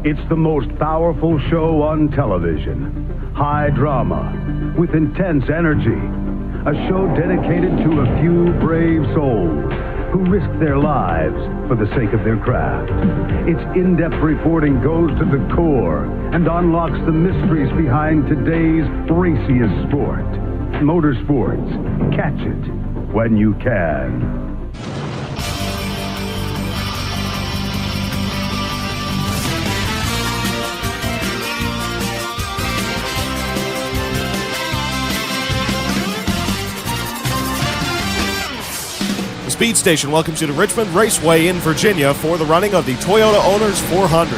It's the most powerful show on television. High drama with intense energy. A show dedicated to a few brave souls who risk their lives for the sake of their craft. Its in-depth reporting goes to the core and unlocks the mysteries behind today's raciest sport. Motorsports. Catch it when you can. Speed Station welcomes you to Richmond Raceway in Virginia for the running of the Toyota Owners 400.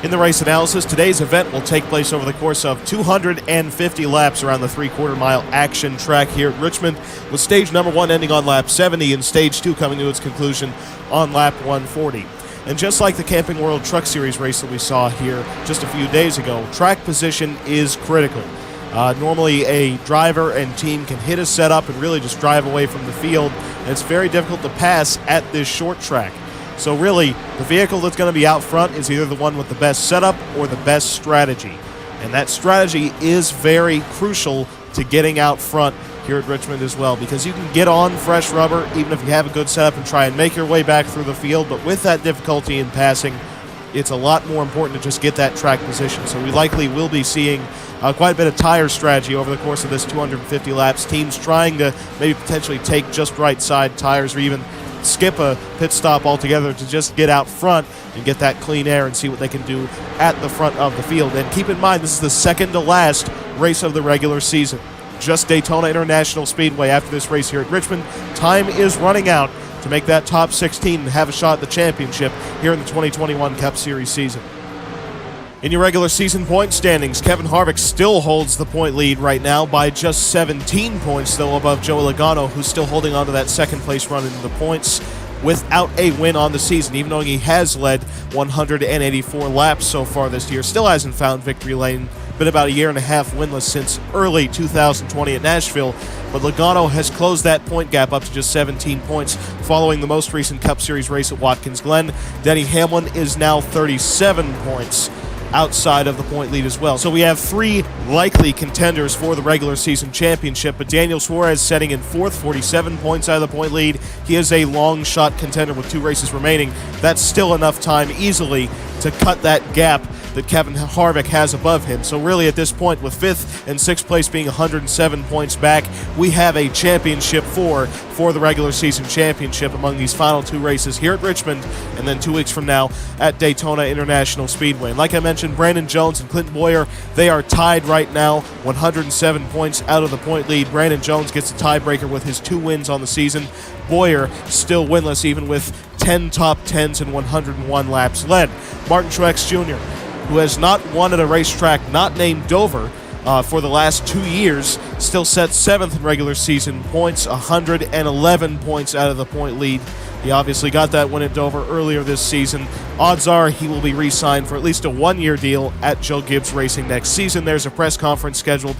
In the race analysis, today's event will take place over the course of 250 laps around the three-quarter-mile action track here at Richmond, with stage number 1 ending on lap 70 and stage 2 coming to its conclusion on lap 140. And just like the Camping World Truck Series race that we saw here just a few days ago, track position is critical. Normally a driver and team can hit a setup and really just drive away from the field, and it's very difficult to pass at this short track. So really, the vehicle that's going to be out front is either the one with the best setup or the best strategy. And that strategy is very crucial to getting out front here at Richmond as well, because you can get on fresh rubber even if you have a good setup and try and make your way back through the field, but with that difficulty in passing, it's a lot more important to just get that track position. So we likely will be seeing quite a bit of tire strategy over the course of this 250 laps. Teams trying to maybe potentially take just right side tires or even skip a pit stop altogether to just get out front and get that clean air and see what they can do at the front of the field. And keep in mind, this is the second to last race of the regular season. Just Daytona International Speedway after this race here at Richmond. Time is running out to make that top 16 and have a shot at the championship here in the 2021 Cup Series season. In your regular season point standings, Kevin Harvick still holds the point lead right now by just 17 points, though above Joey Logano, who's still holding on to that second place run into the points without a win on the season, even though he has led 184 laps so far this year. Still hasn't found victory lane. Been about a year and a half winless since early 2020 at Nashville, but Logano has closed that point gap up to just 17 points following the most recent Cup Series race at Watkins Glen. Denny Hamlin is now 37 points outside of the point lead as well. So we have three likely contenders for the regular season championship, but Daniel Suarez setting in fourth, 47 points out of the point lead. He is a long shot contender with 2 races remaining. That's still enough time easily to cut that gap that Kevin Harvick has above him. So really at this point, with 5th and 6th place being 107 points back, we have a championship for the regular season championship among these final 2 races here at Richmond and then 2 weeks from now at Daytona International Speedway. And like I mentioned, Brandon Jones and Clinton Boyer, they are tied right now, 107 points out of the point lead. Brandon Jones gets a tiebreaker with his 2 wins on the season. Boyer still winless even with 10 top 10s and 101 laps led. Martin Truex Jr., who has not won at a racetrack not named Dover for the last 2 years, still sets 7th in regular season points, 111 points out of the point lead. He obviously got that win at Dover earlier this season. Odds are he will be re-signed for at least a 1-year deal at Joe Gibbs Racing next season. There's a press conference scheduled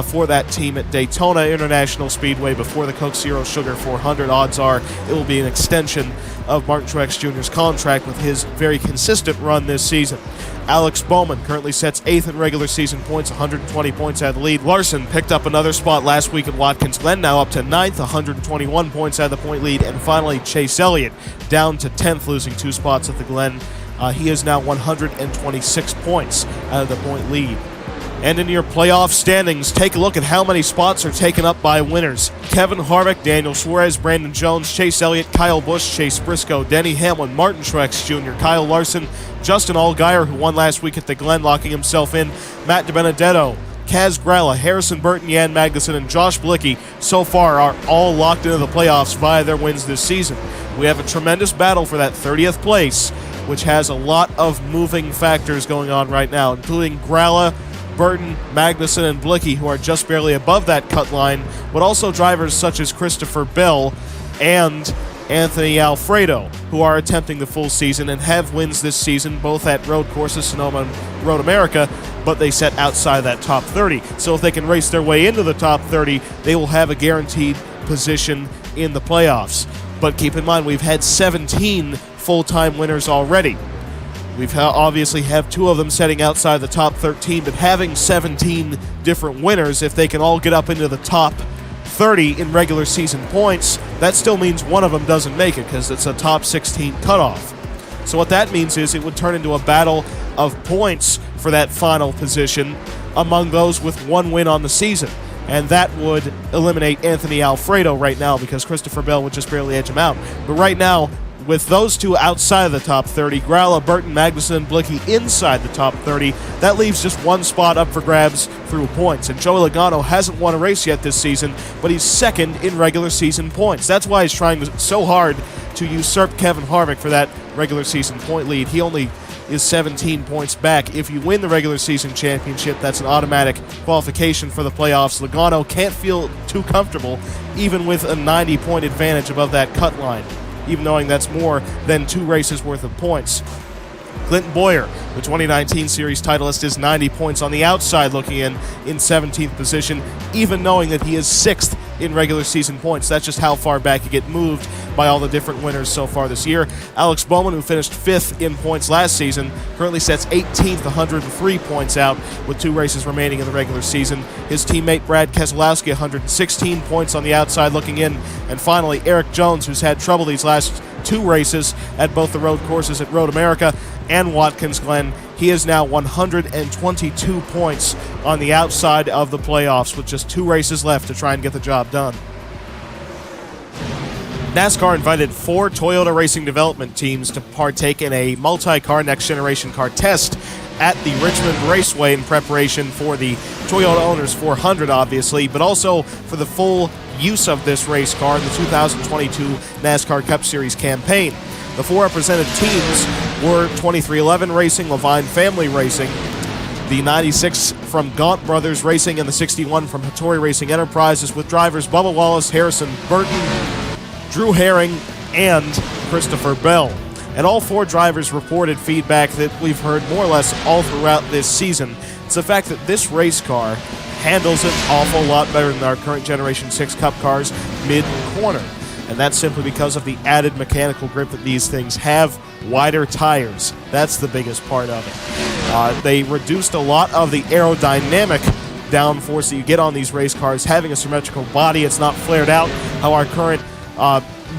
for that team at Daytona International Speedway before the Coke Zero Sugar 400. Odds are it will be an extension of Martin Truex Jr.'s contract with his very consistent run this season. Alex Bowman currently sets 8th in regular season points, 120 points out of the lead. Larson picked up another spot last week at Watkins Glen, now up to 9th, 121 points out of the point lead. And finally, Chase Elliott down to 10th, losing 2 spots at the Glen. He is now 126 points out of the point lead. And in your playoff standings, take a look at how many spots are taken up by winners. Kevin Harvick, Daniel Suarez, Brandon Jones, Chase Elliott, Kyle Busch, Chase Briscoe, Denny Hamlin, Martin Truex Jr., Kyle Larson, Justin Allgaier, who won last week at the Glen, locking himself in, Matt DiBenedetto, Kaz Gralla, Harrison Burton, Jan Magnussen, and Josh Blicky so far are all locked into the playoffs via their wins this season. We have a tremendous battle for that 30th place, which has a lot of moving factors going on right now, including Gralla, Burton, Magnussen, and Blicky, who are just barely above that cut line, but also drivers such as Christopher Bell and Anthony Alfredo, who are attempting the full season and have wins this season, both at road courses, Sonoma and Road America, but they set outside that top 30. So if they can race their way into the top 30, they will have a guaranteed position in the playoffs. But keep in mind, we've had 17 full-time winners already. We've obviously have 2 of them setting outside the top 13, but having 17 different winners, if they can all get up into the top 30 in regular season points, that still means one of them doesn't make it because it's a top 16 cutoff. So what that means is it would turn into a battle of points for that final position among those with 1 win on the season. And that would eliminate Anthony Alfredo right now because Christopher Bell would just barely edge him out. But right now, with those 2 outside of the top 30, Gralla, Burton, Magnuson, and Blicky inside the top 30, that leaves just 1 spot up for grabs through points. And Joey Logano hasn't won a race yet this season, but he's 2nd in regular season points. That's why he's trying so hard to usurp Kevin Harvick for that regular season point lead. He only is 17 points back. If you win the regular season championship, that's an automatic qualification for the playoffs. Logano can't feel too comfortable, even with a 90-point advantage above that cut line, even knowing that's more than 2 races worth of points. Clinton Boyer, the 2019 Series titleist, is 90 points on the outside looking in 17th position, even knowing that he is 6th in regular season points. That's just how far back you get moved by all the different winners so far this year. Alex Bowman, who finished 5th in points last season, currently sets 18th, 103 points out with 2 races remaining in the regular season. His teammate Brad Keselowski, 116 points on the outside looking in. And finally, Eric Jones, who's had trouble these last 2 races at both the road courses at Road America and Watkins Glen. He is now 122 points on the outside of the playoffs with just 2 races left to try and get the job done. NASCAR invited 4 Toyota racing development teams to partake in a multi-car next-generation car test at the Richmond Raceway in preparation for the Toyota Owners 400, obviously, but also for the full use of this race car in the 2022 NASCAR Cup Series campaign. The 4 represented teams were 2311 Racing, Levine Family Racing, the 96 from Gaunt Brothers Racing, and the 61 from Hattori Racing Enterprises, with drivers Bubba Wallace, Harrison Burton, Drew Herring, and Christopher Bell. And all 4 drivers reported feedback that we've heard more or less all throughout this season. It's the fact that this race car handles an awful lot better than our current Generation 6 Cup cars mid-corner. And that's simply because of the added mechanical grip that these things have, wider tires. That's the biggest part of it. They reduced a lot of the aerodynamic downforce that you get on these race cars, having a symmetrical body. It's not flared out how our current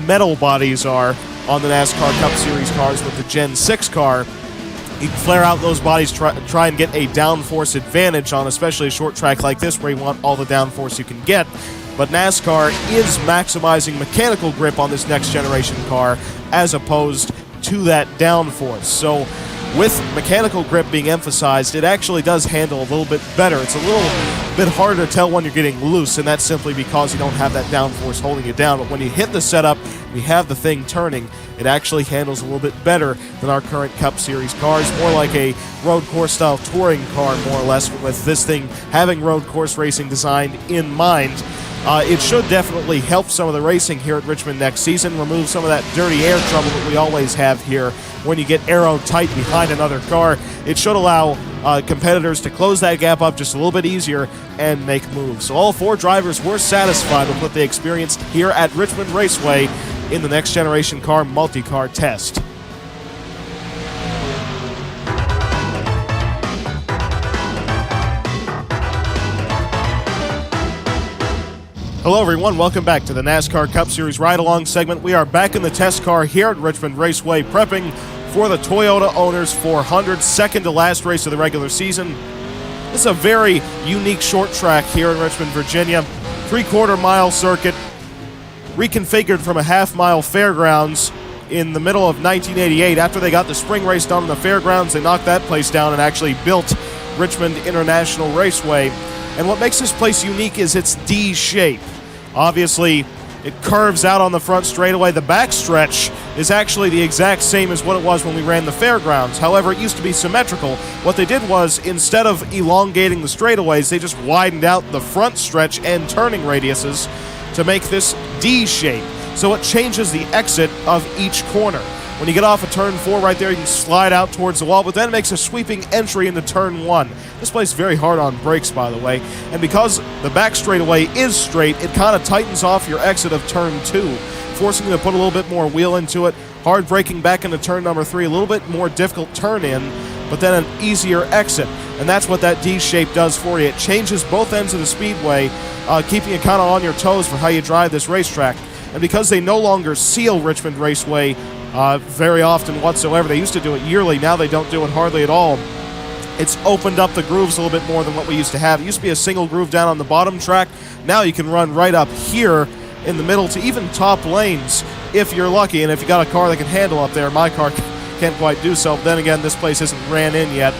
metal bodies are on the NASCAR Cup Series cars with the Gen 6 car. You can flare out those bodies, try and get a downforce advantage on especially a short track like this where you want all the downforce you can get. But NASCAR is maximizing mechanical grip on this next generation car as opposed to that downforce. So with mechanical grip being emphasized, it actually does handle a little bit better. It's a little bit harder to tell when you're getting loose, and that's simply because you don't have that downforce holding you down. But when you hit the setup, you have the thing turning, it actually handles a little bit better than our current Cup Series cars, more like a road course style touring car, more or less, with this thing having road course racing designed in mind. It should definitely help some of the racing here at Richmond next season, remove some of that dirty air trouble that we always have here when you get aero tight behind another car. It should allow competitors to close that gap up just a little bit easier and make moves. So all 4 drivers were satisfied with what they experienced here at Richmond Raceway in the next generation car multi-car test. Hello everyone, welcome back to the NASCAR Cup Series Ride-Along segment. We are back in the test car here at Richmond Raceway, prepping for the Toyota Owners 400, second to last race of the regular season. This is a very unique short track here in Richmond, Virginia. 3/4 mile circuit, reconfigured from a half-mile fairgrounds in the middle of 1988. After they got the spring race done in the fairgrounds, they knocked that place down and actually built Richmond International Raceway. And what makes this place unique is its D shape. Obviously, it curves out on the front straightaway. The backstretch is actually the exact same as what it was when we ran the fairgrounds. However, it used to be symmetrical. What they did was, instead of elongating the straightaways, they just widened out the front stretch and turning radiuses to make this D shape. So it changes the exit of each corner. When you get off of turn 4 right there, you can slide out towards the wall, but then it makes a sweeping entry into turn 1. This place is very hard on brakes, by the way, and because the back straightaway is straight, it kind of tightens off your exit of turn 2. forcing them to put a little bit more wheel into it. Hard braking back into turn number 3, a little bit more difficult turn in, but then an easier exit. And that's what that D shape does for you. It changes both ends of the speedway, keeping you kind of on your toes for how you drive this racetrack. And because they no longer seal Richmond Raceway very often whatsoever, they used to do it yearly, now they don't do it hardly at all. It's opened up the grooves a little bit more than what we used to have. It used to be a single groove down on the bottom track. Now you can run right up here in the middle to even top lanes if you're lucky, and if you got a car that can handle up there. My car can't quite do so. Then again, this place isn't ran in yet.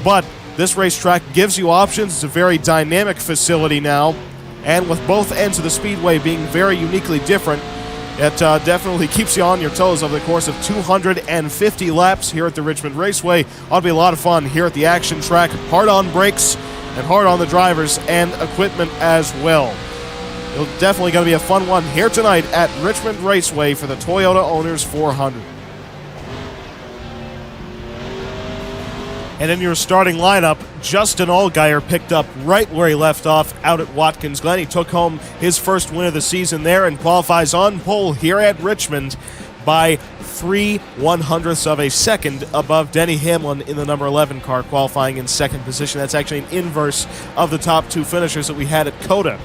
But this racetrack gives you options. It's a very dynamic facility now, and with both ends of the speedway being very uniquely different, it definitely keeps you on your toes over the course of 250 laps here at the Richmond Raceway. Ought to be a lot of fun here at the action track. Hard on brakes and hard on the drivers and equipment as well. It's definitely going to be a fun one here tonight at Richmond Raceway for the Toyota Owners 400. And in your starting lineup, Justin Allgaier picked up right where he left off out at Watkins Glen. He took home his first win of the season there and qualifies on pole here at Richmond by 3/100ths of a second above Denny Hamlin in the number 11 car, qualifying in second position. That's actually an inverse of the top two finishers that we had at COTA.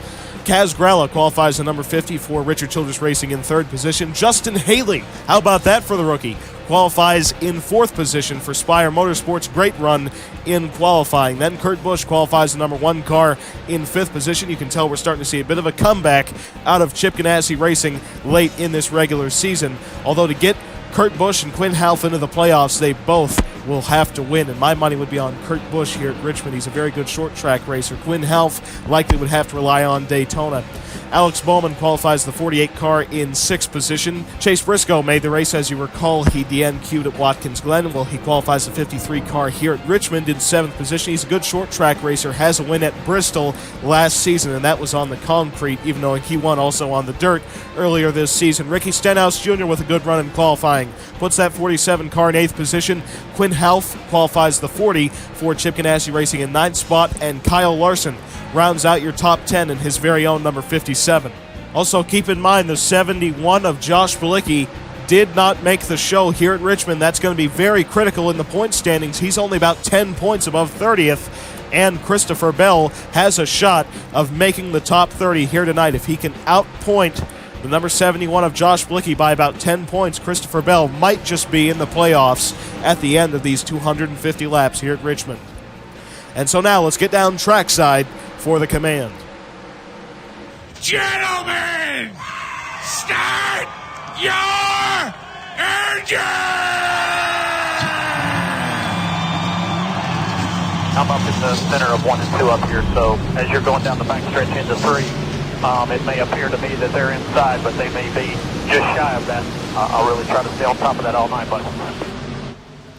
Kaz Gralla qualifies in number 50 for Richard Childress Racing in third position. Justin Haley, how about that for the rookie? Qualifies in fourth position for Spire Motorsports. Great run in qualifying. Then Kurt Busch qualifies the number 1 car in fifth position. You can tell we're starting to see a bit of a comeback out of Chip Ganassi Racing late in this regular season. Although to get Kurt Busch and Quinn Half into the playoffs, they both will have to win, and my money would be on Kurt Busch here at Richmond. He's a very good short track racer. Quinn Half likely would have to rely on Daytona. Alex Bowman qualifies the 48 car in sixth position. Chase Briscoe made the race. As you recall, he DNQ'd at Watkins Glen. Well, he qualifies the 53 car here at Richmond in seventh position. He's a good short track racer, has a win at Bristol last season, and that was on the concrete, even though he won also on the dirt earlier this season. Ricky Stenhouse Jr. with a good run in qualifying puts that 47 car in eighth position. Quinn Half qualifies the 40 for Chip Ganassi Racing in ninth spot, and Kyle Larson rounds out your top 10 in his very own number 57. Also keep in mind the 71 of Josh Bilicki did not make the show here at Richmond. That's going to be very critical in the point standings. He's only about 10 points above 30th, and Christopher Bell has a shot of making the top 30 here tonight. If he can outpoint the number 71 of Josh Bilicki by about 10 points, Christopher Bell might just be in the playoffs at the end of these 250 laps here at Richmond. And so now let's get down trackside for the command. Gentlemen, start your engine! I'm up in the center of 1 and 2 up here, so as you're going down the back stretch into 3, it may appear to me that they're inside, but they may be just shy of that. I'll really try to stay on top of that all night, but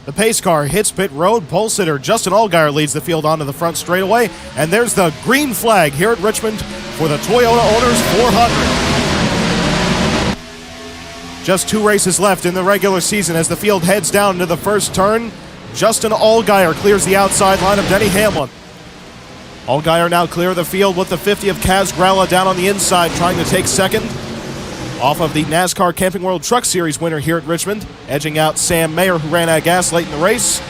the pace car hits pit road. Pole sitter Justin Allgaier leads the field onto the front straightaway, and there's the green flag here at Richmond for the Toyota Owners 400. Just 2 races left in the regular season as the field heads down to the first turn. Justin Allgaier clears the outside line of Denny Hamlin. Allgaier now clear of the field with the 50 of Kaz Gralla down on the inside, trying to take second. Off of the NASCAR Camping World Truck Series winner here at Richmond, edging out Sam Mayer, who ran out of gas late in the race.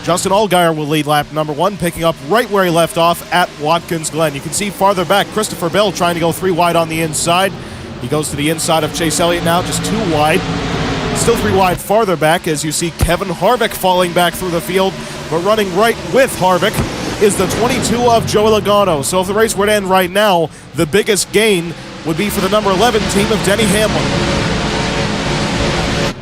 Justin Allgaier will lead lap number 1, picking up right where he left off at Watkins Glen. You can see farther back, Christopher Bell trying to go 3 wide on the inside. He goes to the inside of Chase Elliott now, just 2 wide. Still 3 wide farther back as you see Kevin Harvick falling back through the field, but running right with Harvick is the 22 of Joey Logano. So if the race were to end right now, the biggest gain would be for the number 11 team of Denny Hamlin.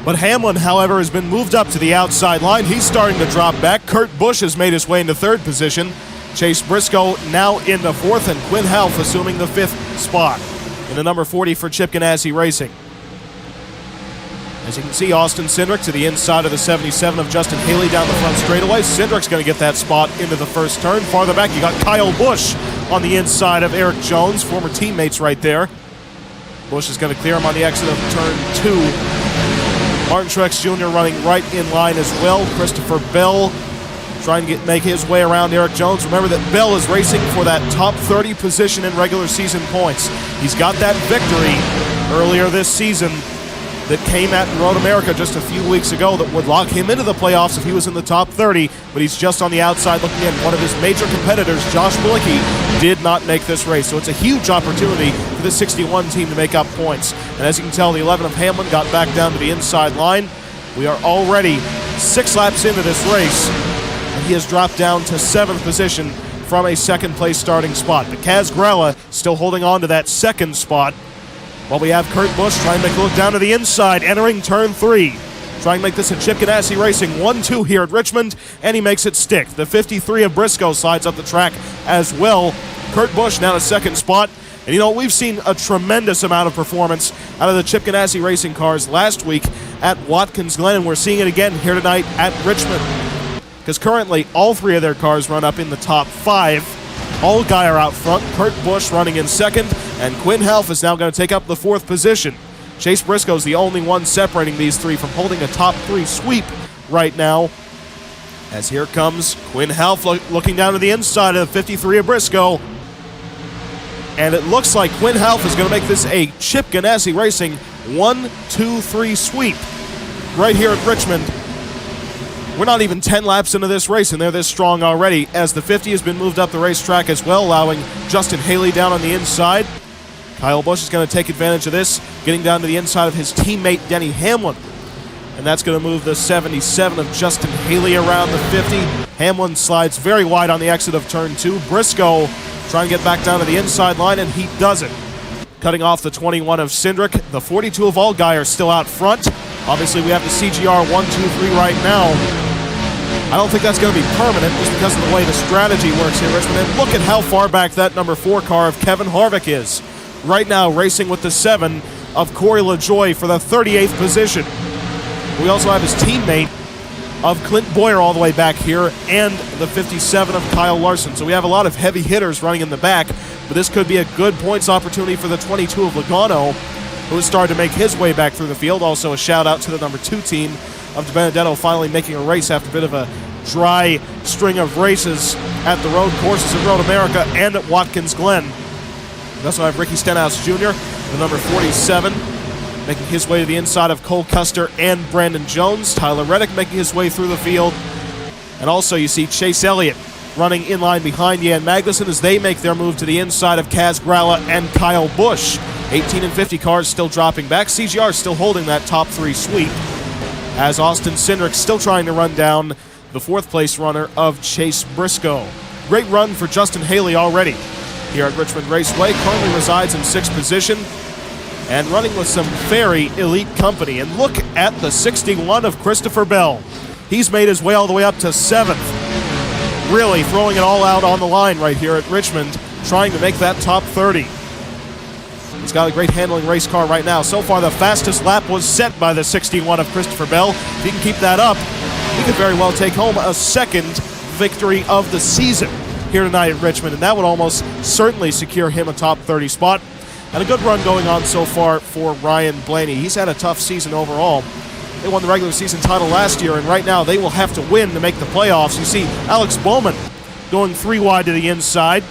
But Hamlin, however, has been moved up to the outside line. He's starting to drop back. Kurt Busch has made his way into third position. Chase Briscoe now into fourth, and Quinn Half assuming the fifth spot in the number 40 for Chip Ganassi Racing. As you can see, Austin Cindric to the inside of the 77 of Justin Haley down the front straightaway. Cindric's going to get that spot into the first turn. Farther back, you got Kyle Busch on the inside of Eric Jones, former teammates right there. Busch is going to clear him on the exit of turn 2. Martin Truex Jr. running right in line as well. Christopher Bell trying to make his way around Eric Jones. Remember that Bell is racing for that top 30 position in regular season points. He's got that victory earlier this season that came at Road America just a few weeks ago that would lock him into the playoffs if he was in the top 30, but he's just on the outside looking in. One of his major competitors, Josh Bilicki, did not make this race, so it's a huge opportunity for the 61 team to make up points. And as you can tell, the 11 of Hamlin got back down to the inside line. We are already 6 laps into this race, and he has dropped down to 7th position from a second-place starting spot. But Kaz Grella still holding on to that second spot, while we have Kurt Busch trying to make a look down to the inside, entering turn 3. Trying to make this a Chip Ganassi Racing 1-2 here at Richmond, and he makes it stick. The 53 of Briscoe slides up the track as well. Kurt Busch now to second spot. And you know, we've seen a tremendous amount of performance out of the Chip Ganassi Racing cars last week at Watkins Glen, and we're seeing it again here tonight at Richmond. Because currently, all 3 of their cars run up in the top 5. Allgaier out front, Kurt Busch running in second, and Quinn Half is now going to take up the 4th position. Chase Briscoe's the only one separating these 3 from holding a top 3 sweep right now. As here comes Quinn Half looking down to the inside of the 53 of Briscoe. And it looks like Quinn Half is going to make this a Chip Ganassi Racing 1-2-3 sweep right here at Richmond. We're not even 10 laps into this race, and they're this strong already, as the 50 has been moved up the racetrack as well, allowing Justin Haley down on the inside. Kyle Busch is going to take advantage of this, getting down to the inside of his teammate Denny Hamlin. And that's going to move the 77 of Justin Haley around the 50. Hamlin slides very wide on the exit of turn 2. Briscoe trying to get back down to the inside line, and he does it. Cutting off the 21 of Cindric. The 42 of Allgaier still out front. Obviously, we have the CGR 1-2-3 right now. I don't think that's going to be permanent just because of the way the strategy works here, Richmond. And look at how far back that number 4 car of Kevin Harvick is. Right now, racing with the 7 of Corey LaJoie for the 38th position. We also have his teammate of Clint Boyer all the way back here, and the 57 of Kyle Larson. So we have a lot of heavy hitters running in the back, but this could be a good points opportunity for the 22 of Logano, who has started to make his way back through the field. Also a shout out to the number 2 team of DiBenedetto finally making a race after a bit of a dry string of races at the road courses at Road America and at Watkins Glen. We also have Ricky Stenhouse Jr., the number 47, making his way to the inside of Cole Custer and Brandon Jones. Tyler Reddick making his way through the field. And also you see Chase Elliott running in line behind Jan Magnussen as they make their move to the inside of Kaz Grella and Kyle Busch. 18 and 50 cars still dropping back. CGR still holding that top 3 sweep, as Austin Cindric still trying to run down the 4th place runner of Chase Briscoe. Great run for Justin Haley already here at Richmond Raceway. Currently resides in 6th position and running with some very elite company. And look at the 61 of Christopher Bell. He's made his way all the way up to 7th. Really throwing it all out on the line right here at Richmond, trying to make that top 30. He's got a great handling race car right now. So far, the fastest lap was set by the 61 of Christopher Bell. If he can keep that up, he could very well take home a 2nd victory of the season here tonight at Richmond, and that would almost certainly secure him a top 30 spot. And a good run going on so far for Ryan Blaney. He's had a tough season overall. They won the regular season title last year, and right now they will have to win to make the playoffs. You see Alex Bowman going 3 wide to the inside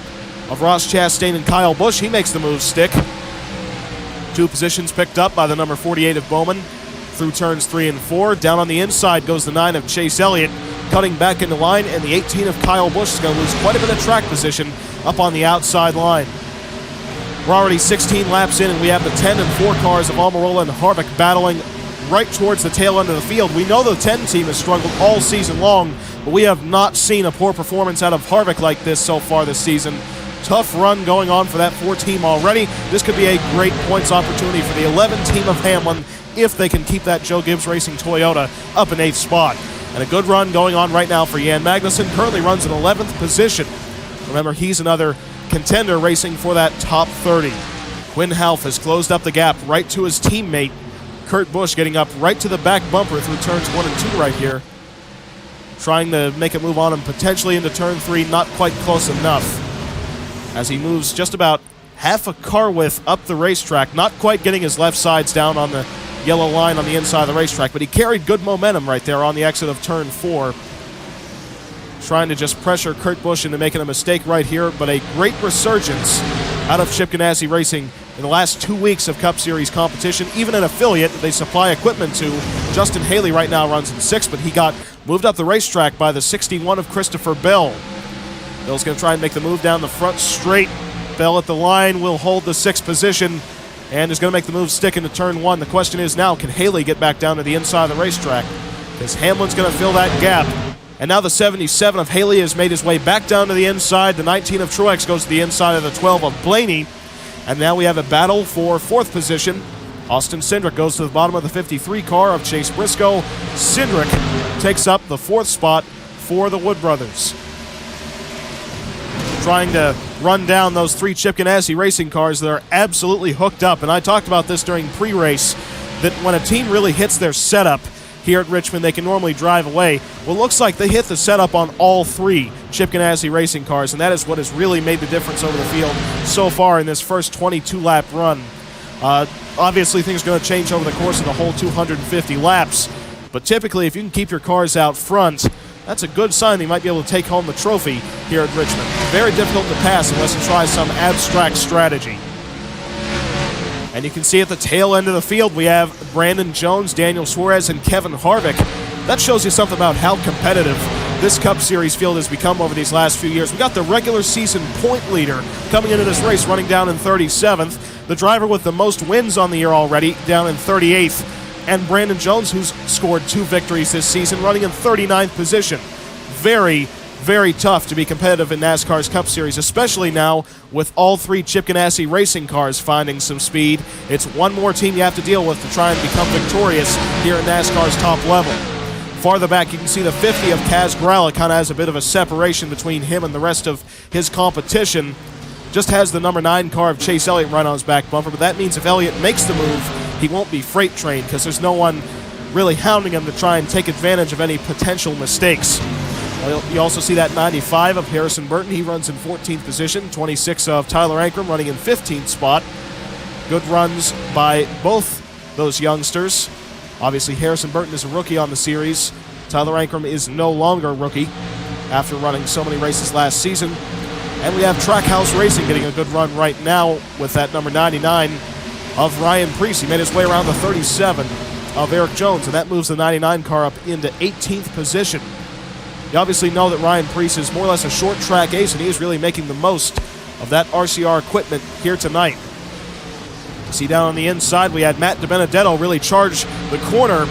of Ross Chastain and Kyle Busch. He makes the move stick. 2 positions picked up by the number 48 of Bowman through turns 3 and 4. Down on the inside goes the 9 of Chase Elliott, cutting back into line, and the 18 of Kyle Busch is going to lose quite a bit of track position up on the outside line. We're already 16 laps in, and we have the 10 and 4 cars of Almirola and Harvick battling right towards the tail end of the field. We know the 10 team has struggled all season long, but we have not seen a poor performance out of Harvick like this so far this season. Tough run going on for that 4 team already. This could be a great points opportunity for the 11 team of Hamlin if they can keep that Joe Gibbs Racing Toyota up in 8th spot. And a good run going on right now for Jan Magnussen. Currently runs in 11th position. Remember, he's another contender racing for that top 30. Quinn Half has closed up the gap right to his teammate Kurt Busch, getting up right to the back bumper through turns 1 and 2 right here. Trying to make a move on him potentially into turn 3, not quite close enough, as he moves just about half a car width up the racetrack, not quite getting his left sides down on the yellow line on the inside of the racetrack, but he carried good momentum right there on the exit of turn 4. trying to just pressure Kurt Busch into making a mistake right here, but a great resurgence out of Chip Ganassi Racing in the last 2 weeks of Cup Series competition. Even an affiliate that they supply equipment to, Justin Haley right now runs in 6th, but he got moved up the racetrack by the 61 of Christopher Bell. Bell's going to try and make the move down the front straight. Bell at the line will hold the 6th position and is going to make the move stick into turn 1. The question is now, can Haley get back down to the inside of the racetrack? Because Hamlin's going to fill that gap. And now the 77 of Haley has made his way back down to the inside. The 19 of Truex goes to the inside of the 12 of Blaney. And now we have a battle for 4th position. Austin Cindric goes to the bottom of the 53 car of Chase Briscoe. Cindric takes up the 4th spot for the Wood brothers. Trying to run down those 3 Chip Ganassi Racing cars that are absolutely hooked up. And I talked about this during pre-race, that when a team really hits their setup here at Richmond, they can normally drive away. Well, it looks like they hit the setup on all 3 Chip Ganassi Racing cars, and that is what has really made the difference over the field so far in this first 22-lap run. Obviously, things are going to change over the course of the whole 250 laps, but typically, if you can keep your cars out front, that's a good sign that you might be able to take home the trophy here at Richmond. Very difficult to pass unless you try some abstract strategy. And you can see at the tail end of the field, we have Brandon Jones, Daniel Suarez, and Kevin Harvick. That shows you something about how competitive this Cup Series field has become over these last few years. We got the regular season point leader coming into this race running down in 37th. The driver with the most wins on the year already down in 38th. And Brandon Jones, who's scored 2 victories this season, running in 39th position. Very, very tough to be competitive in NASCAR's Cup Series, especially now with all 3 Chip Ganassi Racing cars finding some speed. It's one more team you have to deal with to try and become victorious here at NASCAR's top level. Farther back, you can see the 50 of Kaz Grala kind of has a bit of a separation between him and the rest of his competition. Just has the number 9 car of Chase Elliott right on his back bumper, but that means if Elliott makes the move, he won't be freight trained because there's no one really hounding him to try and take advantage of any potential mistakes. You also see that 95 of Harrison Burton. He runs in 14th position. 26 of Tyler Ankrum running in 15th spot. Good runs by both those youngsters. Obviously, Harrison Burton is a rookie on the series. Tyler Ankrum is no longer a rookie after running so many races last season. And we have Trackhouse Racing getting a good run right now with that number 99 of Ryan Preece. He made his way around the 37 of Eric Jones, and that moves the 99 car up into 18th position. You obviously know that Ryan Preece is more or less a short track ace, and he is really making the most of that RCR equipment here tonight. You see down on the inside, we had Matt DiBenedetto really charge the corner,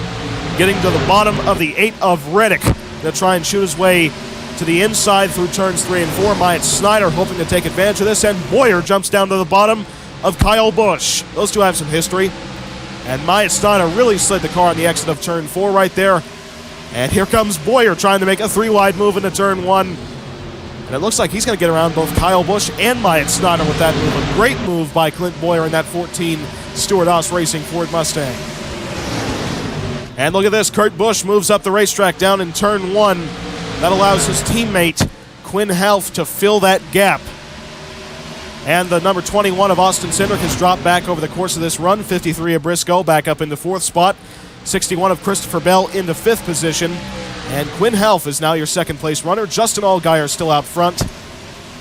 getting to the bottom of the 8 of Reddick to try and shoot his way to the inside through turns 3 and 4. Myatt Snyder hoping to take advantage of this, and Boyer jumps down to the bottom of Kyle Busch. Those two have some history. And Myatt Snyder really slid the car on the exit of turn 4 right there. And here comes Boyer trying to make a 3-wide move into turn 1. And it looks like he's going to get around both Kyle Busch and Myatt Snyder with that move. A great move by Clint Boyer in that 14 Stewart-Haas Racing Ford Mustang. And look at this. Kurt Busch moves up the racetrack down in turn 1. That allows his teammate, Quinn Half, to fill that gap. And the number 21 of Austin Cindric has dropped back over the course of this run. 53 of Briscoe back up into 4th spot. 61 of Christopher Bell into 5th position. And Quinn Half is now your 2nd place runner. Justin Allgaier still out front.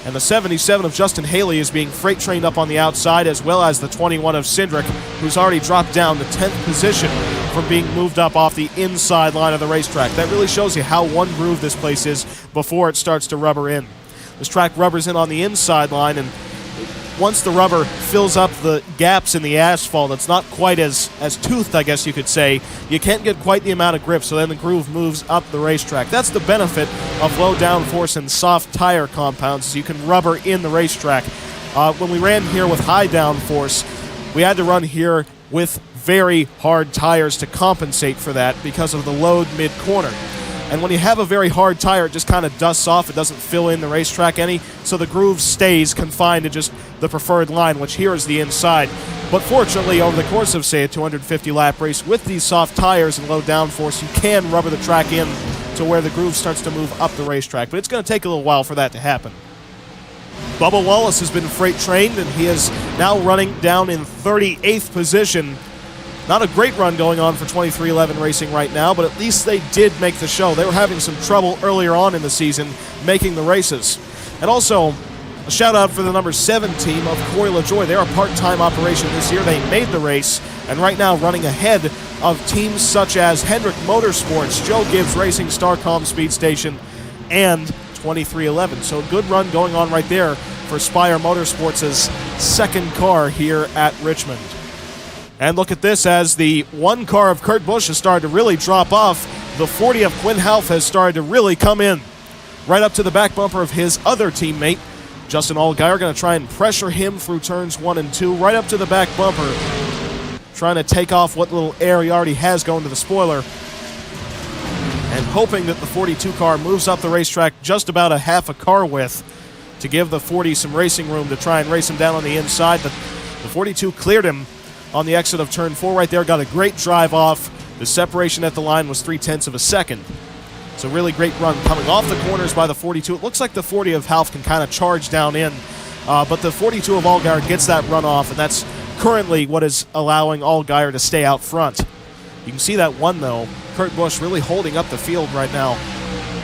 And the 77 of Justin Haley is being freight trained up on the outside, as well as the 21 of Cindric, who's already dropped down to 10th position from being moved up off the inside line of the racetrack. That really shows you how one groove this place is before it starts to rubber in. This track rubbers in on the inside line, and once the rubber fills up the gaps in the asphalt, it's not quite as toothed, I guess you could say. You can't get quite the amount of grip, so then the groove moves up the racetrack. That's the benefit of low downforce and soft tire compounds, is you can rubber in the racetrack. When we ran here with high downforce, we had to run here with very hard tires to compensate for that because of the load mid-corner. And when you have a very hard tire, it just kind of dusts off. It doesn't fill in the racetrack any, so the groove stays confined to just the preferred line, which here is the inside. But fortunately, over the course of, say, a 250-lap race, with these soft tires and low downforce, you can rubber the track in to where the groove starts to move up the racetrack. But it's going to take a little while for that to happen. Bubba Wallace has been freight trained, and he is now running down in 38th position. Not a great run going on for 2311 Racing right now, but at least they did make the show. They were having some trouble earlier on in the season making the races. And also, a shout out for the number 7 team of Corey LaJoy. They're a part-time operation this year. They made the race, and right now running ahead of teams such as Hendrick Motorsports, Joe Gibbs Racing, Starcom Speed Station, and 2311. So a good run going on right there for Spire Motorsports' second car here at Richmond. And look at this, as the one car of Kurt Busch has started to really drop off, the 40 of Quinn Half has started to really come in. Right up to the back bumper of his other teammate, Justin Allgaier, going to try and pressure him through turns 1 and 2, right up to the back bumper, trying to take off what little air he already has going to the spoiler, and hoping that the 42 car moves up the racetrack just about a half a car width to give the 40 some racing room to try and race him down on the inside. But the 42 cleared him on the exit of turn 4 right there, got a great drive off. The separation at the line was 0.3 of a second. It's a really great run coming off the corners by the 42. It looks like the 40 of Half can kind of charge down in, but the 42 of Allgaier gets that run off, and that's currently what is allowing Allgaier to stay out front. You can see that one, though. Kurt Busch really holding up the field right now.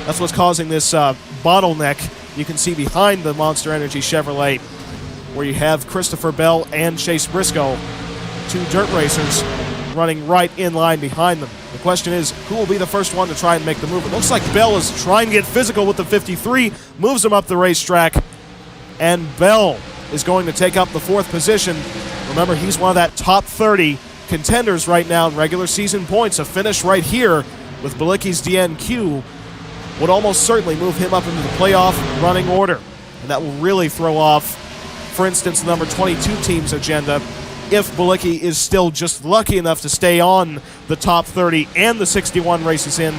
That's what's causing this bottleneck you can see behind the Monster Energy Chevrolet, where you have Christopher Bell and Chase Briscoe, 2 dirt racers, running right in line behind them. The question is, who will be the first one to try and make the move? It looks like Bell is trying to get physical with the 53, moves him up the racetrack, and Bell is going to take up the 4th position. Remember, he's one of that top 30 contenders right now in regular season points. A finish right here with Bilicki's DNQ would almost certainly move him up into the playoff running order. And that will really throw off, for instance, the number 22 team's agenda. If Bilicki is still just lucky enough to stay on the top 30 and the 61 races in,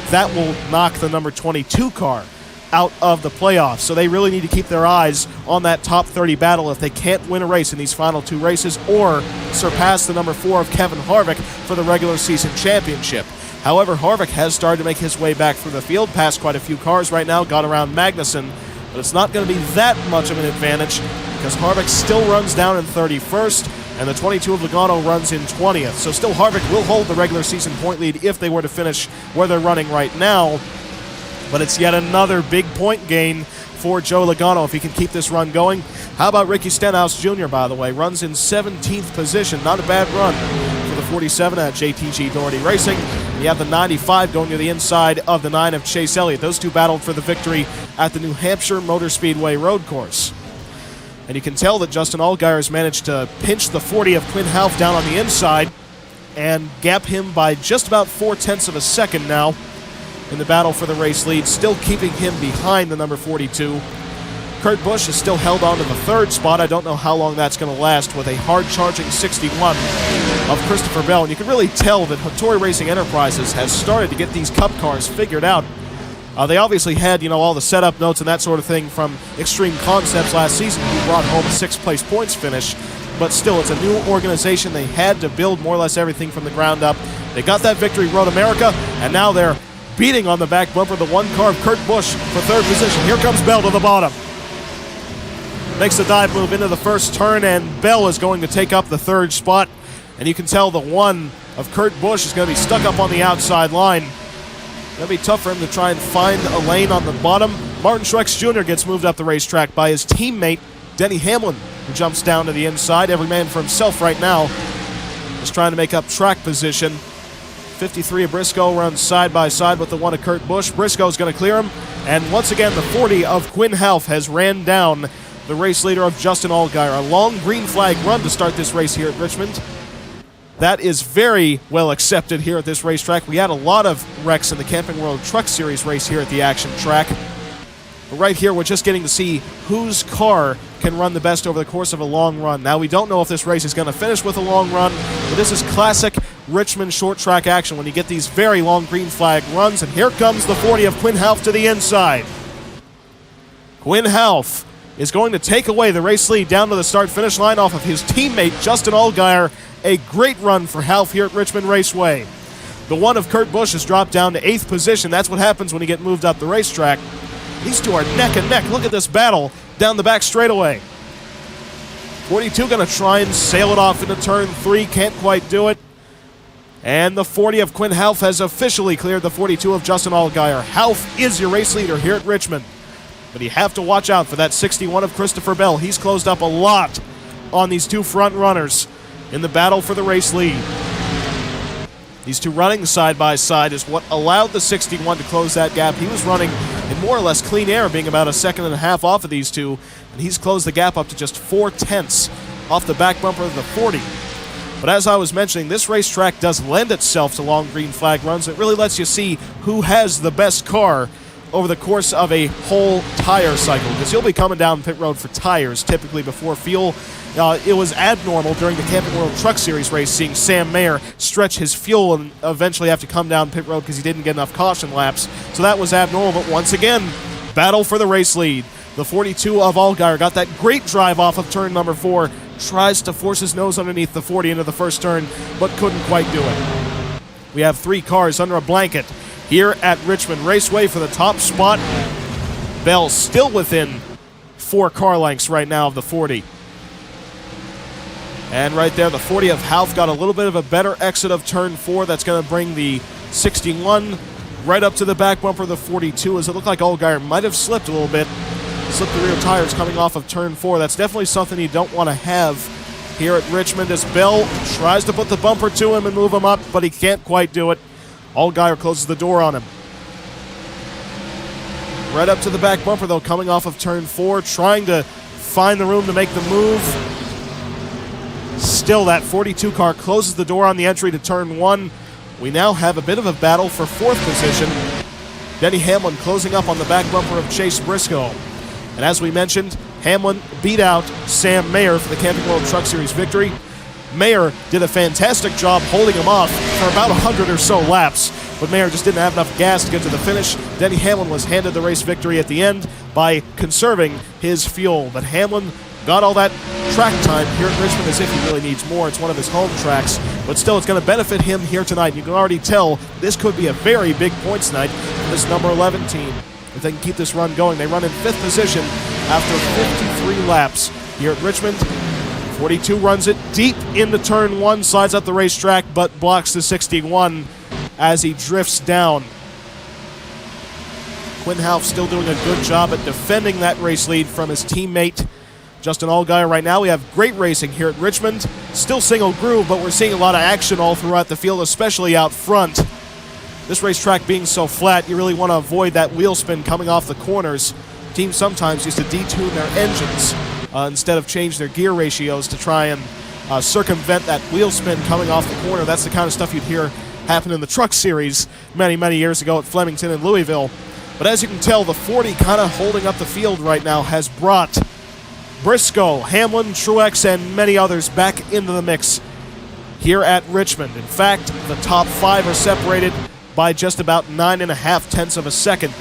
that will knock the number 22 car out of the playoffs. So they really need to keep their eyes on that top 30 battle if they can't win a race in these final 2 races or surpass the number 4 of Kevin Harvick for the regular season championship. However, Harvick has started to make his way back through the field, passed quite a few cars right now, got around Magnussen, but it's not going to be that much of an advantage because Harvick still runs down in 31st, and the 22 of Logano runs in 20th. So still Harvick will hold the regular season point lead if they were to finish where they're running right now. But it's yet another big point gain for Joe Logano if he can keep this run going. How about Ricky Stenhouse Jr., by the way? Runs in 17th position. Not a bad run for the 47 at JTG Doherty Racing. And you have the 95 going to the inside of the 9 of Chase Elliott. Those two battled for the victory at the New Hampshire Motor Speedway road course. And you can tell that Justin Allgaier has managed to pinch the 40 of Quinn Half down on the inside and gap him by just about 0.4 of a second now in the battle for the race lead, still keeping him behind the number 42. Kurt Busch is still held on to the 3rd spot. I don't know how long that's going to last with a hard-charging 61 of Christopher Bell. And you can really tell that Hattori Racing Enterprises has started to get these Cup cars figured out. They obviously had, all the setup notes and that sort of thing from Extreme Concepts last season, who brought home a 6th-place points finish. But still, it's a new organization. They had to build more or less everything from the ground up. They got that victory, Road America, and now they're beating on the back bumper the one car of Kurt Busch for 3rd position. Here comes Bell to the bottom. Makes the dive move into the 1st turn, and Bell is going to take up the 3rd spot. And you can tell the one of Kurt Busch is going to be stuck up on the outside line. It'll be tough for him to try and find a lane on the bottom. Martin Truex Jr. gets moved up the racetrack by his teammate, Denny Hamlin, who jumps down to the inside. Every man for himself right now is trying to make up track position. 53 of Briscoe runs side by side with the one of Kurt Busch. Briscoe's going to clear him. And once again, the 40 of Quinn Half has ran down the race leader of Justin Allgaier. A long green flag run to start this race here at Richmond. That is very well accepted here at this racetrack. We had a lot of wrecks in the Camping World Truck Series race here at the action track. But right here, we're just getting to see whose car can run the best over the course of a long run. Now, we don't know if this race is going to finish with a long run, but this is classic Richmond short track action when you get these very long green flag runs. And here comes the 40 of Quinn Half to the inside. Quinn Half is going to take away the race lead down to the start-finish line off of his teammate, Justin Allgaier. A great run for Half here at Richmond Raceway. The one of Kurt Busch has dropped down to 8th position. That's what happens when you get moved up the racetrack. These two are neck and neck. Look at this battle down the back straightaway. 42 going to try and sail it off into turn 3. Can't quite do it. And the 40 of Quinn Houff has officially cleared the 42 of Justin Allgaier. Houff is your race leader here at Richmond. But you have to watch out for that 61 of Christopher Bell. He's closed up a lot on these two front runners in the battle for the race lead. These two running side by side is what allowed the 61 to close that gap. He was running in more or less clean air, being about a second and a half off of these two, and he's closed the gap up to just 4/10 off the back bumper of the 40. But as I was mentioning, this racetrack does lend itself to long green flag runs. It really lets you see who has the best car over the course of a whole tire cycle, because you'll be coming down pit road for tires typically before fuel. It was abnormal during the Camping World Truck Series race seeing Sam Mayer stretch his fuel and eventually have to come down pit road because he didn't get enough caution laps. So that was abnormal, but once again, battle for the race lead. The 42 of Allgaier got that great drive off of turn number 4, tries to force his nose underneath the 40 into the first turn, but couldn't quite do it. We have 3 cars under a blanket here at Richmond Raceway for the top spot. Bell still within 4 car lengths right now of the 40. And right there, the 40 of Houff got a little bit of a better exit of turn 4. That's going to bring the 61 right up to the back bumper of the 42, as it looked like Allgaier might have slipped a little bit. Slipped the rear tires coming off of turn 4. That's definitely something you don't want to have here at Richmond, as Bell tries to put the bumper to him and move him up, but he can't quite do it. Allgaier closes the door on him. Right up to the back bumper, though, coming off of turn 4, trying to find the room to make the move. Still, that 42 car closes the door on the entry to turn 1. We now have a bit of a battle for 4th position. Denny Hamlin closing up on the back bumper of Chase Briscoe. And as we mentioned, Hamlin beat out Sam Mayer for the Camping World Truck Series victory. Mayer did a fantastic job holding him off for about 100 or so laps, but Mayer just didn't have enough gas to get to the finish. Denny Hamlin was handed the race victory at the end by conserving his fuel. But Hamlin got all that track time here at Richmond as if he really needs more. It's one of his home tracks, but still it's going to benefit him here tonight. You can already tell this could be a very big points night for this number 11 team. If they can keep this run going, they run in 5th position after 53 laps here at Richmond. 42 runs it deep into turn 1, slides up the racetrack, but blocks the 61 as he drifts down. Quinn Houff still doing a good job at defending that race lead from his teammate Justin Allgaier. Right now we have great racing here at Richmond. Still single groove, but we're seeing a lot of action all throughout the field, especially out front. This racetrack being so flat, you really want to avoid that wheel spin coming off the corners. Teams sometimes used to detune their engines instead of change their gear ratios to try and circumvent that wheel spin coming off the corner. That's the kind of stuff you'd hear happen in the Truck Series many, many years ago at Flemington and Louisville. But as you can tell, the 40 kind of holding up the field right now has brought Briscoe, Hamlin, Truex, and many others back into the mix here at Richmond. In fact, the top 5 are separated by just about 9.5 tenths of a second.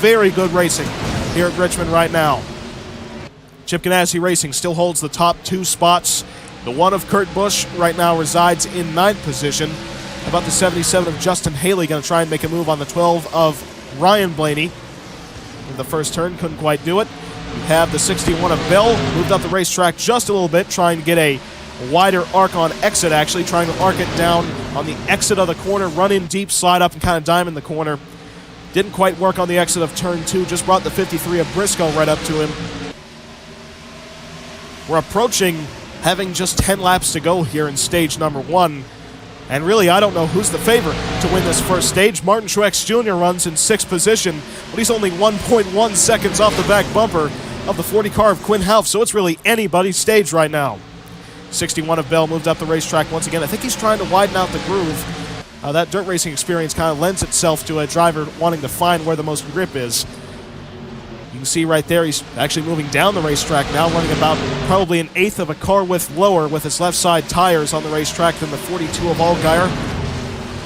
Very good racing here at Richmond right now. Chip Ganassi Racing still holds the top 2 spots. The 1 of Kurt Busch right now resides in 9th position. About the 77 of Justin Haley going to try and make a move on the 12 of Ryan Blaney. In the first turn, couldn't quite do it. We have the 61 of Bell, moved up the racetrack just a little bit, trying to get a wider arc on exit, actually, trying to arc it down on the exit of the corner, run in deep, slide up, and kind of diamond the corner. Didn't quite work on the exit of turn 2, just brought the 53 of Briscoe right up to him. We're approaching having just 10 laps to go here in stage number 1. And really, I don't know who's the favorite to win this first stage. Martin Truex Jr. runs in 6th position, but he's only 1.1 seconds off the back bumper of the 40 car of Quinn Houff, so it's really anybody's stage right now. 61 of Bell moved up the racetrack once again. I think he's trying to widen out the groove. That dirt racing experience kind of lends itself to a driver wanting to find where the most grip is. You can see right there, he's actually moving down the racetrack now, running about probably 1/8 of a car width lower with his left side tires on the racetrack than the 42 of Allgaier.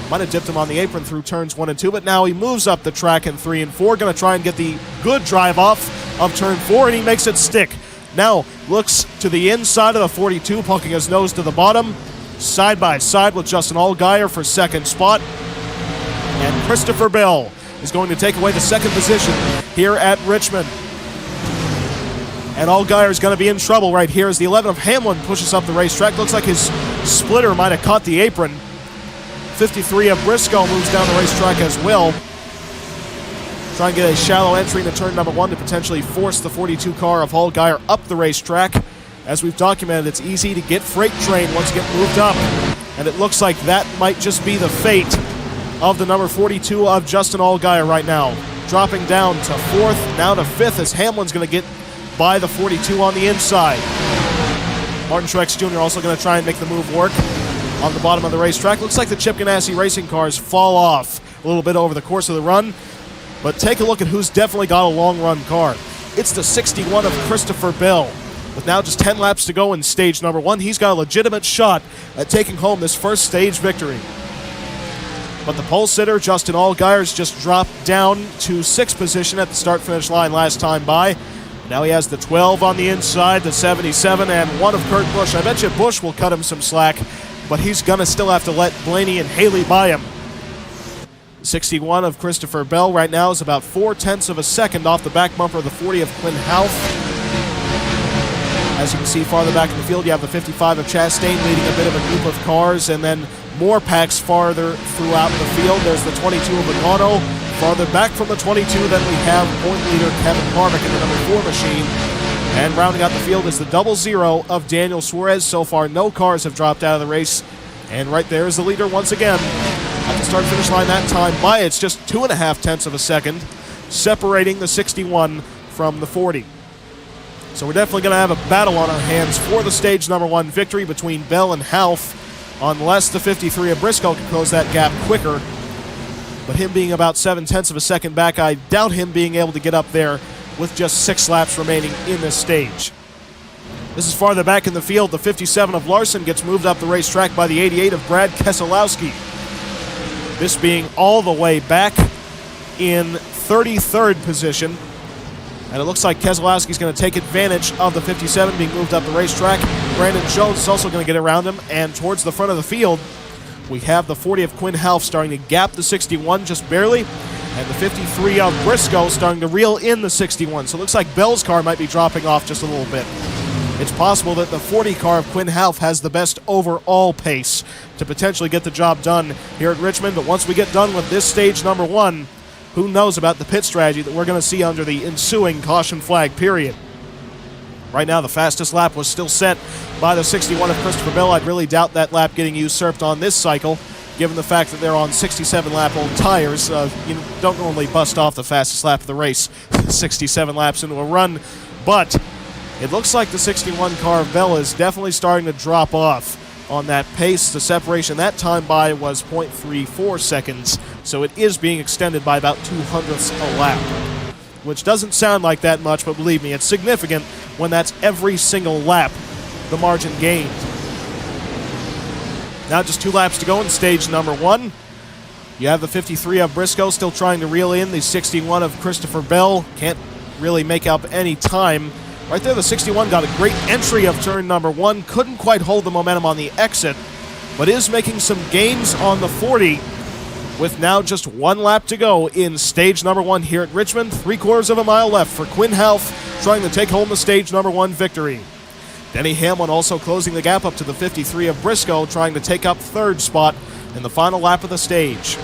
Might have dipped him on the apron through turns 1 and 2, but now he moves up the track in 3 and 4. Going to try and get the good drive off of turn 4, and he makes it stick. Now looks to the inside of the 42, poking his nose to the bottom. Side by side with Justin Allgaier for 2nd spot. And Christopher Bell is going to take away the 2nd position here at Richmond. And Allgaier is going to be in trouble right here as the 11 of Hamlin pushes up the racetrack. Looks like his splitter might have caught the apron. 53 of Briscoe moves down the racetrack as well. Try and get a shallow entry into turn number 1 to potentially force the 42 car of Allgaier up the racetrack. As we've documented, it's easy to get freight train once you get moved up. And it looks like that might just be the fate of the number 42 of Justin Allgaier right now. Dropping down to 4th, now to 5th as Hamlin's going to get by the 42 on the inside. Martin Truex Jr. also going to try and make the move work on the bottom of the racetrack. Looks like the Chip Ganassi racing cars fall off a little bit over the course of the run. But take a look at who's definitely got a long run car. It's the 61 of Christopher Bell. With now just 10 laps to go in stage number 1, he's got a legitimate shot at taking home this first stage victory. But the pole sitter, Justin Allgaier's just dropped down to 6th position at the start-finish line last time by. Now he has the 12 on the inside, the 77, and 1 of Kurt Busch. I bet you Busch will cut him some slack, but he's going to still have to let Blaney and Haley by him. 61 of Christopher Bell right now is about 0.4 of a second off the back bumper of the 40 of Quinn Houff. As you can see farther back in the field, you have the 55 of Chastain leading a bit of a group of cars, and then more packs farther throughout the field. There's the 22 of Logano. Farther back from the 22, then we have point leader Kevin Harvick in the number 4 machine. And rounding out the field is the 00 of Daniel Suarez. So far, no cars have dropped out of the race. And right there is the leader once again. At the start-finish line that time by, it's just 2.5 of a second, separating the 61 from the 40. So we're definitely going to have a battle on our hands for the stage number 1 victory between Bell and Houff, unless the 53 of Briscoe can close that gap quicker. But him being about 0.7 of a second back, I doubt him being able to get up there with just 6 laps remaining in this stage. This is farther back in the field. The 57 of Larson gets moved up the racetrack by the 88 of Brad Keselowski. This being all the way back in 33rd position. And it looks like Keselowski's going to take advantage of the 57 being moved up the racetrack. Brandon Jones is also going to get around him. And towards the front of the field, we have the 40 of Quinn Houff starting to gap the 61 just barely. And the 53 of Briscoe starting to reel in the 61. So it looks like Bell's car might be dropping off just a little bit. It's possible that the 40 car of Quinn Houff has the best overall pace to potentially get the job done here at Richmond. But once we get done with this stage number 1, who knows about the pit strategy that we're going to see under the ensuing caution flag period. Right now, the fastest lap was still set by the 61 of Christopher Bell. I'd really doubt that lap getting usurped on this cycle, given the fact that they're on 67-lap old tires. You don't normally bust off the fastest lap of the race 67 laps into a run, but it looks like the 61 car of Bell is definitely starting to drop off on that pace. The separation that time by was 0.34 seconds, so it is being extended by about 0.02 a lap, which doesn't sound like that much, but believe me, it's significant when that's every single lap the margin gained. Now just 2 laps to go in stage number 1. You have the 53 of Briscoe still trying to reel in the 61 of Christopher Bell. Can't really make up any time. Right there, the 61 got a great entry of turn number 1. Couldn't quite hold the momentum on the exit, but is making some gains on the 40 with now just 1 lap to go in stage number 1 here at Richmond. 3/4 of a mile left for Quinn Houff trying to take home the stage number 1 victory. Denny Hamlin also closing the gap up to the 53 of Briscoe, trying to take up 3rd spot in the final lap of the stage.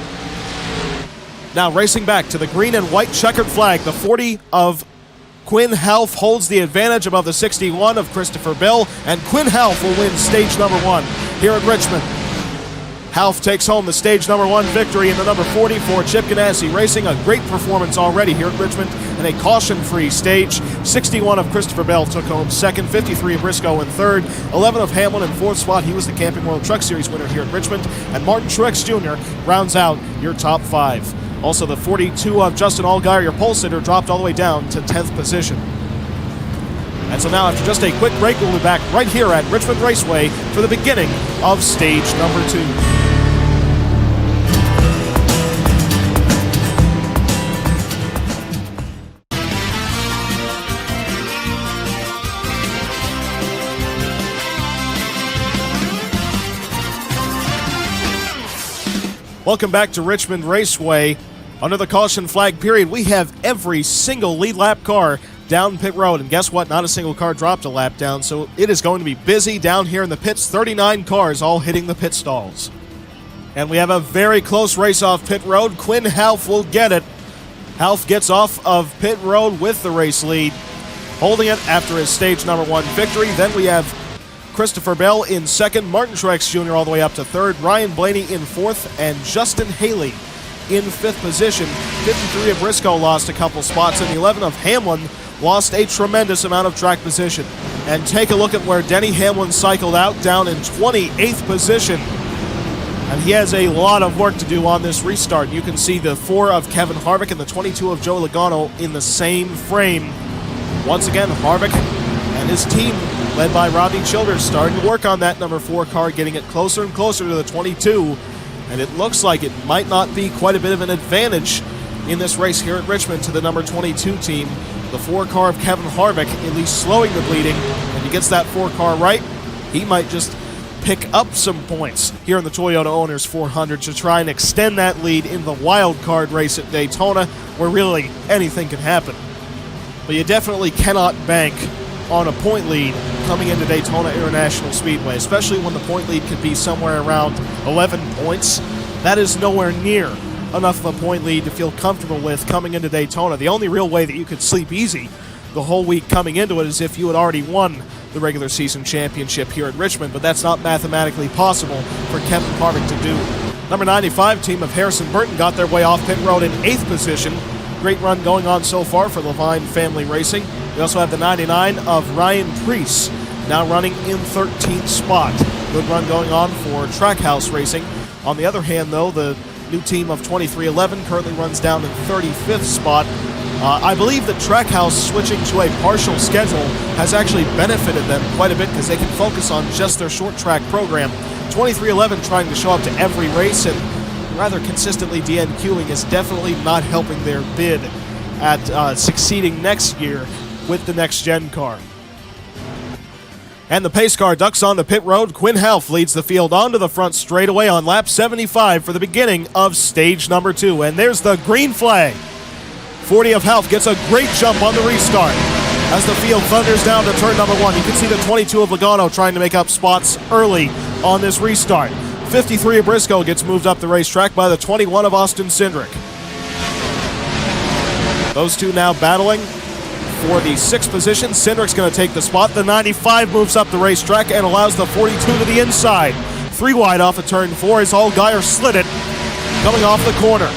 Now racing back to the green and white checkered flag, the 40 of Quinn Houff holds the advantage above the 61 of Christopher Bell, and Quinn Houff will win stage number 1 here at Richmond. Houff takes home the stage number 1 victory in the number 40 for Chip Ganassi Racing. A great performance already here at Richmond in a caution-free stage. 61 of Christopher Bell took home 2nd, 53 of Briscoe in 3rd, 11 of Hamlin in 4th spot. He was the Camping World Truck Series winner here at Richmond, and Martin Truex Jr. rounds out your top 5. Also, the 42 of Justin Allgaier, your pole sitter, dropped all the way down to 10th position. And so now, after just a quick break, we'll be back right here at Richmond Raceway for the beginning of stage number 2. Welcome back to Richmond Raceway. Under the caution flag period, we have every single lead lap car down pit road. And guess what? Not a single car dropped a lap down, so it is going to be busy down here in the pits. 39 cars all hitting the pit stalls. And we have a very close race off pit road. Quinn Half will get it. Half gets off of pit road with the race lead, holding it after his stage number 1 victory. Then we have Christopher Bell in second, Martin Truex Jr. all the way up to third, Ryan Blaney in fourth, and Justin Haley in fifth position. 53 of Briscoe lost a couple spots, and 11 of Hamlin lost a tremendous amount of track position. And take a look at where Denny Hamlin cycled out, down in 28th position. And he has a lot of work to do on this restart. You can see the 4 of Kevin Harvick and the 22 of Joe Logano in the same frame. Once again, Harvick and his team, led by Rodney Childers, starting to work on that number 4 car, getting it closer and closer to the 22. And it looks like it might not be quite a bit of an advantage in this race here at Richmond to the number 22 team. The 4 car of Kevin Harvick at least slowing the bleeding. If he gets that 4 car right, he might just pick up some points here in the Toyota Owners 400 to try and extend that lead in the wild card race at Daytona, where really anything can happen. But you definitely cannot bank on a point lead coming into Daytona International Speedway, especially when the point lead could be somewhere around 11 points. That is nowhere near enough of a point lead to feel comfortable with coming into Daytona. The only real way that you could sleep easy the whole week coming into it is if you had already won the regular season championship here at Richmond, but that's not mathematically possible for Kevin Harvick to do. Number 95 team of Harrison Burton got their way off pit road in 8th position. Great run going on so far for Levine Family Racing. We also have the 99 of Ryan Preece, now running in 13th spot. Good run going on for Trackhouse Racing. On the other hand, though, the new team of 2311 currently runs down in 35th spot. I believe that Trackhouse switching to a partial schedule has actually benefited them quite a bit because they can focus on just their short track program. 2311 trying to show up to every race and rather consistently DNQing is definitely not helping their bid at succeeding next year with the next gen car. And the pace car ducks onto pit road. Quinn Half leads the field onto the front straightaway on lap 75 for the beginning of stage number 2. And there's the green flag. 40 of Half gets a great jump on the restart as the field thunders down to turn number 1. You can see the 22 of Logano trying to make up spots early on this restart. 53 of Briscoe gets moved up the racetrack by the 21 of Austin Cindric. Those two now battling for the 6th position. Cindric's going to take the spot. The 95 moves up the racetrack and allows the 42 to the inside. 3 wide off of turn 4 as Allgaier slid it coming off the corner.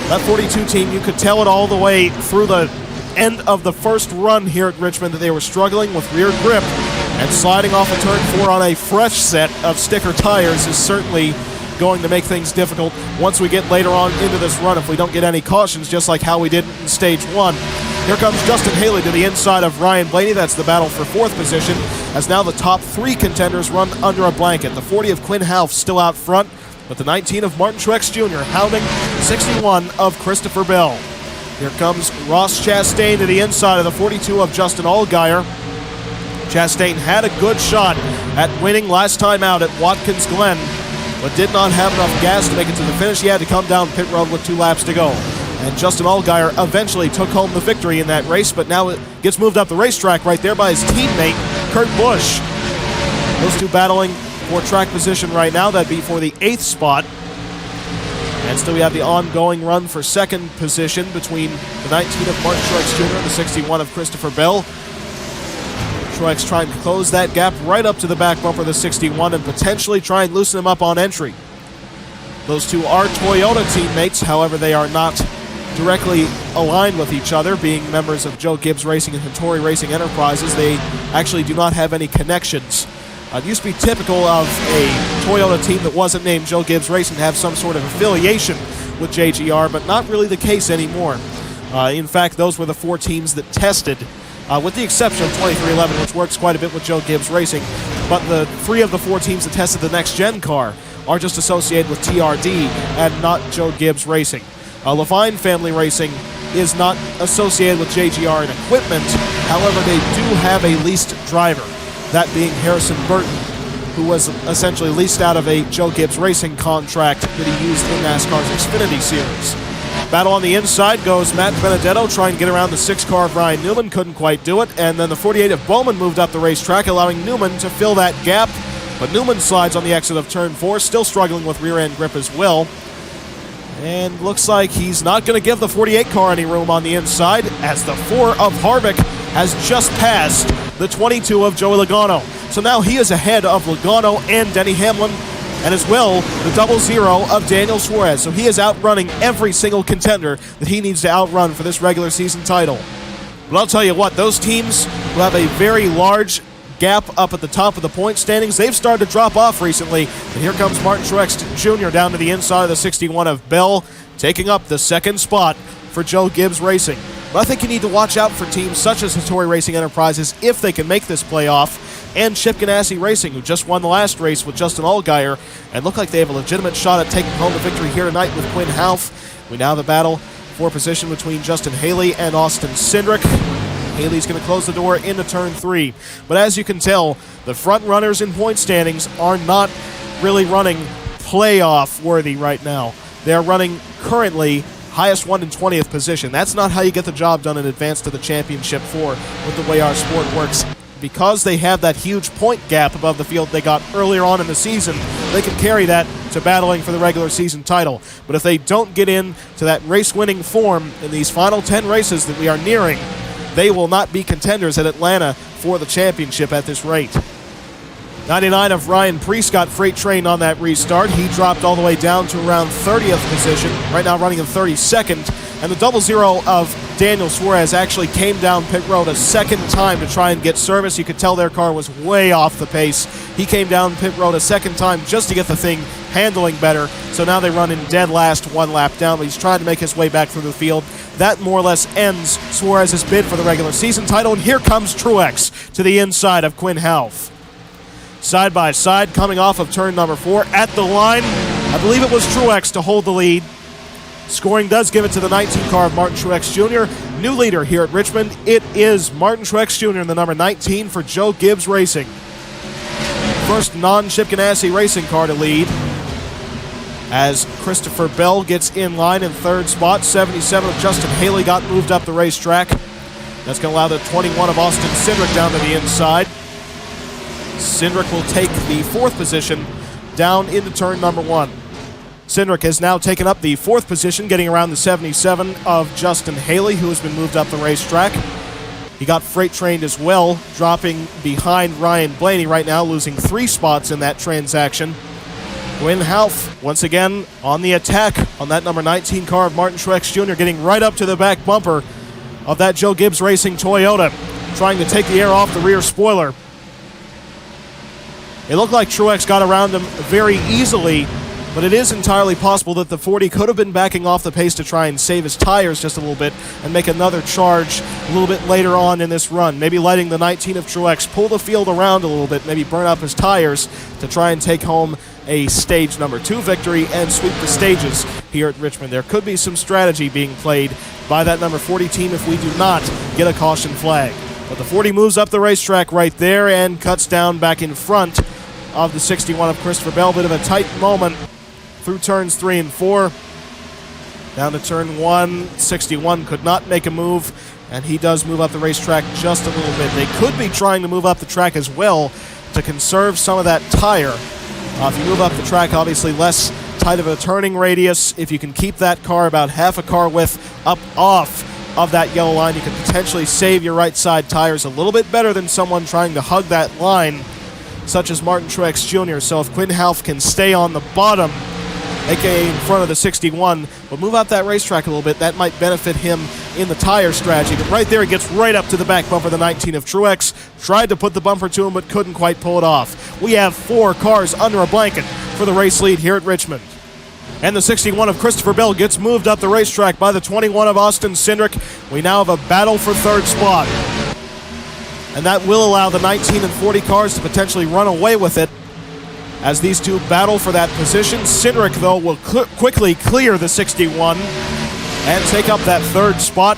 That 42 team, you could tell it all the way through the end of the first run here at Richmond that they were struggling with rear grip, and sliding off of turn 4 on a fresh set of sticker tires is certainly going to make things difficult once we get later on into this run if we don't get any cautions, just like how we did in stage 1. Here comes Justin Haley to the inside of Ryan Blaney. That's the battle for 4th position, as now the top 3 contenders run under a blanket. The 40 of Quinn Half still out front, but the 19 of Martin Truex Jr. hounding 61 of Christopher Bell. Here comes Ross Chastain to the inside of the 42 of Justin Allgaier. Chastain had a good shot at winning last time out at Watkins Glen, but did not have enough gas to make it to the finish. He had to come down pit road with 2 laps to go. And Justin Allgaier eventually took home the victory in that race, but now it gets moved up the racetrack right there by his teammate, Kurt Busch. Those two battling for track position right now. That'd be for the 8th spot. And still we have the ongoing run for 2nd position between the 19 of Martin Truex Jr. and the 61 of Christopher Bell. Truex trying to close that gap right up to the back bumper of the 61 and potentially try and loosen him up on entry. Those two are Toyota teammates, however they are not directly aligned with each other, being members of Joe Gibbs Racing and Hattori Racing Enterprises. They actually do not have any connections. It used to be typical of a Toyota team that wasn't named Joe Gibbs Racing to have some sort of affiliation with JGR, but not really the case anymore. In fact, those were the 4 teams that tested, with the exception of 2311, which works quite a bit with Joe Gibbs Racing. But the 3 of the 4 teams that tested the next-gen car are just associated with TRD and not Joe Gibbs Racing. Levine Family Racing is not associated with JGR in equipment. However, they do have a leased driver, that being Harrison Burton, who was essentially leased out of a Joe Gibbs Racing contract that he used in NASCAR's Xfinity Series. Battle on the inside goes Matt Benedetto trying to get around the 6 car of Ryan Newman, couldn't quite do it, and then the 48 of Bowman moved up the racetrack, allowing Newman to fill that gap But Newman slides on the exit of turn 4, still struggling with rear-end grip as well. And looks like he's not going to give the 48 car any room on the inside, as the 4 of Harvick has just passed the 22 of Joey Logano. So now he is ahead of Logano and Denny Hamlin, and as well the 00 of Daniel Suarez. So he is outrunning every single contender that he needs to outrun for this regular season title. But I'll tell you what, those teams who have a very large gap up at the top of the point standings, they've started to drop off recently. And here comes Martin Truex Jr. down to the inside of the 61 of Bell, taking up the second spot for Joe Gibbs Racing. But I think you need to watch out for teams such as Hattori Racing Enterprises if they can make this playoff, and Chip Ganassi Racing, who just won the last race with Justin Allgaier and look like they have a legitimate shot at taking home the victory here tonight with Quinn Houff. We now have a battle for position between Justin Haley and Austin Cindric. Haley's going to close the door into turn 3. But as you can tell, the front runners in point standings are not really running playoff worthy right now. They're running currently highest 1 in 20th position. That's not how you get the job done in advance to the championship four with the way our sport works. Because they have that huge point gap above the field they got earlier on in the season, they can carry that to battling for the regular season title. But if they don't get into that race-winning form in these final 10 races that we are nearing, they will not be contenders at Atlanta for the championship at this rate. 99 of Ryan Preece got freight trained on that restart. He dropped all the way down to around 30th position, right now running in 32nd. And the 00 of Daniel Suarez actually came down pit road a second time to try and get service. You could tell their car was way off the pace. He came down pit road a second time just to get the thing handling better. So now they run in dead last, 1 lap down, but he's trying to make his way back through the field. That more or less ends Suarez's bid for the regular season title. And here comes Truex to the inside of Quinn Houff. Side by side, coming off of turn number 4 at the line. I believe it was Truex to hold the lead. Scoring does give it to the 19 car of Martin Truex Jr. New leader here at Richmond. It is Martin Truex Jr. in the number 19 for Joe Gibbs Racing. First non-Chip Ganassi racing car to lead, as Christopher Bell gets in line in third spot. 77 of Justin Haley got moved up the racetrack. That's going to allow the 21 of Austin Cindric down to the inside. Cindric will take the 4th position down into turn number 1. Cindric has now taken up the 4th position, getting around the 77 of Justin Haley, who has been moved up the racetrack. He got freight trained as well, dropping behind Ryan Blaney right now, losing 3 spots in that transaction. Quinn Houff, once again, on the attack on that number 19 car of Martin Truex Jr., getting right up to the back bumper of that Joe Gibbs Racing Toyota, trying to take the air off the rear spoiler. It looked like Truex got around him very easily, but it is entirely possible that the 40 could have been backing off the pace to try and save his tires just a little bit and make another charge a little bit later on in this run. Maybe letting the 19 of Truex pull the field around a little bit, maybe burn up his tires to try and take home a stage number 2 victory and sweep the stages here at Richmond. There could be some strategy being played by that number 40 team if we do not get a caution flag. But the 40 moves up the racetrack right there and cuts down back in front of the 61 of Christopher Bell. Bit of a tight moment through turns 3 and 4. Down to turn 1, 61 could not make a move, and he does move up the racetrack just a little bit. They could be trying to move up the track as well to conserve some of that tire. If you move up the track, obviously less tight of a turning radius. If you can keep that car about half a car width up off of that yellow line, you can potentially save your right side tires a little bit better than someone trying to hug that line, such as Martin Truex Jr. So if Quinn Houff can stay on the bottom, aka in front of the 61, but move out that racetrack a little bit, that might benefit him in the tire strategy. But right there, he gets right up to the back bumper, the 19 of Truex. Tried to put the bumper to him, but couldn't quite pull it off. We have 4 cars under a blanket for the race lead here at Richmond. And the 61 of Christopher Bell gets moved up the racetrack by the 21 of Austin Cindric. We now have a battle for third spot. And that will allow the 19 and 40 cars to potentially run away with it as these two battle for that position. Cindric, though, will quickly clear the 61 and take up that third spot.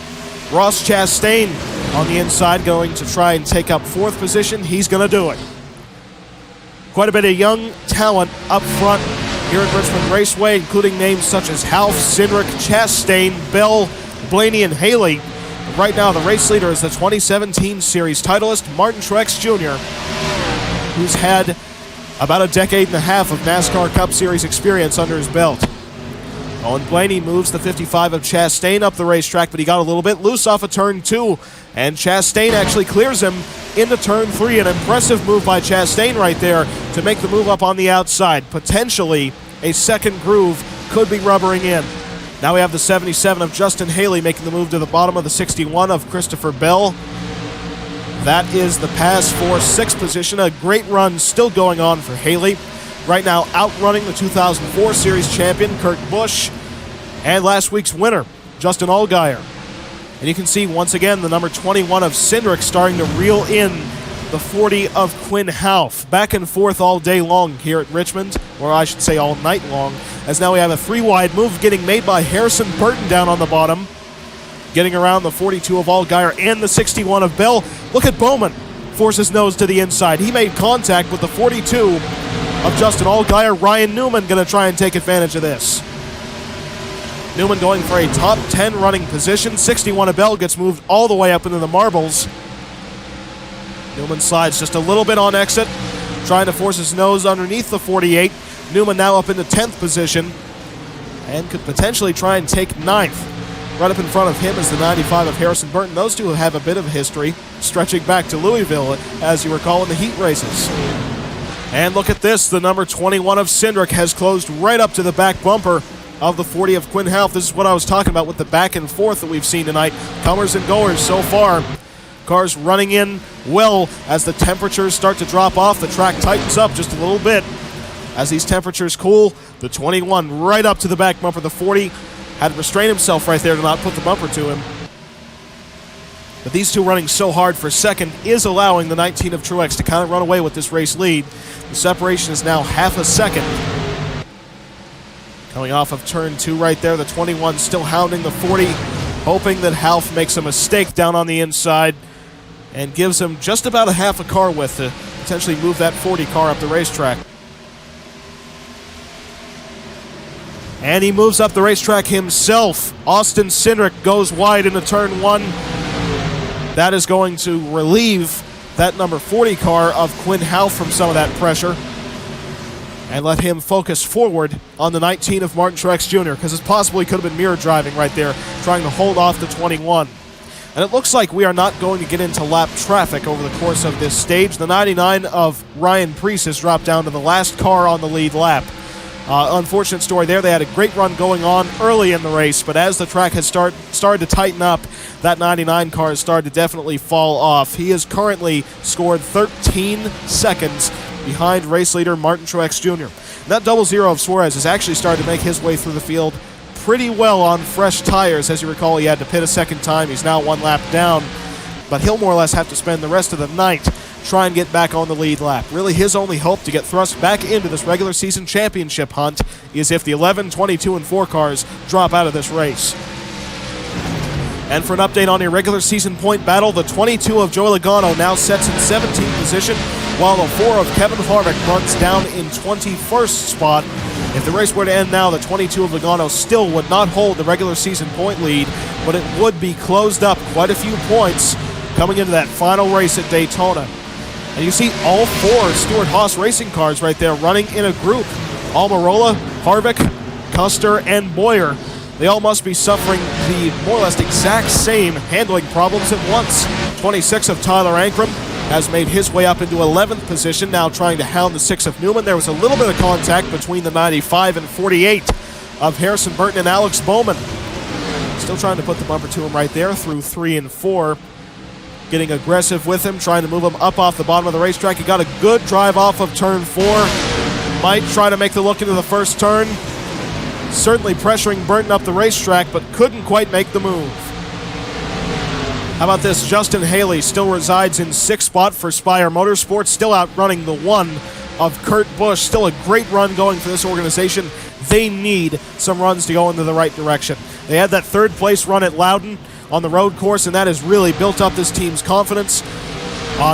Ross Chastain on the inside going to try and take up 4th position. He's going to do it. Quite a bit of young talent up front here at Richmond Raceway, including names such as Houff, Cindric, Chastain, Bell, Blaney, and Haley. But right now, the race leader is the 2017 Series titleist, Martin Truex Jr., who's had about a decade and a half of NASCAR Cup Series experience under his belt. Owen Blaney moves the 55 of Chastain up the racetrack, but he got a little bit loose off of turn 2, and Chastain actually clears him into turn 3. An impressive move by Chastain right there to make the move up on the outside. Potentially a second groove could be rubbering in. Now we have the 77 of Justin Haley making the move to the bottom of the 61 of Christopher Bell. That is the pass for 6th position. A great run still going on for Haley. Right now outrunning the 2004 Series champion, Kurt Busch, and last week's winner, Justin Allgaier. And you can see once again the number 21 of Cindric starting to reel in the 40 of Quinn Houff. Back and forth all day long here at Richmond, or I should say all night long, as now we have a 3-wide move getting made by Harrison Burton down on the bottom, getting around the 42 of Allgaier and the 61 of Bell. Look at Bowman force his nose to the inside. He made contact with the 42 of Justin Allgaier. Ryan Newman going to try and take advantage of this. Newman going for a top 10 running position. 61 of Bell gets moved all the way up into the marbles. Newman slides just a little bit on exit, trying to force his nose underneath the 48. Newman now up into 10th position and could potentially try and take 9th. Right up in front of him is the 95 of Harrison Burton. Those two have a bit of a history, stretching back to Louisville, as you recall, in the heat races. And look at this, the number 21 of Cindric has closed right up to the back bumper of the 40 of Quinn Houff. This is what I was talking about with the back and forth that we've seen tonight. Comers and goers so far. Cars running in well as the temperatures start to drop off. The track tightens up just a little bit. As these temperatures cool, the 21 right up to the back bumper. The 40 had to restrain himself right there to not put the bumper to him. But these two running so hard for second is allowing the 19 of Truex to kind of run away with this race lead. The separation is now half a second. Coming off of turn 2 right there, the 21 still hounding the 40, hoping that Houff makes a mistake down on the inside and gives him just about a half a car width to potentially move that 40 car up the racetrack. And he moves up the racetrack himself. Austin Cindric goes wide into turn 1. That is going to relieve that number 40 car of Quinn Houff from some of that pressure and let him focus forward on the 19 of Martin Truex Jr., because it's possible he could have been mirror driving right there, trying to hold off the 21. And it looks like we are not going to get into lap traffic over the course of this stage. The 99 of Ryan Preece has dropped down to the last car on the lead lap. Unfortunate story there. They had a great run going on early in the race, but as the track has started to tighten up, that 99 car has started to definitely fall off. He has currently scored 13 seconds behind race leader Martin Truex Jr. And that 00 of Suarez has actually started to make his way through the field pretty well on fresh tires. As you recall, he had to pit a second time. He's now 1 lap down, but he'll more or less have to spend the rest of the night try and get back on the lead lap. Really, his only hope to get thrust back into this regular season championship hunt is if the 11, 22, and 4 cars drop out of this race. And for an update on a regular season point battle, the 22 of Joey Logano now sets in 17th position, while the 4 of Kevin Harvick runs down in 21st spot. If the race were to end now, the 22 of Logano still would not hold the regular season point lead, but it would be closed up quite a few points coming into that final race at Daytona. And you see all 4 Stewart-Haas racing cars right there running in a group. Almirola, Harvick, Custer, and Boyer. They all must be suffering the more or less exact same handling problems at once. 26 of Tyler Ankrum has made his way up into 11th position, now trying to hound the 6 of Newman. There was a little bit of contact between the 95 and 48 of Harrison Burton and Alex Bowman. Still trying to put the bumper to him right there through 3 and 4. Getting aggressive with him, trying to move him up off the bottom of the racetrack. He got a good drive off of turn 4. Might try to make the look into the first turn. Certainly pressuring Burton up the racetrack, but couldn't quite make the move. How about this? Justin Haley still resides in 6th spot for Spire Motorsports, still outrunning the 1 of Kurt Busch. Still a great run going for this organization. They need some runs to go into the right direction. They had that 3rd place run at Loudon on the road course, and that has really built up this team's confidence.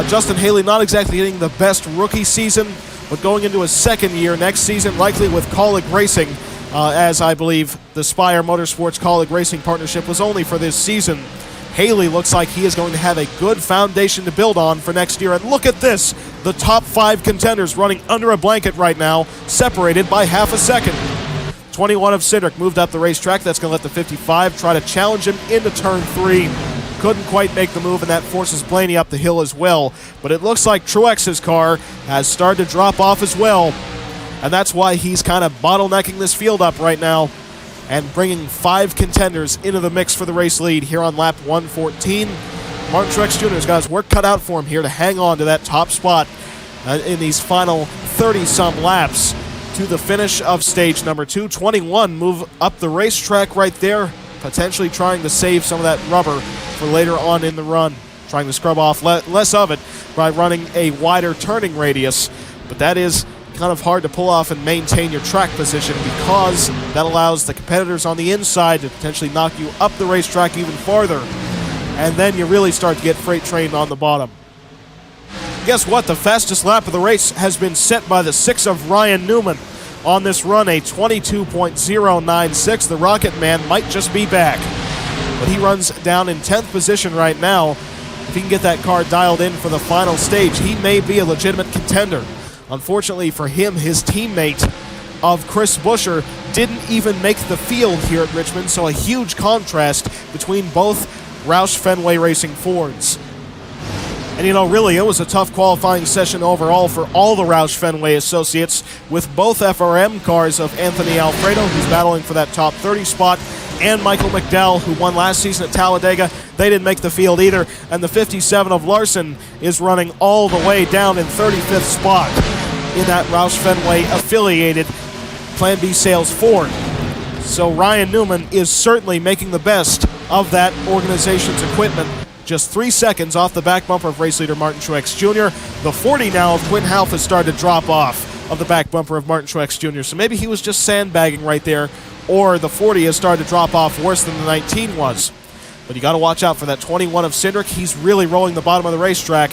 Justin Haley not exactly getting the best rookie season, but going into his 2nd year next season, likely with Kaulig Racing, as I believe the Spire Motorsports Kaulig Racing partnership was only for this season. Haley looks like he is going to have a good foundation to build on for next year. And look at this, the top 5 contenders running under a blanket right now, separated by half a second. 21 of Cindric moved up the racetrack. That's going to let the 55 try to challenge him into turn 3. Couldn't quite make the move, and that forces Blaney up the hill as well. But it looks like Truex's car has started to drop off as well, and that's why he's kind of bottlenecking this field up right now and bringing 5 contenders into the mix for the race lead here on lap 114. Martin Truex Jr. has got his work cut out for him here to hang on to that top spot in these final 30-some laps to the finish of stage number 2. 21 move up the racetrack right there, potentially trying to save some of that rubber for later on in the run, trying to scrub off less of it by running a wider turning radius. But that is kind of hard to pull off and maintain your track position, because that allows the competitors on the inside to potentially knock you up the racetrack even farther, and then you really start to get freight trained on the bottom. Guess what? The fastest lap of the race has been set by the 6 of Ryan Newman on this run, a 22.096. The Rocket Man might just be back, but he runs down in 10th position right now. If he can get that car dialed in for the final stage, he may be a legitimate contender. Unfortunately for him, his teammate of Chris Buescher didn't even make the field here at Richmond, so a huge contrast between both Roush Fenway Racing Fords. And you know, really, it was a tough qualifying session overall for all the Roush Fenway associates, with both FRM cars of Anthony Alfredo, who's battling for that top 30 spot, and Michael McDowell, who won last season at Talladega. They didn't make the field either. And the 57 of Larson is running all the way down in 35th spot in that Roush Fenway affiliated Plan B Sales Ford. So Ryan Newman is certainly making the best of that organization's equipment. Just 3 seconds off the back bumper of race leader Martin Truex Jr. The 40 now of Quinn Houff has started to drop off of the back bumper of Martin Truex Jr. So maybe he was just sandbagging right there, or the 40 has started to drop off worse than the 19 was. But you got to watch out for that 21 of Cindric. He's really rolling the bottom of the racetrack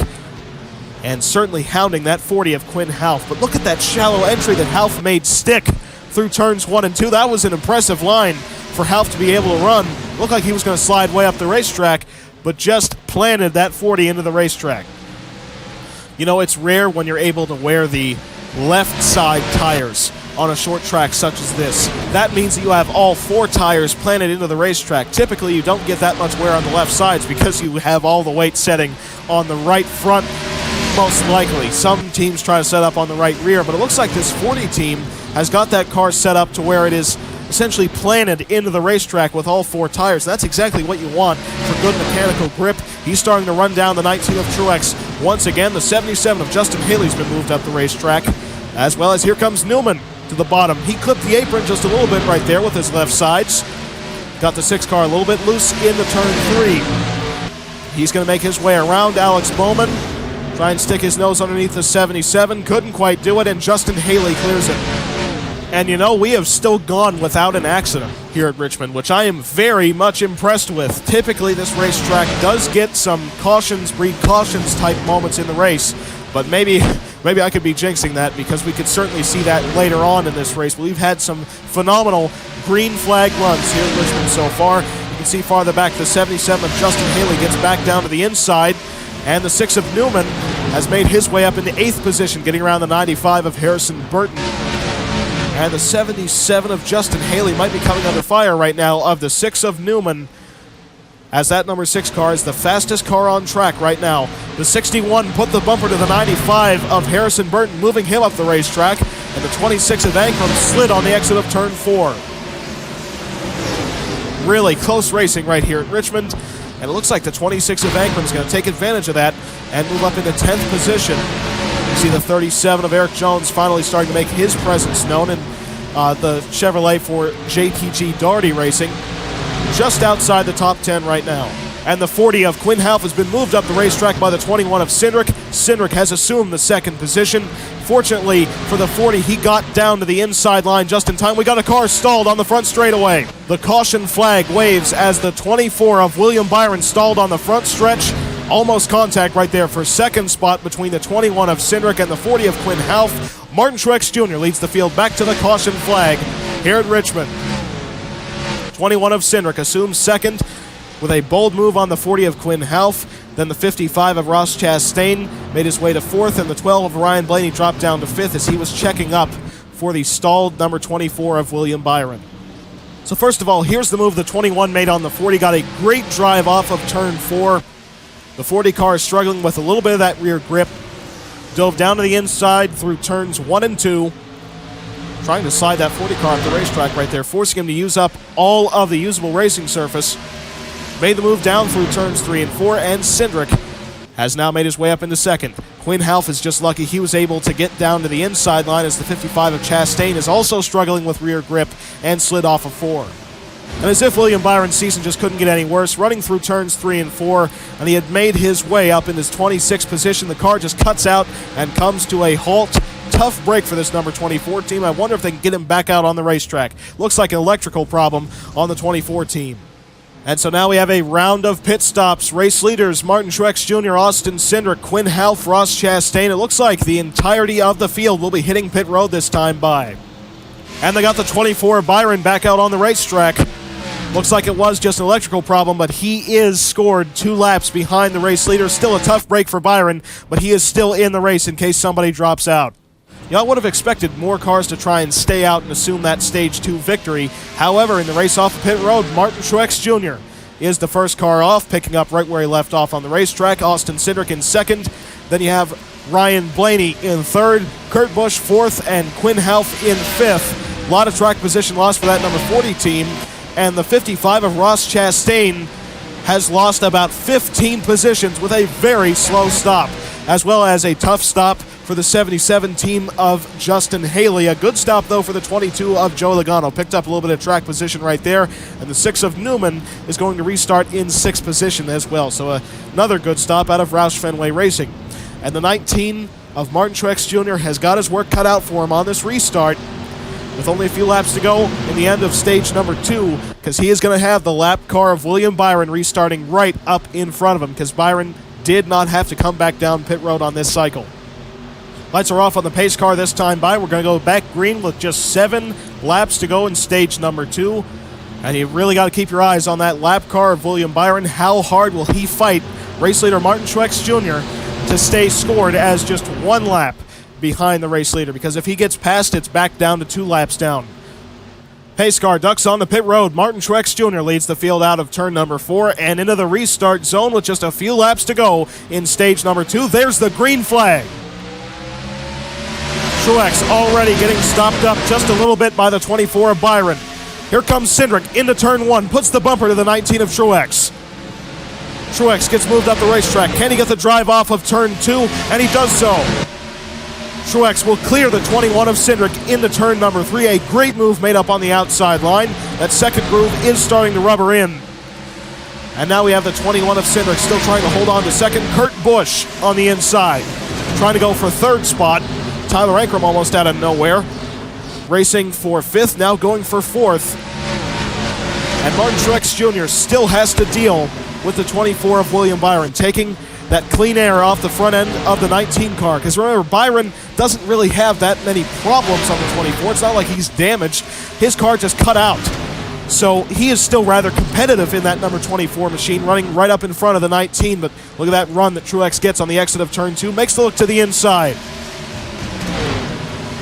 and certainly hounding that 40 of Quinn Houff. But look at that shallow entry that Houff made stick through turns 1 and 2. That was an impressive line for Houff to be able to run. Looked like he was going to slide way up the racetrack, but just planted that 40 into the racetrack. You know, it's rare when you're able to wear the left side tires on a short track such as this. That means that you have all 4 tires planted into the racetrack. Typically, you don't get that much wear on the left sides because you have all the weight setting on the right front, most likely. Some teams try to set up on the right rear, but it looks like this 40 team has got that car set up to where it is essentially planted into the racetrack with all 4 tires. That's exactly what you want for good mechanical grip. He's starting to run down the 19 of Truex. Once again, the 77 of Justin Haley's been moved up the racetrack, as well as here comes Newman to the bottom. He clipped the apron just a little bit right there with his left sides. Got the 6 car a little bit loose into turn 3. He's going to make his way around Alex Bowman, try and stick his nose underneath the 77. Couldn't quite do it, and Justin Haley clears it. And you know, we have still gone without an accident here at Richmond, which I am very much impressed with. Typically, this racetrack does get some cautions, breed cautions type moments in the race, but maybe I could be jinxing that, because we could certainly see that later on in this race. We've had some phenomenal green flag runs here at Richmond so far. You can see farther back the 77 of Justin Haley gets back down to the inside, and the 6 of Newman has made his way up into 8th position, getting around the 95 of Harrison Burton. And the 77 of Justin Haley might be coming under fire right now of the 6 of Newman, as that number 6 car is the fastest car on track right now. The 61 put the bumper to the 95 of Harrison Burton, moving him up the racetrack, and the 26 of Ankrum slid on the exit of turn 4. Really close racing right here at Richmond, and it looks like the 26 of Ankrum is going to take advantage of that and move up into 10th position. You see the 37 of Eric Jones finally starting to make his presence known in the Chevrolet for JTG Daugherty Racing, just outside the top 10 right now. And the 40 of Quinn Houff has been moved up the racetrack by the 21 of Cindric. Cindric has assumed the 2nd position. Fortunately for the 40, he got down to the inside line just in time. We got a car stalled on the front straightaway. The caution flag waves as the 24 of William Byron stalled on the front stretch. Almost contact right there for 2nd spot between the 21 of Cindric and the 40 of Quinn Houff. Martin Truex Jr. leads the field back to the caution flag here at Richmond. 21 of Cindric assumes 2nd with a bold move on the 40 of Quinn Half. Then the 55 of Ross Chastain made his way to 4th, and the 12 of Ryan Blaney dropped down to 5th as he was checking up for the stalled number 24 of William Byron. So first of all, here's the move the 21 made on the 40. Got a great drive off of turn 4. The 40 car is struggling with a little bit of that rear grip. Dove down to the inside through turns 1 and 2. Trying to slide that 40 car off the racetrack right there, forcing him to use up all of the usable racing surface. Made the move down through turns 3 and 4, and Cindric has now made his way up into 2nd. Quinn Half is just lucky he was able to get down to the inside line as the 55 of Chastain is also struggling with rear grip and slid off of 4. And as if William Byron's season just couldn't get any worse, running through turns 3 and 4, and he had made his way up in his 26th position, the car just cuts out and comes to a halt. Tough break for this number 24 team. I wonder if they can get him back out on the racetrack. Looks like an electrical problem on the 24 team. And so now we have a round of pit stops. Race leaders, Martin Truex Jr., Austin Cindric, Quinn Half, Ross Chastain. It looks like the entirety of the field will be hitting pit road this time by. And they got the 24 Byron back out on the racetrack. Looks like it was just an electrical problem, but he is scored 2 laps behind the race leader. Still a tough break for Byron, but he is still in the race in case somebody drops out. You know, I would have expected more cars to try and stay out and assume that Stage 2 victory. However, in the race off of pit road, Martin Truex Jr. is the first car off, picking up right where he left off on the racetrack. Austin Cindric in 2nd. Then you have Ryan Blaney in 3rd, Kurt Busch 4th, and Quinn Half in 5th. A lot of track position loss for that number 40 team. And the 55 of Ross Chastain has lost about 15 positions with a very slow stop, as well as a tough stop for the 77 team of Justin Haley. A good stop, though, for the 22 of Joe Logano. Picked up a little bit of track position right there. And the 6 of Newman is going to restart in 6th position as well. So another good stop out of Roush Fenway Racing. And the 19 of Martin Truex Jr. has got his work cut out for him on this restart, with only a few laps to go in the end of stage number 2, because he is going to have the lap car of William Byron restarting right up in front of him, because Byron did not have to come back down pit road on this cycle. Lights are off on the pace car this time by. We're going to go back green with just 7 laps to go in stage number 2. And you really got to keep your eyes on that lap car of William Byron. How hard will he fight race leader Martin Truex Jr. to stay scored as just 1 lap behind the race leader? Because if he gets past, it's back down to 2 laps down. Pace car ducks on the pit road. Martin Truex Jr. leads the field out of turn number 4 and into the restart zone with just a few laps to go in stage number 2. There's the green flag. Truex already getting stopped up just a little bit by the 24 of Byron. Here comes Cindric into turn 1, puts the bumper to the 19 of Truex. Truex gets moved up the racetrack. Can he get the drive off of turn 2? And he does so. Truex will clear the 21 of Cindric into turn number 3. A great move made up on the outside line. That second groove is starting to rubber in. And now we have the 21 of Cindric still trying to hold on to second. Kurt Busch on the inside, trying to go for 3rd spot. Tyler Ankrum almost out of nowhere, racing for 5th, now going for 4th. And Martin Truex Jr. still has to deal with the 24 of William Byron, taking that clean air off the front end of the 19 car. Because remember, Byron doesn't really have that many problems on the 24. It's not like he's damaged. His car just cut out. So he is still rather competitive in that number 24 machine, running right up in front of the 19. But look at that run that Truex gets on the exit of turn 2. Makes the look to the inside.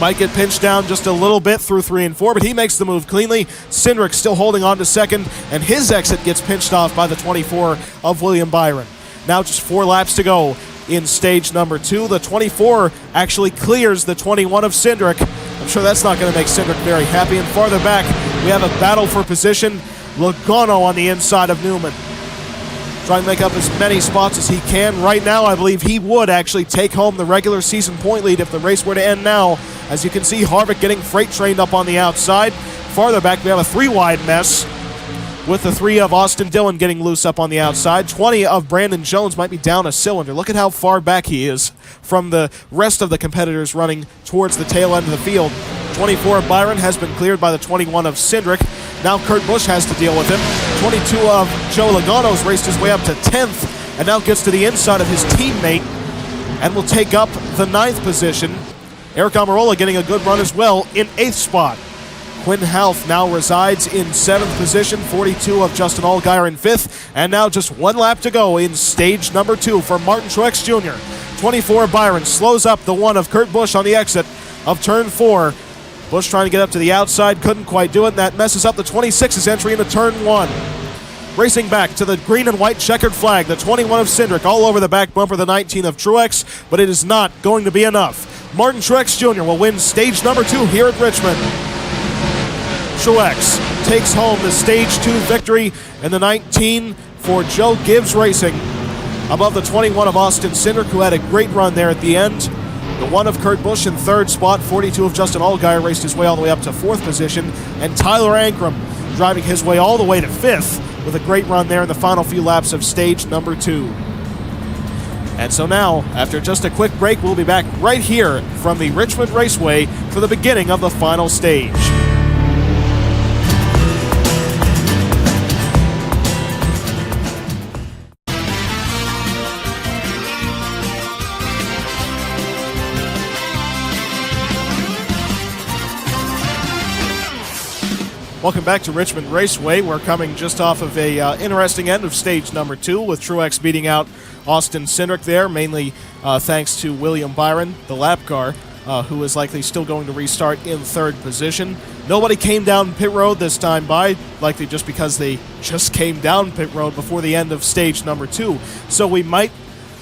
Might get pinched down just a little bit through 3 and 4, but he makes the move cleanly. Cindric still holding on to second, and his exit gets pinched off by the 24 of William Byron. Now just 4 laps to go in stage number 2. The 24 actually clears the 21 of Cindric. I'm sure that's not going to make Cindric very happy. And farther back, we have a battle for position. Logano on the inside of Newman, trying to make up as many spots as he can. Right now, I believe he would actually take home the regular season point lead if the race were to end now. As you can see, Harvick getting freight trained up on the outside. Farther back, we have a 3-wide mess, with the 3 of Austin Dillon getting loose up on the outside. 20 of Brandon Jones might be down a cylinder. Look at how far back he is from the rest of the competitors running towards the tail end of the field. 24 of Byron has been cleared by the 21 of Cindric. Now Kurt Busch has to deal with him. 22 of Joe Logano's raced his way up to 10th and now gets to the inside of his teammate and will take up the 9th position. Eric Almirola getting a good run as well in 8th spot. Quinn Half now resides in 7th position, 42 of Justin Allgaier in 5th, and now just 1 lap to go in stage number 2 for Martin Truex Jr. 24 Byron slows up the 1 of Kurt Busch on the exit of turn 4. Busch trying to get up to the outside, couldn't quite do it, and that messes up the 26's entry into turn 1. Racing back to the green and white checkered flag, the 21 of Cindric all over the back bumper, the 19 of Truex, but it is not going to be enough. Martin Truex Jr. will win stage number 2 here at Richmond. Truex takes home the stage 2 victory, and the 19 for Joe Gibbs Racing above the 21 of Austin Cindric, who had a great run there at the end. The 1 of Kurt Busch in 3rd spot, 42 of Justin Allgaier raced his way all the way up to 4th position, and Tyler Ankrum driving his way all the way to 5th with a great run there in the final few laps of stage number 2. And so now, after just a quick break, we'll be back right here from the Richmond Raceway for the beginning of the final stage. Welcome back to Richmond Raceway. We're coming just off of a interesting end of stage number 2 with Truex beating out Austin Cindric there, mainly thanks to William Byron, the lap car, who is likely still going to restart in 3rd position. Nobody came down pit road this time by, likely just because they just came down pit road before the end of stage number 2. So we might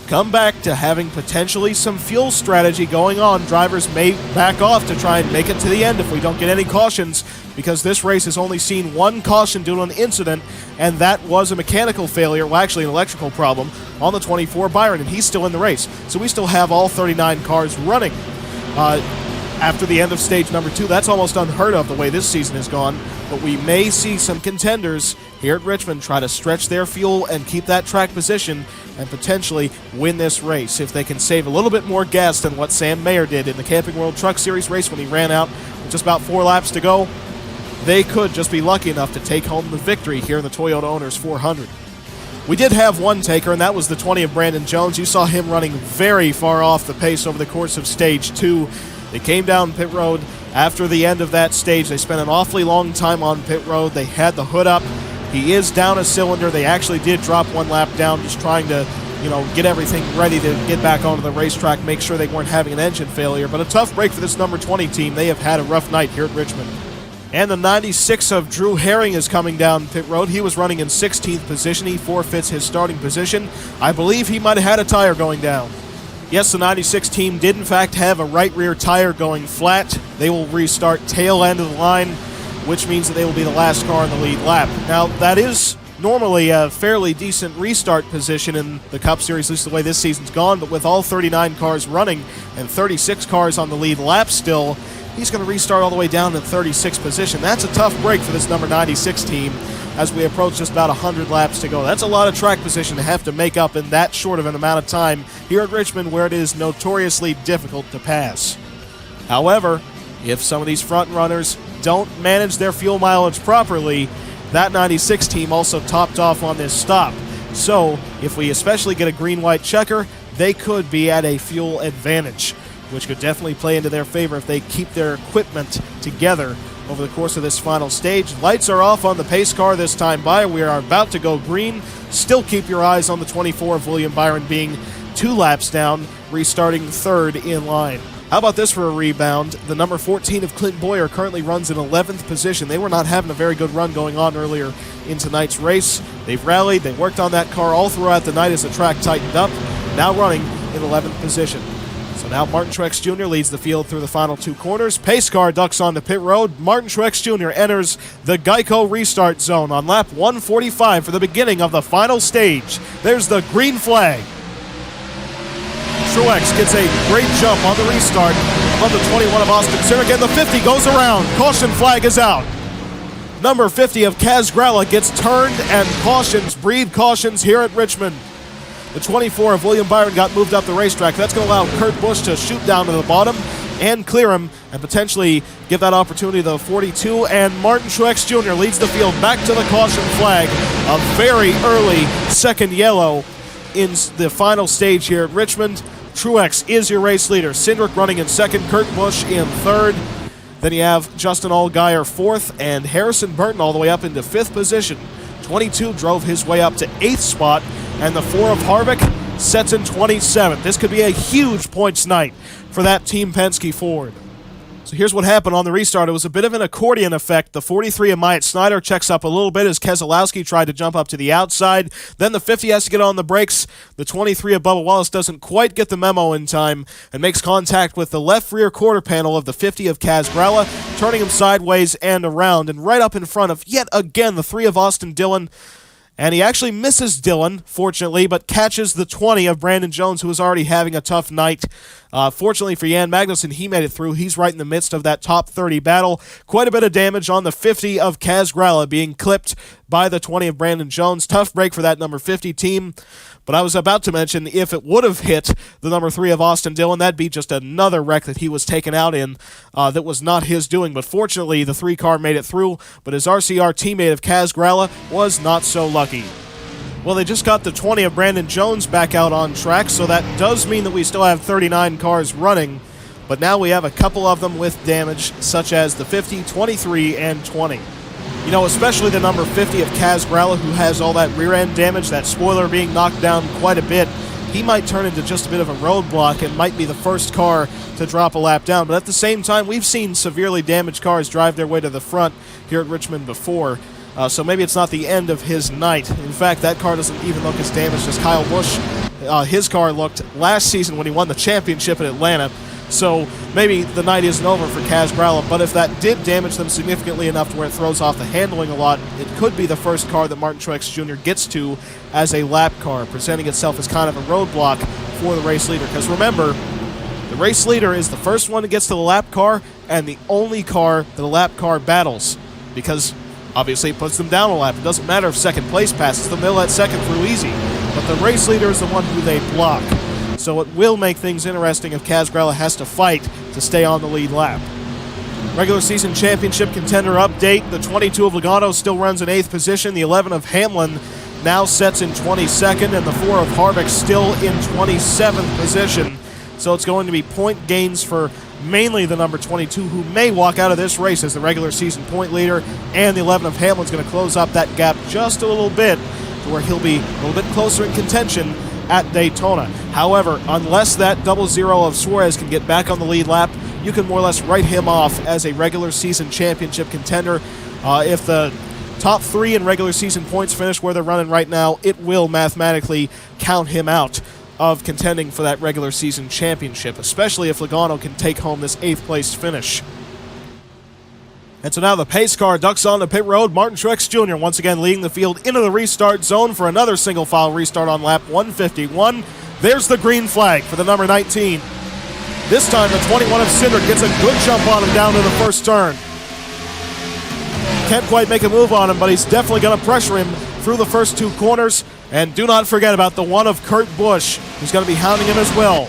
come back to having potentially some fuel strategy going on. Drivers may back off to try and make it to the end if we don't get any cautions, because this race has only seen 1 caution due to an incident, and that was a mechanical failure, well actually an electrical problem, on the 24 Byron, and he's still in the race. So we still have all 39 cars running after the end of stage number 2. That's almost unheard of the way this season has gone, but we may see some contenders here at Richmond try to stretch their fuel and keep that track position and potentially win this race if they can save a little bit more gas than what Sam Mayer did in the Camping World Truck Series race when he ran out with just about 4 laps to go. They could just be lucky enough to take home the victory here in the Toyota Owners 400. We did have one taker, and that was the 20 of Brandon Jones. You saw him running very far off the pace over the course of stage 2. They came down pit road after the end of that stage. They spent an awfully long time on pit road. They had the hood up. He is down a cylinder. They actually did drop 1 lap down, just trying to, get everything ready to get back onto the racetrack, make sure they weren't having an engine failure. But a tough break for this number 20 team. They have had a rough night here at Richmond. And the 96 of Drew Herring is coming down pit road. He was running in 16th position. He forfeits his starting position. I believe he might have had a tire going down. Yes, the 96 team did in fact have a right rear tire going flat. They will restart tail end of the line, which means that they will be the last car in the lead lap. Now, that is normally a fairly decent restart position in the Cup Series, at least the way this season's gone, but with all 39 cars running and 36 cars on the lead lap still, he's going to restart all the way down in 36th position. That's a tough break for this number 96 team as we approach just about 100 laps to go. That's a lot of track position to have to make up in that short of an amount of time here at Richmond, where it is notoriously difficult to pass. However, if some of these front runners don't manage their fuel mileage properly, that 96 team also topped off on this stop. So if we especially get a green-white checker, they could be at a fuel advantage, which could definitely play into their favor if they keep their equipment together over the course of this final stage. Lights are off on the pace car this time by. We are about to go green. Still keep your eyes on the 24 of William Byron being 2 laps down, restarting 3rd in line. How about this for a rebound? The number 14 of Clint Boyer currently runs in 11th position. They were not having a very good run going on earlier in tonight's race. They've rallied. They worked on that car all throughout the night as the track tightened up. Now running in 11th position. So now Martin Truex Jr. leads the field through the final 2 corners. Pace car ducks onto pit road. Martin Truex Jr. enters the Geico restart zone on lap 145 for the beginning of the final stage. There's the green flag. Truex gets a great jump on the restart above the 21 of Austin Cindric, and the 50 goes around. Caution flag is out. Number 50 of Kaz Gralla gets turned, and cautions, breathe cautions here at Richmond. The 24 of William Byron got moved up the racetrack. That's going to allow Kurt Busch to shoot down to the bottom and clear him and potentially give that opportunity to the 42. And Martin Truex Jr. leads the field back to the caution flag. A very early second yellow in the final stage here at Richmond. Truex is your race leader. Cindric running in 2nd, Kurt Busch in 3rd. Then you have Justin Allgaier 4th and Harrison Burton all the way up into 5th position. 22 drove his way up to 8th spot, and the 4 of Harvick sets in 27th. This could be a huge points night for that Team Penske Ford. So here's what happened on the restart. It was a bit of an accordion effect. The 43 of Myatt Snyder checks up a little bit as Keselowski tried to jump up to the outside. Then the 50 has to get on the brakes. The 23 of Bubba Wallace doesn't quite get the memo in time and makes contact with the left rear quarter panel of the 50 of Kaz Grala, turning him sideways and around, and right up in front of, yet again, the 3 of Austin Dillon. And he actually misses Dillon, fortunately, but catches the 20 of Brandon Jones, who was already having a tough night. Fortunately for Jan Magnussen, he made it through. He's right in the midst of that top 30 battle. Quite a bit of damage on the 50 of Kaz Grala, being clipped by the 20 of Brandon Jones. Tough break for that number 50 team. But I was about to mention, if it would have hit the number 3 of Austin Dillon, that'd be just another wreck that he was taken out in that was not his doing. But fortunately, the 3 car made it through, but his RCR teammate of Kaz Grala was not so lucky. Well, they just got the 20 of Brandon Jones back out on track, so that does mean that we still have 39 cars running, but now we have a couple of them with damage, such as the 50, 23, and 20. You know, especially the number 50 of Kaz Grala, who has all that rear-end damage, that spoiler being knocked down quite a bit. He might turn into just a bit of a roadblock and might be the first car to drop a lap down. But at the same time, we've seen severely damaged cars drive their way to the front here at Richmond before. So maybe it's not the end of his night. In fact, that car doesn't even look as damaged as Kyle Busch. His car looked last season when he won the championship at Atlanta. So maybe the night isn't over for Kaz Grala, but if that did damage them significantly enough to where it throws off the handling a lot, it could be the first car that Martin Truex Jr. gets to as a lap car, presenting itself as kind of a roadblock for the race leader. Because remember, the race leader is the first one that gets to the lap car and the only car that the lap car battles, because obviously it puts them down a lap. It doesn't matter if second place passes them, they'll let second through easy. But the race leader is the one who they block. So it will make things interesting if Kaz Grala has to fight to stay on the lead lap. Regular season championship contender update. The 22 of Logano still runs in 8th position. The 11 of Hamlin now sets in 22nd, and the 4 of Harvick still in 27th position. So it's going to be point gains for mainly the number 22, who may walk out of this race as the regular season point leader, and the 11 of Hamlin's going to close up that gap just a little bit to where he'll be a little bit closer in contention at Daytona. However, unless that 00 of Suarez can get back on the lead lap, you can more or less write him off as a regular season championship contender. If the top 3 in regular season points finish where they're running right now, it will mathematically count him out of contending for that regular season championship, especially if Logano can take home this 8th place finish. And so now the pace car ducks onto pit road. Martin Truex Jr. once again leading the field into the restart zone for another single file restart on lap 151. There's the green flag for the number 19. This time the 21 of Cindric gets a good jump on him down to the first turn. Can't quite make a move on him, but he's definitely going to pressure him through the first 2 corners. And do not forget about the 1 of Kurt Busch, who's going to be hounding him as well.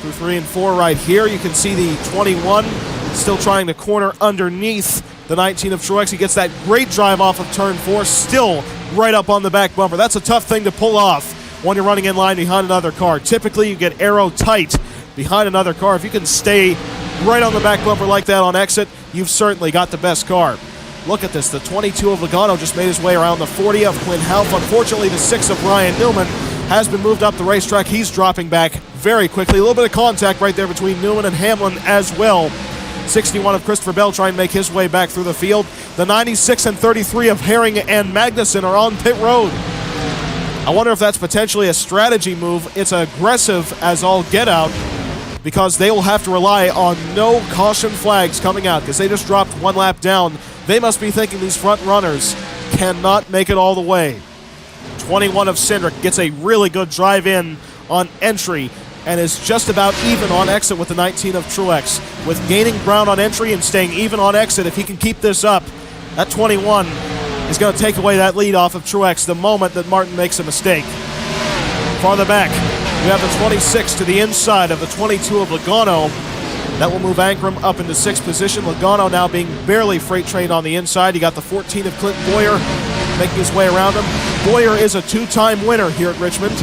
Through 3 and 4 right here, you can see the 21 still trying to corner underneath the 19 of Truex. He gets that great drive off of turn 4, still right up on the back bumper. That's a tough thing to pull off when you're running in line behind another car. Typically, you get aero tight behind another car. If you can stay right on the back bumper like that on exit, you've certainly got the best car. Look at this. The 22 of Logano just made his way around the 40 of Quinn Houff. Unfortunately, the 6 of Ryan Newman has been moved up the racetrack. He's dropping back very quickly. A little bit of contact right there between Newman and Hamlin as well. 61 of Christopher Bell trying to make his way back through the field. The 96 and 33 of Herring and Magnussen are on pit road. I wonder if that's potentially a strategy move. It's aggressive as all get out, because they will have to rely on no caution flags coming out, because they just dropped 1 lap down. They must be thinking these front runners cannot make it all the way. 21 of Cindric gets a really good drive in on entry and is just about even on exit with the 19 of Truex. With gaining ground on entry and staying even on exit, if he can keep this up, that 21 is going to take away that lead off of Truex the moment that Martin makes a mistake. Farther back, we have the 26 to the inside of the 22 of Logano. That will move Ankrum up into 6th position. Logano now being barely freight trained on the inside. You got the 14 of Clint Boyer making his way around him. Boyer is a 2-time winner here at Richmond.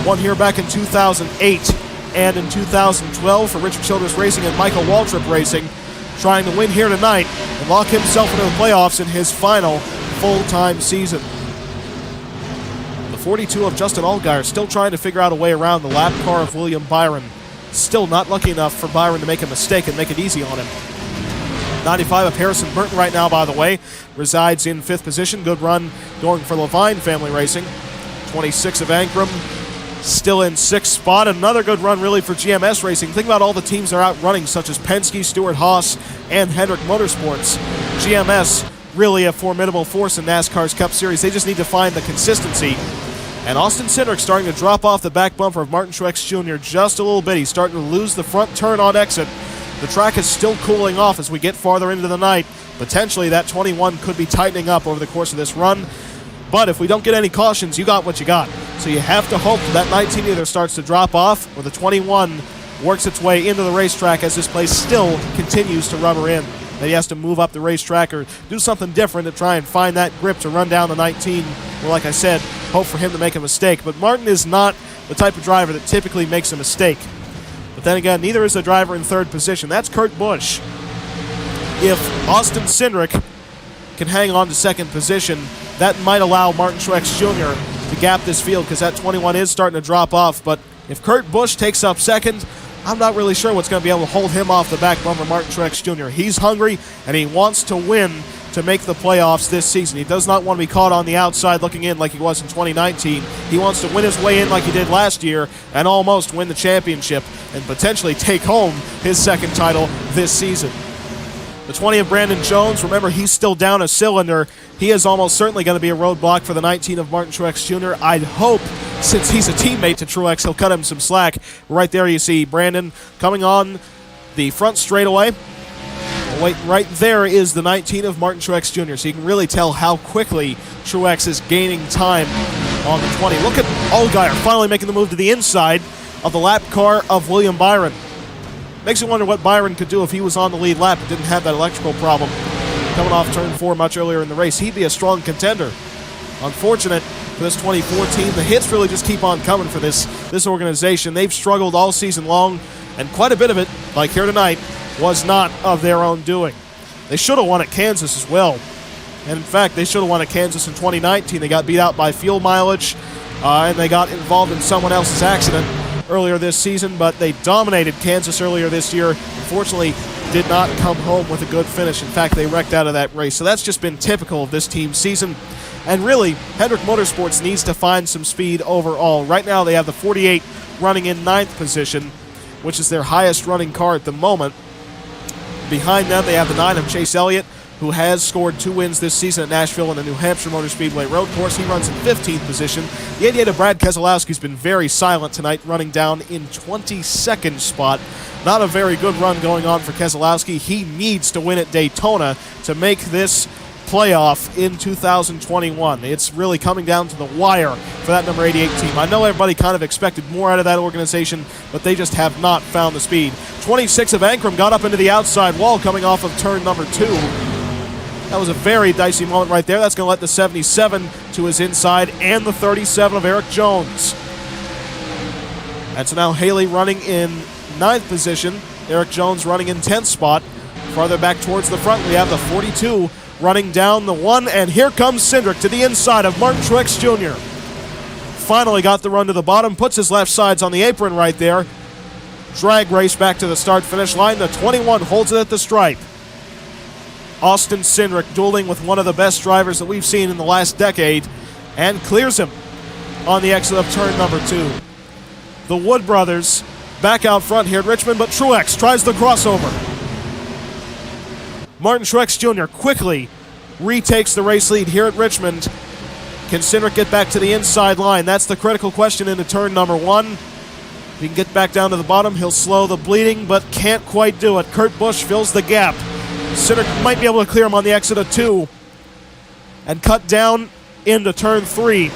Won here back in 2008 and in 2012 for Richard Childress Racing and Michael Waltrip Racing. trying to win here tonight and lock himself into the playoffs in his final full-time season. The 42 of Justin Allgaier still trying to figure out a way around the lap car of William Byron. Still not lucky enough for Byron to make a mistake and make it easy on him. 95 of Harrison Burton right now, by the way, resides in 5th position. Good run going for Levine Family Racing. 26 of Ankrum still in 6th spot. Another good run really for GMS Racing. Think about all the teams they're out running, such as Penske, Stewart-Haas, and Hendrick Motorsports. GMS really a formidable force in NASCAR's Cup Series. They just need to find the consistency. And Austin Cindric starting to drop off the back bumper of Martin Truex Jr. just a little bit. He's starting to lose the front turn on exit. The track is still cooling off as we get farther into the night. Potentially that 21 could be tightening up over the course of this run. But if we don't get any cautions, you got what you got. So you have to hope that 19 either starts to drop off or the 21 works its way into the racetrack as this place still continues to rubber in. That he has to move up the racetrack or do something different to try and find that grip to run down the 19. Well, like I said, hope for him to make a mistake. But Martin is not the type of driver that typically makes a mistake. But then again, neither is the driver in 3rd position. That's Kurt Busch. If Austin Cindric can hang on to 2nd position, that might allow Martin Truex Jr. to gap this field because that 21 is starting to drop off. But if Kurt Busch takes up 2nd, I'm not really sure what's going to be able to hold him off the back bumper, Martin Truex Jr. He's hungry, and he wants to win to make the playoffs this season. He does not want to be caught on the outside looking in like he was in 2019. He wants to win his way in like he did last year and almost win the championship and potentially take home his 2nd title this season. The 20 of Brandon Jones, remember, he's still down a cylinder. He is almost certainly going to be a roadblock for the 19 of Martin Truex Jr. I'd hope, since he's a teammate to Truex, he'll cut him some slack. Right there you see Brandon coming on the front straightaway. Right there is the 19 of Martin Truex Jr., so you can really tell how quickly Truex is gaining time on the 20. Look at Allgaier finally making the move to the inside of the lap car of William Byron. Makes you wonder what Byron could do if he was on the lead lap and didn't have that electrical problem coming off turn 4 much earlier in the race. He'd be a strong contender. Unfortunate for this 2014. The hits really just keep on coming for this organization. They've struggled all season long, and quite a bit of it, like here tonight, was not of their own doing. They should have won at Kansas as well. And in fact, they should have won at Kansas in 2019. They got beat out by fuel mileage, and they got involved in someone else's accident earlier this season, but they dominated Kansas earlier this year. Unfortunately, did not come home with a good finish. In fact, they wrecked out of that race. So that's just been typical of this team's season. And really, Hendrick Motorsports needs to find some speed overall. Right now, they have the 48 running in 9th position, which is their highest running car at the moment. Behind them, they have the 9 of Chase Elliott, who has scored 2 wins this season at Nashville and the New Hampshire Motor Speedway road course. He runs in 15th position. The 88 of Brad Keselowski's been very silent tonight, running down in 22nd spot. Not a very good run going on for Keselowski. He needs to win at Daytona to make this playoff in 2021. It's really coming down to the wire for that number 88 team. I know everybody kind of expected more out of that organization, but they just have not found the speed. 26 of Ankrum got up into the outside wall coming off of turn number 2. That was a very dicey moment right there. That's going to let the 77 to his inside and the 37 of Eric Jones. That's now Haley running in 9th position. Eric Jones running in 10th spot. Farther back towards the front, we have the 42 running down the 1, and here comes Cindric to the inside of Martin Truex Jr. Finally got the run to the bottom, puts his left sides on the apron right there. Drag race back to the start-finish line. The 21 holds it at the stripe. Austin Cindric dueling with one of the best drivers that we've seen in the last decade and clears him on the exit of turn number 2. The Wood brothers back out front here at Richmond, but Truex tries the crossover. Martin Truex Jr. quickly retakes the race lead here at Richmond. Can Cindric get back to the inside line? That's the critical question into turn number 1. If he can get back down to the bottom, he'll slow the bleeding, but can't quite do it. Kurt Busch fills the gap. Cindric might be able to clear him on the exit of 2 and cut down into turn 3.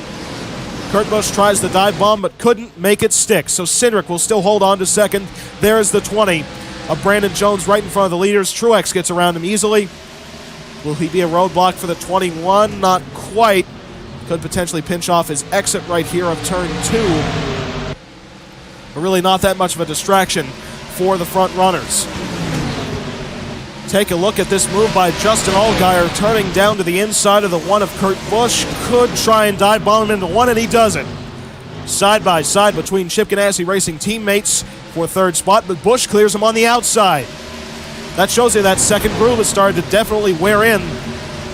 Kurt Busch tries the dive bomb but couldn't make it stick, so Cindric will still hold on to 2nd. There's the 20 of Brandon Jones right in front of the leaders. Truex gets around him easily. Will he be a roadblock for the 21? Not quite. Could potentially pinch off his exit right here of turn 2. But really not that much of a distraction for the front runners. Take a look at this move by Justin Allgaier, turning down to the inside of the one of Kurt Busch. Could try and dive bomb him into one, and he doesn't. Side by side between Chip Ganassi Racing teammates for third spot, but Busch clears him on the outside. That shows you that second groove has started to definitely wear in.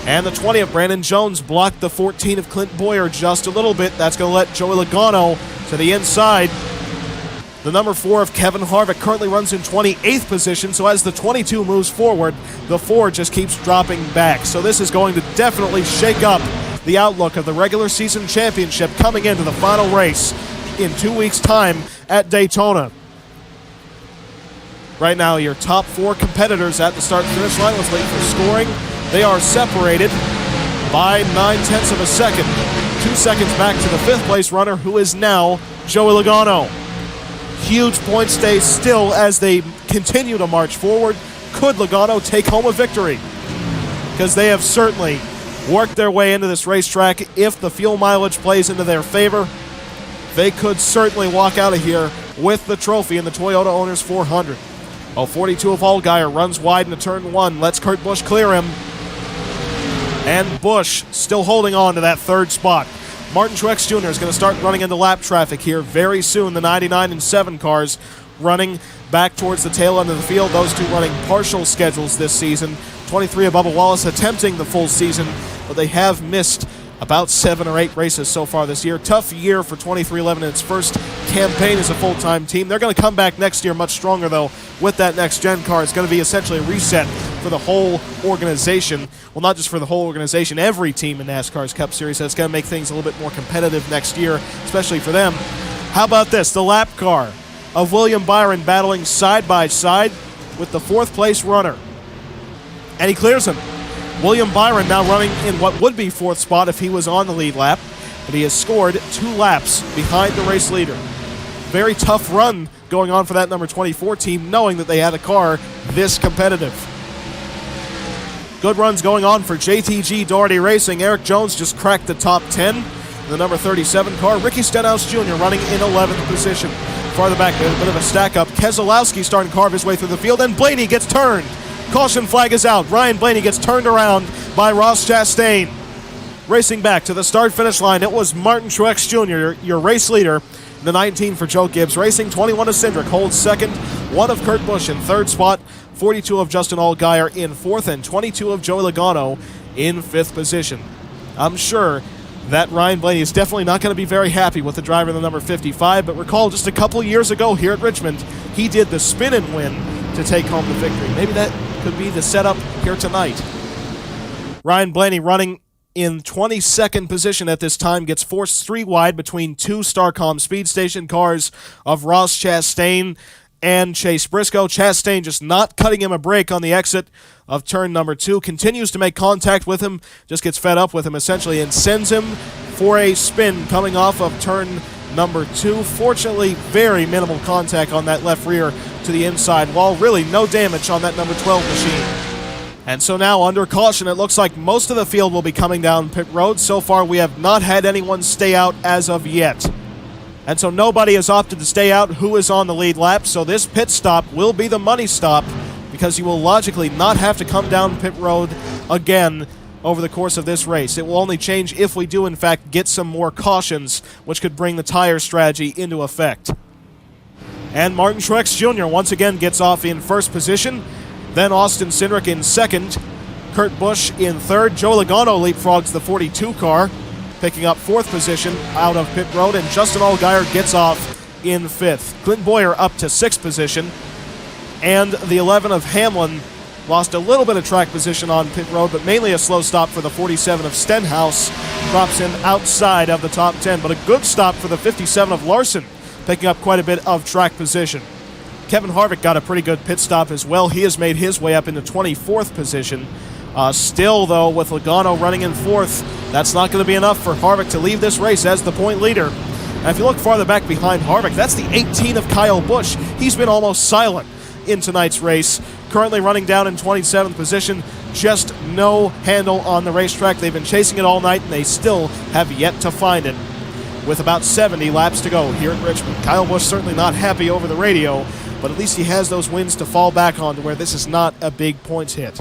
And the 20 of Brandon Jones blocked the 14 of Clint Boyer just a little bit. That's going to let Joey Logano to the inside. The number 4 of Kevin Harvick currently runs in 28th position, so as the 22 moves forward, the 4 just keeps dropping back. So this is going to definitely shake up the outlook of the regular season championship coming into the final race in 2 weeks' time at Daytona. Right now, your top 4 competitors at the start-finish line. Let's wait for scoring. They are separated by 9/10 of a second. 2 seconds back to the 5th place runner, who is now Joey Logano. Huge point stay still as they continue to march forward. Could Logano take home a victory? Because they have certainly worked their way into this racetrack. If the fuel mileage plays into their favor, they could certainly walk out of here with the trophy in the Toyota Owners 400. 42 of Allgaier runs wide into turn 1. Lets Kurt Busch clear him. And Busch still holding on to that third spot. Martin Truex Jr. is going to start running into lap traffic here very soon. The 99 and 7 cars running back towards the tail end of the field. Those two running partial schedules this season. 23 of Bubba Wallace attempting the full season, but they have missed about 7 or 8 races so far this year. Tough year for 2311 in its first campaign as a full-time team. They're going to come back next year much stronger, though, with that next-gen car. It's going to be essentially a reset for the whole organization. Well, not just for the whole organization, every team in NASCAR's Cup Series. That's going to make things a little bit more competitive next year, especially for them. How about this? The lap car of William Byron battling side by side with the 4th place runner. And he clears him. William Byron now running in what would be 4th spot if he was on the lead lap, but he has scored 2 laps behind the race leader. Very tough run going on for that number 24 team, knowing that they had a car this competitive. Good runs going on for JTG Doherty Racing. Eric Jones just cracked the top 10. The number 37 car, Ricky Stenhouse Jr. running in 11th position. Farther back, there's a bit of a stack up. Keselowski starting to carve his way through the field, and Blaney gets turned. Caution flag is out. Ryan Blaney gets turned around by Ross Chastain. Racing back to the start-finish line, it was Martin Truex Jr., your race leader. The 19 for Joe Gibbs Racing. 21 of Cindric holds second. 1 of Kurt Busch in third spot. 42 of Justin Allgaier in 4th. And 22 of Joey Logano in 5th position. I'm sure that Ryan Blaney is definitely not going to be very happy with the driver in the number 55. But recall just a couple years ago here at Richmond, he did the spin and win to take home the victory. Maybe that could be the setup here tonight. Ryan Blaney running in 22nd position at this time, gets forced 3 wide between 2 Starcom Speed Station cars of Ross Chastain and Chase Briscoe. Chastain just not cutting him a break on the exit of turn number 2, continues to make contact with him, just gets fed up with him essentially, and sends him for a spin coming off of turn number 2. Fortunately, very minimal contact on that left rear to the inside wall. Really no damage on that number 12 machine. And so now, under caution, it looks like most of the field will be coming down pit road. So far, we have not had anyone stay out as of yet. And so nobody has opted to stay out who is on the lead lap. So this pit stop will be the money stop, because you will logically not have to come down pit road again over the course of this race. It will only change if we do, in fact, get some more cautions, which could bring the tire strategy into effect. And Martin Truex Jr. once again gets off in first position. Then Austin Cindric in second. Kurt Busch in third. Joe Logano leapfrogs the 42 car, picking up 4th position out of pit road. And Justin Allgaier gets off in 5th. Clint Boyer up to 6th position. And the 11 of Hamlin lost a little bit of track position on pit road, but mainly a slow stop for the 47 of Stenhouse. Drops him outside of the top 10, but a good stop for the 57 of Larson, picking up quite a bit of track position. Kevin Harvick got a pretty good pit stop as well. He has made his way up into 24th position. Still, though, with Logano running in 4th, that's not going to be enough for Harvick to leave this race as the point leader. And if you look farther back behind Harvick, that's the 18 of Kyle Busch. He's been almost silent in tonight's race. Currently running down in 27th position. Just no handle on the racetrack. They've been chasing it all night, and they still have yet to find it. With about 70 laps to go here at Richmond. Kyle Busch certainly not happy over the radio but at least he has those wins to fall back on to where this is not a big points hit.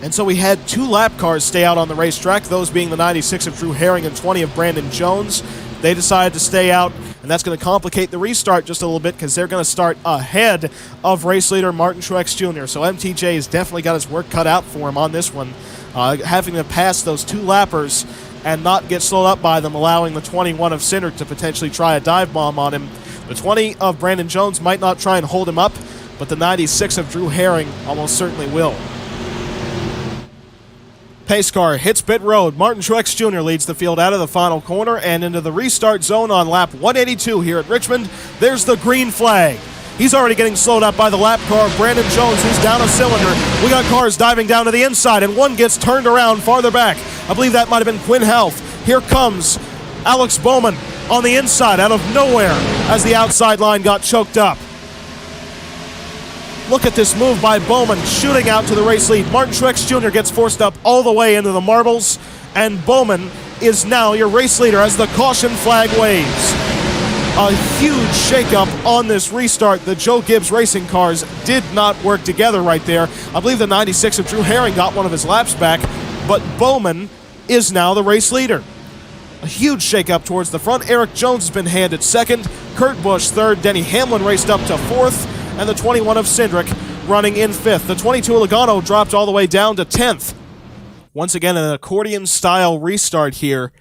And so we had 2 lap cars stay out on the racetrack, those being the 96 of Drew Herring and 20 of Brandon Jones. They decided to stay out, and that's going to complicate the restart just a little bit because they're going to start ahead of race leader Martin Truex Jr. So MTJ has definitely got his work cut out for him on this one, having to pass those 2 lappers and not get slowed up by them, allowing the 21 of Cindric to potentially try a dive bomb on him. The 20 of Brandon Jones might not try and hold him up, but the 96 of Drew Herring almost certainly will. Pace car hits pit road. Martin Truex Jr. leads the field out of the final corner and into the restart zone on lap 182 here at Richmond. There's the green flag. He's already getting slowed up by the lap car of Brandon Jones, who's down a cylinder. We got cars diving down to the inside, and one gets turned around farther back. I believe that might have been Quinn Helf. Here comes Alex Bowman on the inside out of nowhere as the outside line got choked up. Look at this move by Bowman, shooting out to the race lead. Martin Truex Jr. gets forced up all the way into the marbles, and Bowman is now your race leader as the caution flag waves. A huge shakeup on this restart. The Joe Gibbs racing cars did not work together right there. I believe the 96 of Drew Herring got one of his laps back, but Bowman is now the race leader. A huge shakeup towards the front. Eric Jones has been handed second, Kurt Busch third, Denny Hamlin raced up to fourth, and the 21 of Cindric running in fifth. The 22 of Logano dropped all the way down to 10th. Once again, an accordion-style restart here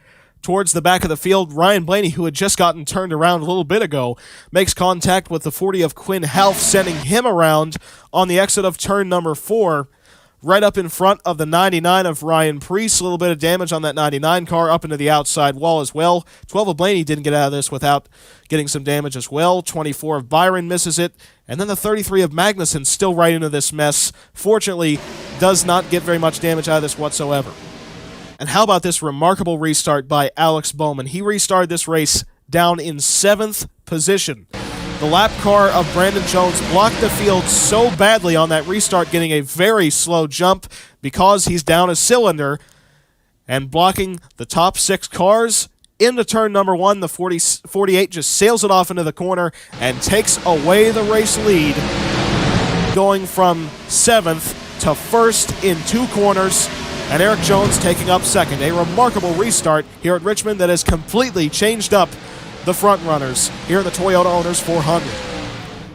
towards the back of the field. Ryan Blaney, who had just gotten turned around a little bit ago, makes contact with the 40 of Quinn Helf, sending him around on the exit of turn number 4. Right up in front of the 99 of Ryan Preece. A little bit of damage on that 99 car up into the outside wall as well. 12 of Blaney didn't get out of this without getting some damage as well. 24 of Byron misses it. And then the 33 of Magnussen still right into this mess. Fortunately, does not get very much damage out of this whatsoever. And how about this remarkable restart by Alex Bowman? He restarted this race down in 7th position. The lap car of Brandon Jones blocked the field so badly on that restart, getting a very slow jump because he's down a cylinder and blocking the top 6 cars. Into turn number 1, the 48 just sails it off into the corner and takes away the race lead, going from 7th to 1st in 2 corners, and Eric Jones taking up 2nd. A remarkable restart here at Richmond that has completely changed up the front runners here in the Toyota Owners 400.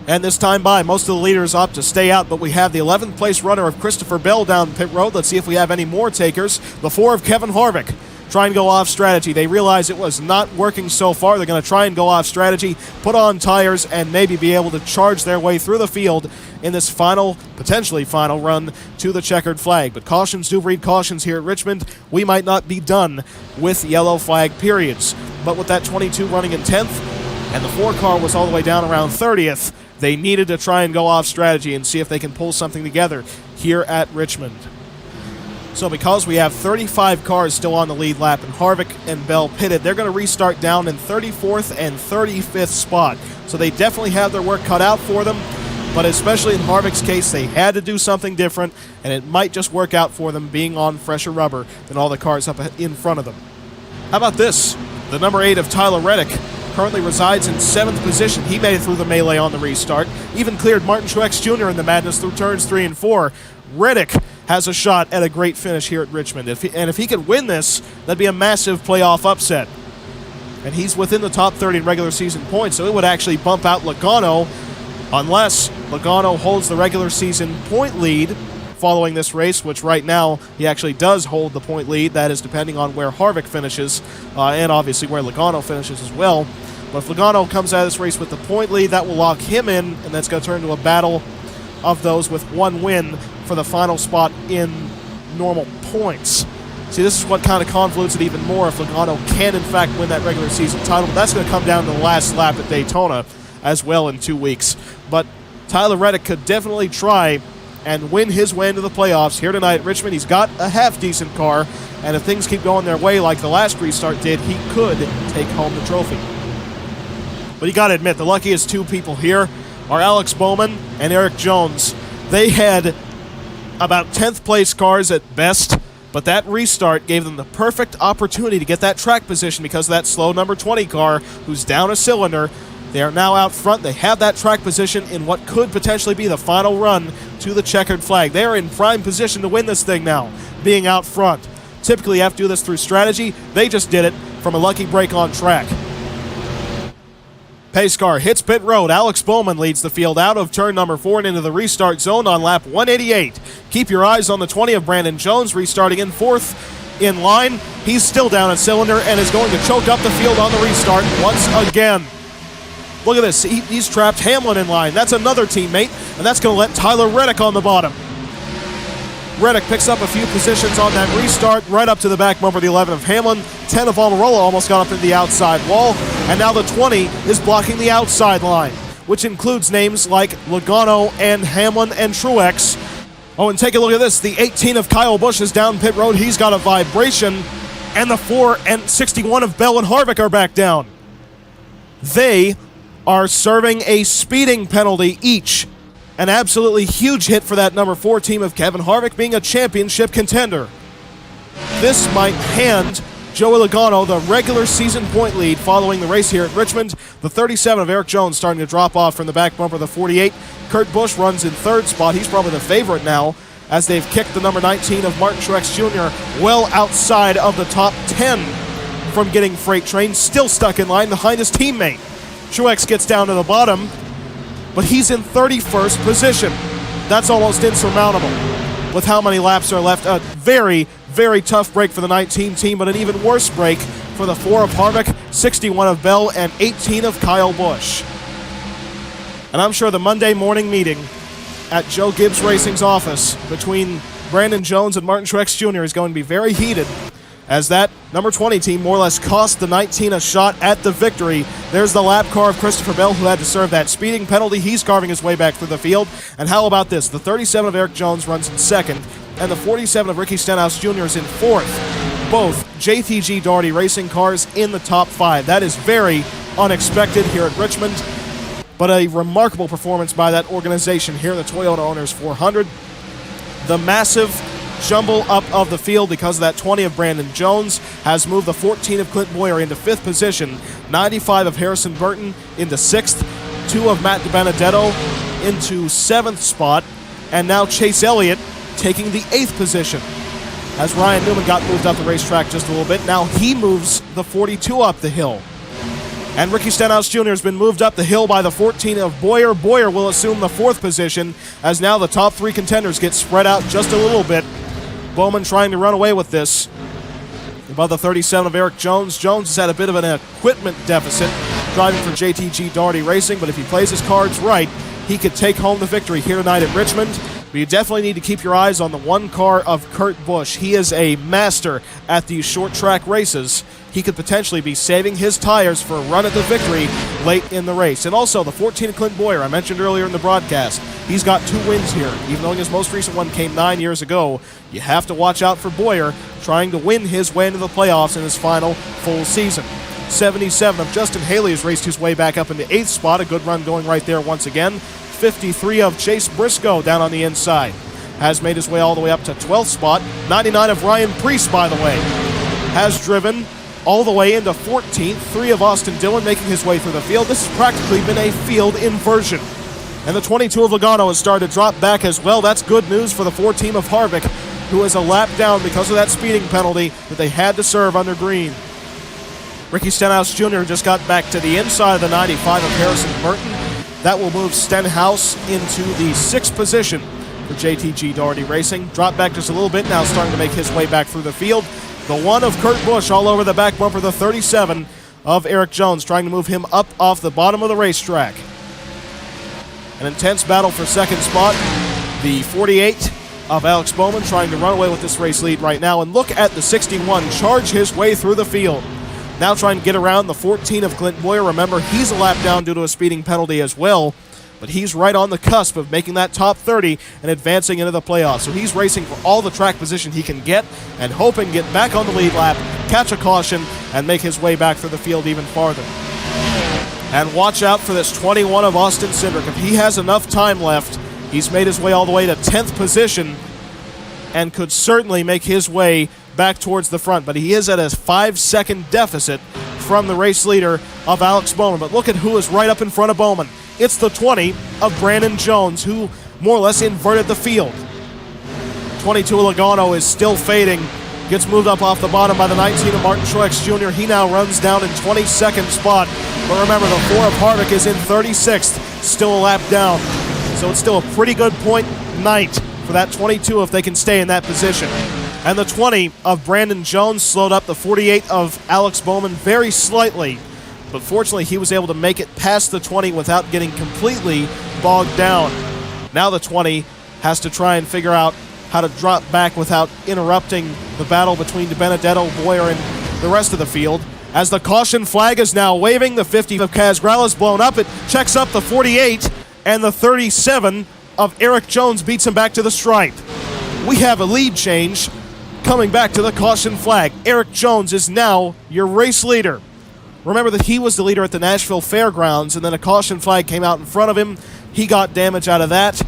And this time by, most of the leaders opt to stay out, but we have the 11th place runner of Christopher Bell down pit road. Let's see if we have any more takers. The 4 of Kevin Harvick try and go off strategy. They realize it was not working so far. They're going to try and go off strategy, put on tires, and maybe be able to charge their way through the field in this final, potentially final run to the checkered flag. But cautions do breed cautions here at Richmond. We might not be done with yellow flag periods. But with that 22 running in 10th, and the 4 car was all the way down around 30th, they needed to try and go off strategy and see if they can pull something together here at Richmond. So because we have 35 cars still on the lead lap and Harvick and Bell pitted, they're going to restart down in 34th and 35th spot. So they definitely have their work cut out for them, but especially in Harvick's case, they had to do something different, and it might just work out for them being on fresher rubber than all the cars up in front of them. How about this? The number 8 of Tyler Reddick currently resides in 7th position. He made it through the melee on the restart, even cleared Martin Truex Jr. in the madness through turns 3 and 4. Reddick has a shot at a great finish here at Richmond. If he could win this, that'd be a massive playoff upset. And he's within the top 30 in regular season points, so it would actually bump out Logano, unless Logano holds the regular season point lead following this race, which right now he actually does hold the point lead. That is depending on where Harvick finishes, and obviously where Logano finishes as well. But if Logano comes out of this race with the point lead, that will lock him in, and that's going to turn into a battle of those with one win for the final spot in normal points. See, this is what kind of convolutes it even more if Logano can in fact win that regular season title. But that's going to come down to the last lap at Daytona as well in 2 weeks. But Tyler Reddick could definitely try and win his way into the playoffs here tonight at Richmond. He's got a half-decent car, and if things keep going their way like the last restart did, he could take home the trophy. But you got to admit, the luckiest 2 people here are Alex Bowman and Eric Jones. They had about 10th place cars at best, but that restart gave them the perfect opportunity to get that track position because of that slow number 20 car who's down a cylinder. They are now out front. They have that track position in what could potentially be the final run to the checkered flag. They are in prime position to win this thing now, being out front. Typically, you have to do this through strategy. They just did it from a lucky break on track. Pace car hits pit road. Alex Bowman leads the field out of turn number 4 and into the restart zone on lap 188. Keep your eyes on the 20 of Brandon Jones, restarting in 4th in line. He's still down a cylinder and is going to choke up the field on the restart once again. Look at this. He's trapped Hamlin in line. That's another teammate, and that's going to let Tyler Reddick on the bottom. Reddick picks up a few positions on that restart, right up to the back bumper, the 11 of Hamlin. 10 of Almirola almost got up into the outside wall, and now the 20 is blocking the outside line, which includes names like Logano and Hamlin and Truex. Oh, and take a look at this. The 18 of Kyle Busch is down pit road. He's got a vibration, and the 4 and 61 of Bell and Harvick are back down. They are serving a speeding penalty each. An absolutely huge hit for that number 4 team of Kevin Harvick, being a championship contender. This might hand Joey Logano the regular season point lead following the race here at Richmond. The 37 of Erik Jones starting to drop off from the back bumper of the 48. Kurt Busch runs in 3rd spot. He's probably the favorite now, as they've kicked the number 19 of Martin Truex Jr. well outside of the top 10 from getting freight train. Still stuck in line behind his teammate. Truex gets down to the bottom, but he's in 31st position. That's almost insurmountable with how many laps are left. A very, very tough break for the 19 team, but an even worse break for the 4 of Harvick, 61 of Bell, and 18 of Kyle Busch. And I'm sure the Monday morning meeting at Joe Gibbs Racing's office between Brandon Jones and Martin Truex Jr. is going to be very heated, as that number 20 team more or less cost the 19 a shot at the victory. There's the lap car of Christopher Bell, who had to serve that speeding penalty. He's carving his way back through the field. And how about this? The 37 of Erik Jones runs in 2nd, and the 47 of Ricky Stenhouse Jr. is in 4th. Both JTG Daugherty Racing cars in the top 5. That is very unexpected here at Richmond, but a remarkable performance by that organization here in the Toyota Owners 400. The massive jumble up of the field because of that 20 of Brandon Jones has moved the 14 of Clint Boyer into 5th position, 95 of Harrison Burton into 6th, 2 of Matt DiBenedetto into 7th spot, and now Chase Elliott taking the 8th position. As Ryan Newman got moved up the racetrack just a little bit, now he moves the 42 up the hill. And Ricky Stenhouse Jr. has been moved up the hill by the 14 of Boyer. Boyer will assume the 4th position, as now the top 3 contenders get spread out just a little bit. Bowman trying to run away with this. Above the 37 of Erik Jones. Jones has had a bit of an equipment deficit driving for JTG Daugherty Racing, but if he plays his cards right, he could take home the victory here tonight at Richmond. But you definitely need to keep your eyes on the 1 car of Kurt Busch. He is a master at these short track races. He could potentially be saving his tires for a run at the victory late in the race. And also the 14 of Clint Boyer, I mentioned earlier in the broadcast. He's got 2 wins here, even though his most recent one came 9 years ago. You have to watch out for Boyer trying to win his way into the playoffs in his final full season. 77 of Justin Haley has raced his way back up into 8th spot. A good run going right there once again. 53 of Chase Briscoe down on the inside has made his way all the way up to 12th spot. 99 of Ryan Preece, by the way, has driven all the way into 14th. 3 of Austin Dillon making his way through the field. This has practically been a field inversion. And the 22 of Logano has started to drop back as well. That's good news for the 4 team of Harvick, who is a lap down because of that speeding penalty that they had to serve under green. Ricky Stenhouse Jr. just got back to the inside of the 95 of Harrison Burton. That will move Stenhouse into the 6th position for JTG Daugherty Racing. Drop back just a little bit now, starting to make his way back through the field. The 1 of Kurt Busch all over the back bumper, the 37 of Erik Jones, trying to move him up off the bottom of the racetrack. An intense battle for 2nd spot. The 48 of Alex Bowman trying to run away with this race lead right now. And look at the 61 charge his way through the field. Now trying to get around the 14 of Clint Boyer. Remember, he's a lap down due to a speeding penalty as well. But he's right on the cusp of making that top 30 and advancing into the playoffs. So he's racing for all the track position he can get and hoping to get back on the lead lap, catch a caution, and make his way back through the field even farther. And watch out for this 21 of Austin Cindric. If he has enough time left, he's made his way all the way to 10th position and could certainly make his way back towards the front. But he is at a 5-second deficit from the race leader of Alex Bowman. But look at who is right up in front of Bowman. It's the 20 of Brandon Jones, who more or less inverted the field. 22 Logano is still fading. Gets moved up off the bottom by the 19 of Martin Truex Jr. He now runs down in 22nd spot. But remember, the 4 of Harvick is in 36th, still a lap down. So it's still a pretty good point night for that 22 if they can stay in that position. And the 20 of Brandon Jones slowed up the 48 of Alex Bowman very slightly. But fortunately, he was able to make it past the 20 without getting completely bogged down. Now the 20 has to try and figure out how to drop back without interrupting the battle between DiBenedetto, Boyer, and the rest of the field. As the caution flag is now waving, the 50 of Kaz Grala is blown up. It checks up the 48, and the 37 of Eric Jones beats him back to the stripe. We have a lead change coming back to the caution flag. Eric Jones is now your race leader. Remember that he was the leader at the Nashville Fairgrounds, and then a caution flag came out in front of him. He got damage out of that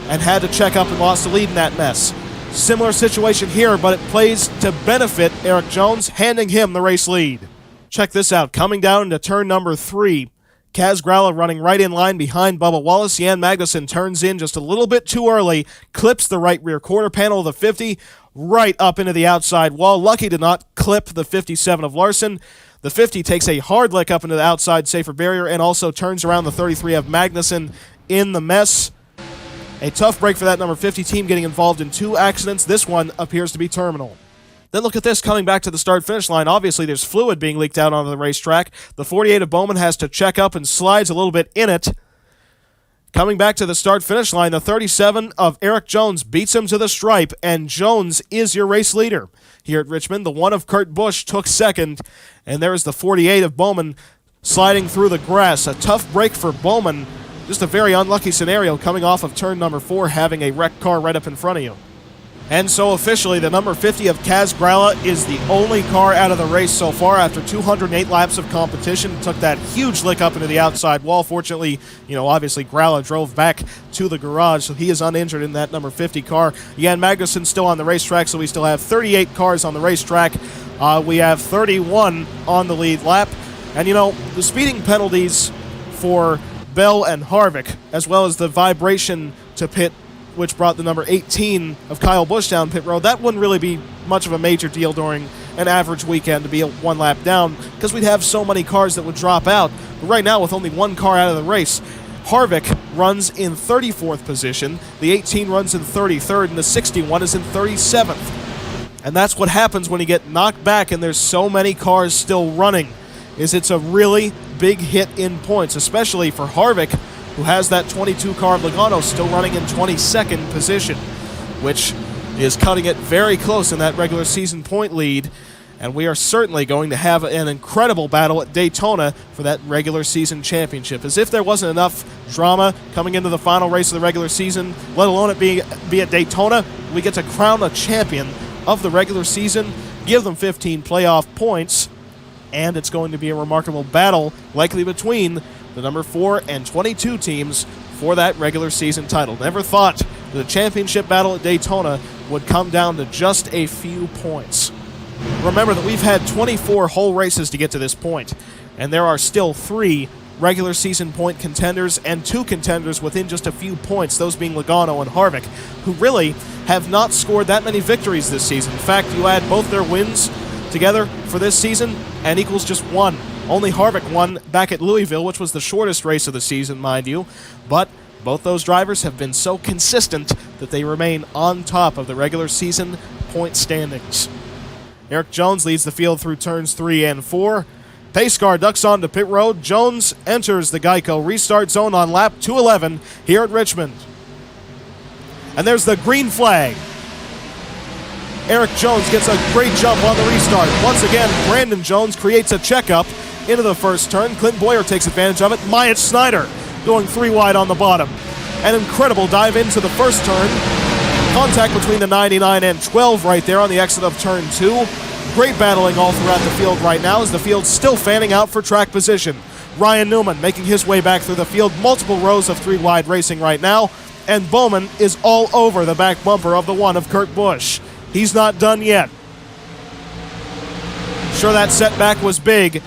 and had to check up and lost the lead in that mess. Similar situation here, but it plays to benefit Eric Jones, handing him the race lead. Check this out. Coming down into turn number 3, Kaz Grala running right in line behind Bubba Wallace. Jan Magnussen turns in just a little bit too early, clips the right rear quarter panel of the 50, right up into the outside wall. Lucky to not clip the 57 of Larson. The 50 takes a hard lick up into the outside safer barrier and also turns around the 33 of Magnussen in the mess. A tough break for that number 50 team, getting involved in 2 accidents. This one appears to be terminal. Then look at this, coming back to the start-finish line. Obviously, there's fluid being leaked out onto the racetrack. The 48 of Bowman has to check up and slides a little bit in it. Coming back to the start-finish line, the 37 of Eric Jones beats him to the stripe, and Jones is your race leader here at Richmond. The 1 of Kurt Busch took second, and there is the 48 of Bowman sliding through the grass. A tough break for Bowman. Just a very unlucky scenario coming off of turn number 4, having a wrecked car right up in front of you. And so officially, the number 50 of Kaz Grala is the only car out of the race so far after 208 laps of competition. Took that huge lick up into the outside wall. Fortunately, obviously Grala drove back to the garage, so he is uninjured in that number 50 car. Jan Magnussen still on the racetrack, so we still have 38 cars on the racetrack. We have 31 on the lead lap. And, the speeding penalties for Bell and Harvick, as well as the vibration to pit, which brought the number 18 of Kyle Busch down pit road, that wouldn't really be much of a major deal during an average weekend to be a 1 lap down, because we'd have so many cars that would drop out. But right now, with only 1 car out of the race, Harvick runs in 34th position, the 18 runs in 33rd, and the 61 is in 37th. And that's what happens when you get knocked back and there's so many cars still running, is it's a really big hit in points, especially for Harvick, who has that 22 car of Logano still running in 22nd position, which is cutting it very close in that regular season point lead. And we are certainly going to have an incredible battle at Daytona for that regular season championship. As if there wasn't enough drama coming into the final race of the regular season, let alone it be at Daytona, we get to crown a champion of the regular season, give them 15 playoff points, and it's going to be a remarkable battle, likely between the number 4 and 22 teams for that regular season title. Never thought the championship battle at Daytona would come down to just a few points. Remember that we've had 24 whole races to get to this point, and there are still 3 regular season point contenders and 2 contenders within just a few points, those being Logano and Harvick, who really have not scored that many victories this season. In fact, you add both their wins together for this season and equals just 1. Only Harvick won back at Louisville, which was the shortest race of the season, mind you, but both those drivers have been so consistent that they remain on top of the regular season point standings. Eric Jones leads the field through turns 3 and 4. Pace car ducks onto pit road. Jones enters the Geico restart zone on lap 211 here at Richmond. And there's the green flag. Eric Jones gets a great jump on the restart. Once again, Brandon Jones creates a checkup into the first turn. Clint Boyer takes advantage of it. Myatt Snyder going 3 wide on the bottom. An incredible dive into the first turn. Contact between the 99 and 12 right there on the exit of turn 2. Great battling all throughout the field right now as the field's still fanning out for track position. Ryan Newman making his way back through the field. Multiple rows of 3 wide racing right now. And Bowman is all over the back bumper of the 1 of Kurt Busch. He's not done yet. Sure, that setback was big,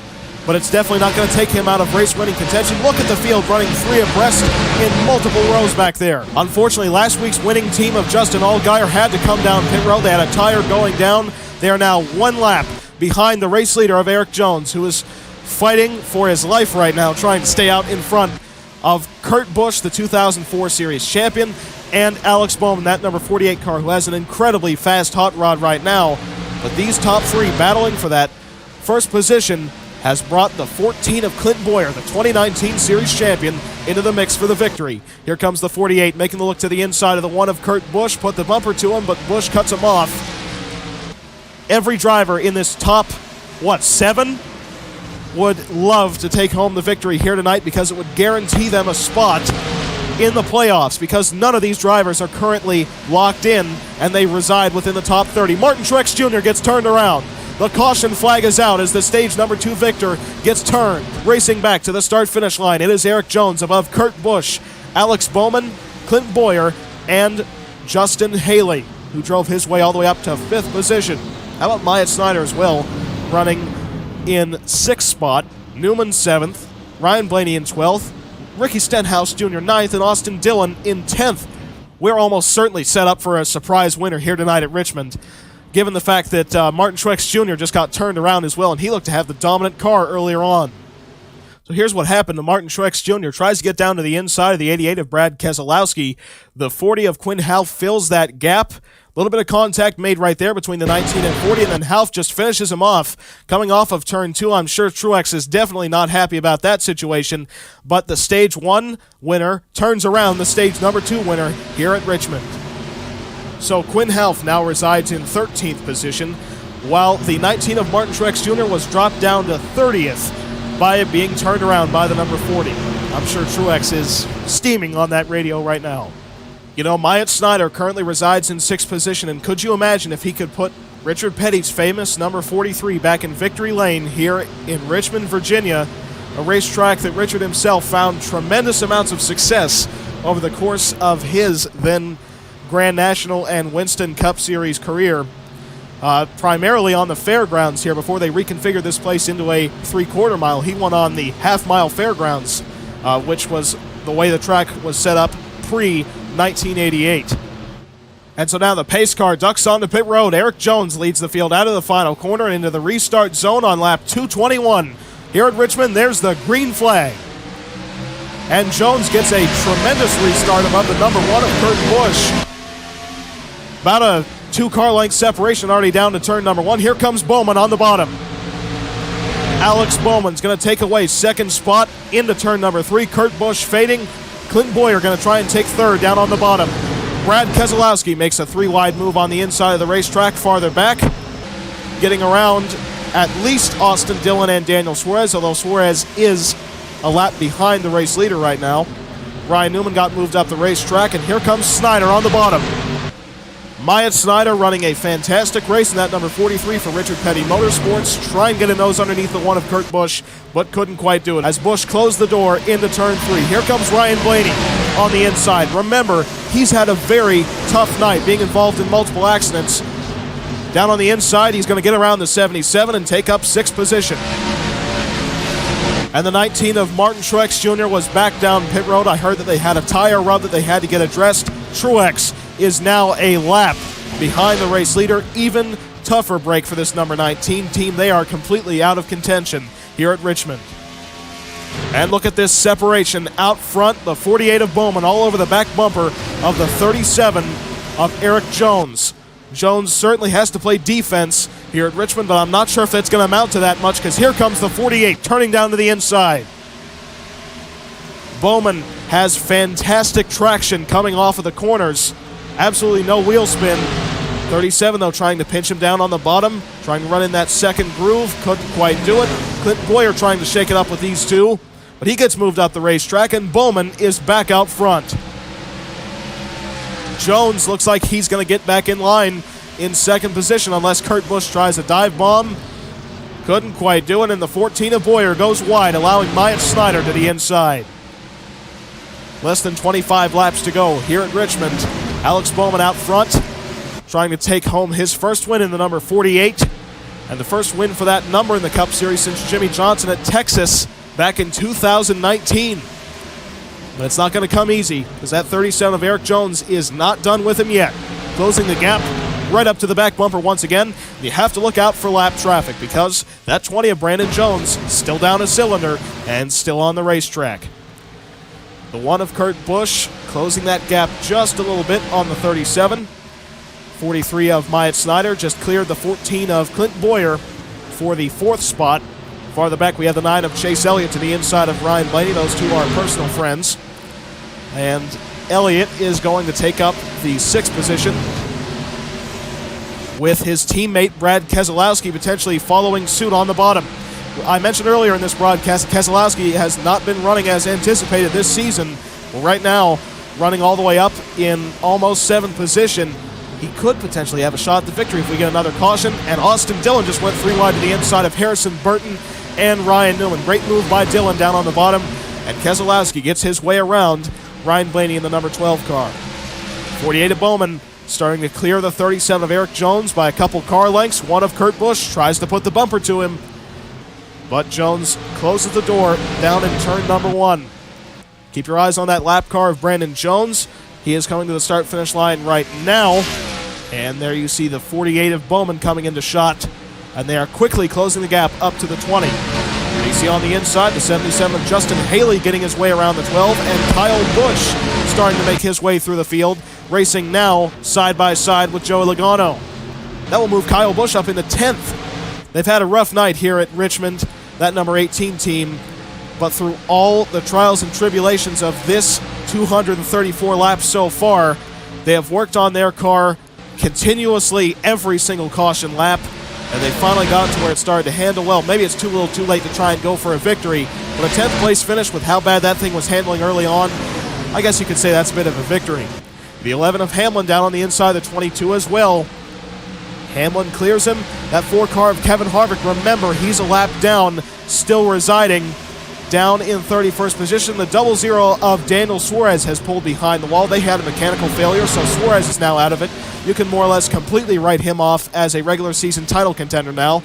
but it's definitely not going to take him out of race-winning contention. Look at the field running 3 abreast in multiple rows back there. Unfortunately, last week's winning team of Justin Allgaier had to come down pit road. They had a tire going down. They are now 1 lap behind the race leader of Eric Jones, who is fighting for his life right now, trying to stay out in front of Kurt Busch, the 2004 Series champion, and Alex Bowman, that number 48 car, who has an incredibly fast hot rod right now. But these top 3 battling for that first position has brought the 14 of Clint Boyer, the 2019 Series champion, into the mix for the victory. Here comes the 48, making the look to the inside of the 1 of Kurt Busch, put the bumper to him, but Busch cuts him off. Every driver in this top, 7, would love to take home the victory here tonight because it would guarantee them a spot in the playoffs, because none of these drivers are currently locked in and they reside within the top 30. Martin Truex Jr. gets turned around. The caution flag is out as the stage number 2 victor gets turned. Racing back to the start-finish line, it is Eric Jones above Kurt Busch, Alex Bowman, Clint Boyer, and Justin Haley, who drove his way all the way up to 5th position. How about Myatt Snider as well, running in 6th spot, Newman 7th, Ryan Blaney in 12th, Ricky Stenhouse Jr. 9th, and Austin Dillon in 10th. We're almost certainly set up for a surprise winner here tonight at Richmond, given the fact that Martin Truex Jr. just got turned around as well, and he looked to have the dominant car earlier on. So here's what happened to Martin Truex Jr. Tries to get down to the inside of the 88 of Brad Keselowski. The 40 of Quinn Half fills that gap. A little bit of contact made right there between the 19 and 40, and then Half just finishes him off. Coming off of turn 2, I'm sure Truex is definitely not happy about that situation, but the stage 1 winner turns around the stage number 2 winner here at Richmond. So Quinn Half now resides in 13th position, while the 19 of Martin Truex Jr. was dropped down to 30th by it being turned around by the number 40. I'm sure Truex is steaming on that radio right now. You know, Myatt Snider currently resides in 6th position, and could you imagine if he could put Richard Petty's famous number 43 back in victory lane here in Richmond, Virginia, a racetrack that Richard himself found tremendous amounts of success over the course of his then Grand National and Winston Cup Series career, primarily on the fairgrounds here before they reconfigured this place into a 3/4 mile. He won on the half-mile fairgrounds, which was the way the track was set up pre-1988. And so now the pace car ducks onto pit road. Eric Jones leads the field out of the final corner and into the restart zone on lap 221. Here at Richmond, there's the green flag. And Jones gets a tremendous restart above the number 1 of Kurt Busch. About a 2-car length separation already down to turn number 1. Here comes Bowman on the bottom. Alex Bowman's going to take away 2nd spot into turn number 3. Kurt Busch fading. Clint Boyer going to try and take 3rd down on the bottom. Brad Keselowski makes a 3-wide move on the inside of the racetrack farther back, getting around at least Austin Dillon and Daniel Suarez, although Suarez is a lap behind the race leader right now. Ryan Newman got moved up the racetrack, and here comes Snider on the bottom. Myatt Snider running a fantastic race in that number 43 for Richard Petty Motorsports, trying to get a nose underneath the 1 of Kurt Busch, but couldn't quite do it. As Busch closed the door into turn 3, here comes Ryan Blaney on the inside. Remember, he's had a very tough night, being involved in multiple accidents. Down on the inside, he's going to get around the 77 and take up 6th position. And the 19 of Martin Truex Jr. was back down pit road. I heard that they had a tire rub that they had to get addressed. Truex is now a lap behind the race leader. Even tougher break for this number 19 team. They are completely out of contention here at Richmond. And look at this separation out front. The 48 of Bowman all over the back bumper of the 37 of Eric Jones. Jones certainly has to play defense here at Richmond, but I'm not sure if that's going to amount to that much, because here comes the 48 turning down to the inside. Bowman has fantastic traction coming off of the corners. Absolutely no wheel spin. 37, though, trying to pinch him down on the bottom, trying to run in that 2nd groove. Couldn't quite do it. Clint Boyer trying to shake it up with these two, but he gets moved up the racetrack, and Bowman is back out front. Jones looks like he's going to get back in line in 2nd position unless Kurt Busch tries a dive bomb. Couldn't quite do it, and the 14 of Boyer goes wide, allowing Myatt Snider to the inside. Less than 25 laps to go here at Richmond. Alex Bowman out front, trying to take home his first win in the number 48. and the first win for that number in the Cup Series since Jimmy Johnson at Texas back in 2019. But it's not going to come easy, because that 37 of Eric Jones is not done with him yet. Closing the gap right up to the back bumper once again. You have to look out for lap traffic, because that 20 of Brandon Jones still down a cylinder and still on the racetrack. The 1 of Kurt Busch closing that gap just a little bit on the 37. 43 of Myatt Snyder just cleared the 14 of Clint Boyer for the 4th spot. Farther back, we have the 9 of Chase Elliott to the inside of Ryan Blaney. Those two are personal friends. And Elliott is going to take up the 6th position, with his teammate Brad Keselowski potentially following suit on the bottom. I mentioned earlier in this broadcast, Keselowski has not been running as anticipated this season. Well, right now, running all the way up in almost 7th position. He could potentially have a shot at the victory if we get another caution. And Austin Dillon just went 3 wide to the inside of Harrison Burton and Ryan Newman. Great move by Dillon down on the bottom. And Keselowski gets his way around Ryan Blaney in the number 12 car. 48 of Bowman starting to clear the 37 of Eric Jones by a couple car lengths. 1 of Kurt Busch tries to put the bumper to him, but Jones closes the door down in turn number 1. Keep your eyes on that lap car of Brandon Jones. He is coming to the start-finish line right now. And there you see the 48 of Bowman coming into shot. And they are quickly closing the gap up to the 20. And you see on the inside the 77 of Justin Haley getting his way around the 12. And Kyle Busch starting to make his way through the field. Racing now side by side with Joey Logano. That will move Kyle Busch up into 10th. They've had a rough night here at Richmond, that number 18 team. But through all the trials and tribulations of this 234 laps so far, they have worked on their car continuously every single caution lap, and they finally got it to where it started to handle well. Maybe it's too little too late to try and go for a victory, but a 10th place finish with how bad that thing was handling early on, I guess you could say that's a bit of a victory. The 11 of Hamlin down on the inside of the 22 as well. Hamlin clears him. That 4 car of Kevin Harvick, remember, he's a lap down, still residing down in 31st position. The 00 of Daniel Suarez has pulled behind the wall. They had a mechanical failure, so Suarez is now out of it. You can more or less completely write him off as a regular season title contender now,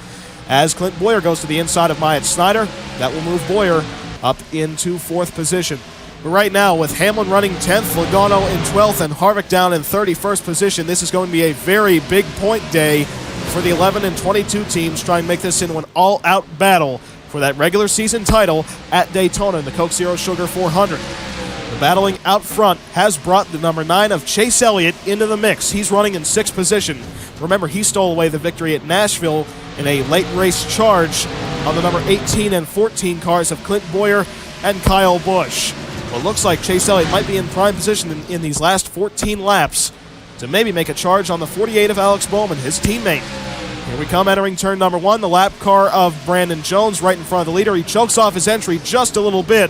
as Clint Boyer goes to the inside of Myatt Snyder. That will move Boyer up into 4th position. But right now, with Hamlin running 10th, Logano in 12th, and Harvick down in 31st position, this is going to be a very big point day for the 11 and 22 teams trying to make this into an all-out battle for that regular season title at Daytona in the Coke Zero Sugar 400. The battling out front has brought the number 9 of Chase Elliott into the mix. He's running in 6th position. Remember, he stole away the victory at Nashville in a late race charge on the number 18 and 14 cars of Clint Boyer and Kyle Busch. Well, it looks like Chase Elliott might be in prime position in these last 14 laps to maybe make a charge on the 48 of Alex Bowman, his teammate. Here we come entering turn number 1, the lap car of Brandon Jones right in front of the leader. He chokes off his entry just a little bit.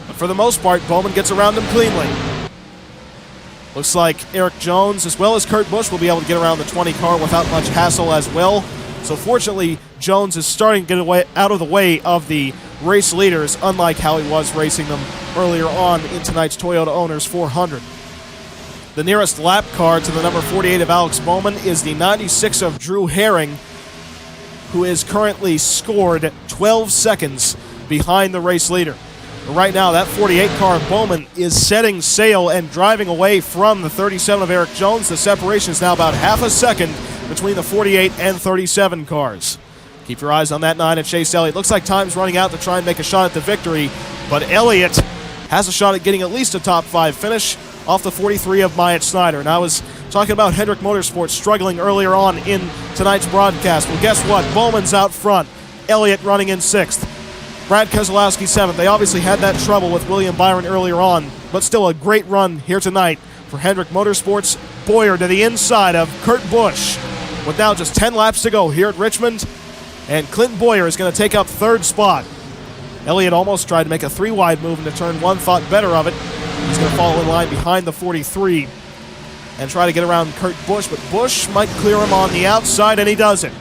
But for the most part, Bowman gets around him cleanly. Looks like Eric Jones as well as Kurt Busch will be able to get around the 20 car without much hassle as well. So fortunately, Jones is starting to get out of the way of the race leaders, unlike how he was racing them earlier on in tonight's Toyota Owners 400. The nearest lap car to the number 48 of Alex Bowman is the 96 of Drew Herring, who is currently scored 12 seconds behind the race leader. But right now, that 48 car of Bowman is setting sail and driving away from the 37 of Eric Jones. The separation is now about half a second between the 48 and 37 cars. Keep your eyes on that 9 of Chase Elliott. Looks like time's running out to try and make a shot at the victory, but Elliott has a shot at getting at least a top 5 finish off the 43 of Myatt Snyder. And I was talking about Hendrick Motorsports struggling earlier on in tonight's broadcast. Well, guess what? Bowman's out front. Elliott running in 6th. Brad Keselowski 7th. They obviously had that trouble with William Byron earlier on, but still a great run here tonight for Hendrick Motorsports. Boyer to the inside of Kurt Busch with now just 10 laps to go here at Richmond. And Clint Boyer is going to take up 3rd spot. Elliott almost tried to make a 3-wide move into turn 1, thought better of it. He's going to fall in line behind the 43 and try to get around Kurt Busch, but Busch might clear him on the outside, and he doesn't.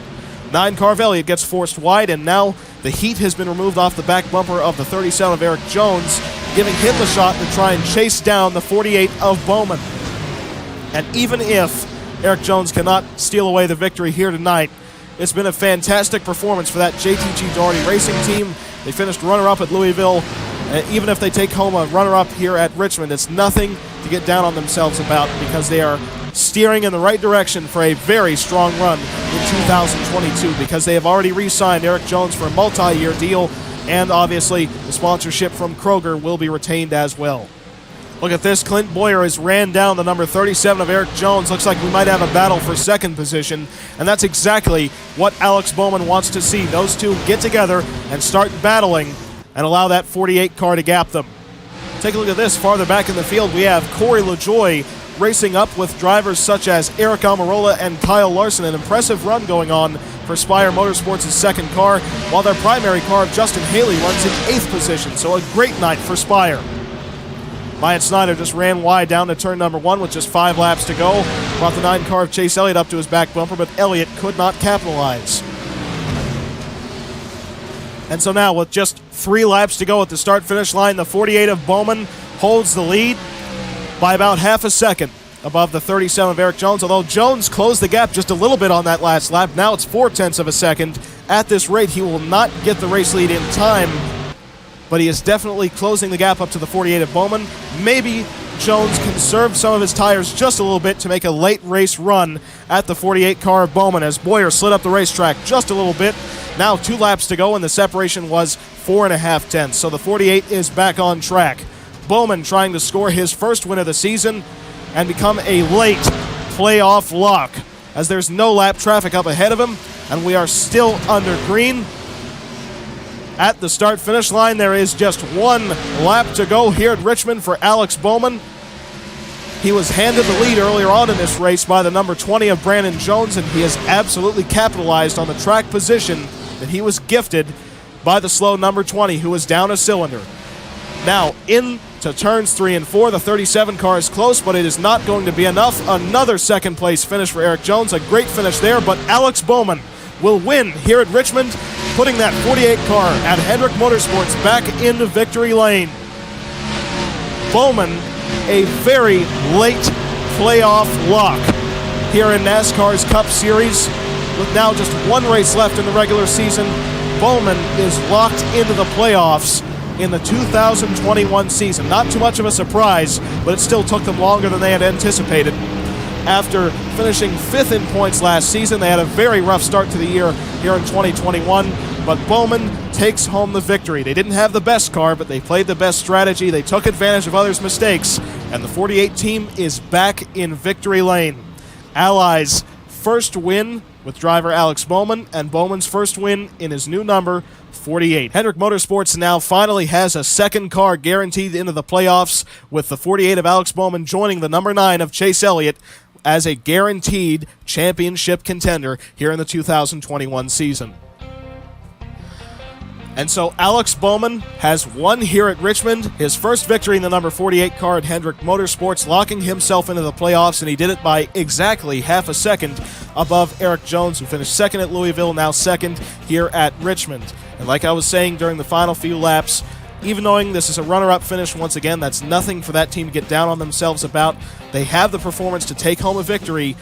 9 car of Elliott gets forced wide, and now the heat has been removed off the back bumper of the 37 of Eric Jones, giving him the shot to try and chase down the 48 of Bowman. And even if Eric Jones cannot steal away the victory here tonight, It's been a fantastic performance for that JTG Daugherty Racing team. They finished runner-up at Louisville. Even if they take home a runner-up here at Richmond, it's nothing to get down on themselves about because they are steering in the right direction for a very strong run in 2022 because they have already re-signed Eric Jones for a multi-year deal, and obviously the sponsorship from Kroger will be retained as well. Look at this. Clint Boyer has ran down the number 37 of Eric Jones. Looks like we might have a battle for second position, and that's exactly what Alex Bowman wants to see. Those two get together and start battling and allow that 48 car to gap them. Take a look at this. Farther back in the field, we have Corey LaJoie racing up with drivers such as Eric Almirola and Kyle Larson. An impressive run going on for Spire Motorsports' second car, while their primary car of Justin Haley runs in 8th position. So a great night for Spire. Myatt Snyder just ran wide down to turn number 1 with just 5 laps to go. Brought the 9 car of Chase Elliott up to his back bumper, but Elliott could not capitalize. And so now with just 3 laps to go at the start-finish line, the 48 of Bowman holds the lead by about half a second above the 37 of Eric Jones, although Jones closed the gap just a little bit on that last lap. Now it's 0.4 of a second. At this rate, he will not get the race lead in time, but he is definitely closing the gap up to the 48 of Bowman. Maybe Jones conserved some of his tires just a little bit to make a late race run at the 48 car of Bowman as Boyer slid up the racetrack just a little bit. Now 2 laps to go, and the separation was 4.5 tenths, so the 48 is back on track. Bowman trying to score his first win of the season and become a late playoff lock as there's no lap traffic up ahead of him, and we are still under green. At the start-finish line, there is just 1 lap to go here at Richmond for Alex Bowman. He was handed the lead earlier on in this race by the number 20 of Brandon Jones, and he has absolutely capitalized on the track position that he was gifted by the slow number 20, who was down a cylinder. Now, into turns 3 and 4, the 37 car is close, but it is not going to be enough. Another second-place finish for Eric Jones, a great finish there, but Alex Bowman will win here at Richmond, putting that 48 car at Hendrick Motorsports back into victory lane. Bowman, a very late playoff lock here in NASCAR's Cup Series. With now just 1 race left in the regular season, Bowman is locked into the playoffs in the 2021 season. Not too much of a surprise, but it still took them longer than they had anticipated. After finishing 5th in points last season, they had a very rough start to the year here in 2021, but Bowman takes home the victory. They didn't have the best car, but they played the best strategy. They took advantage of others' mistakes, and the 48 team is back in victory lane. Allies' first win with driver Alex Bowman, and Bowman's first win in his new number, 48. Hendrick Motorsports now finally has a second car guaranteed into the playoffs, with the 48 of Alex Bowman joining the number 9 of Chase Elliott as a guaranteed championship contender here in the 2021 season. And so Alex Bowman has won here at Richmond, his first victory in the number 48 car at Hendrick Motorsports, locking himself into the playoffs, and he did it by exactly half a second above Eric Jones, who finished second at Louisville, now second here at Richmond. And like I was saying during the final few laps, even knowing this is a runner-up finish, once again, that's nothing for that team to get down on themselves about. They have the performance to take home a victory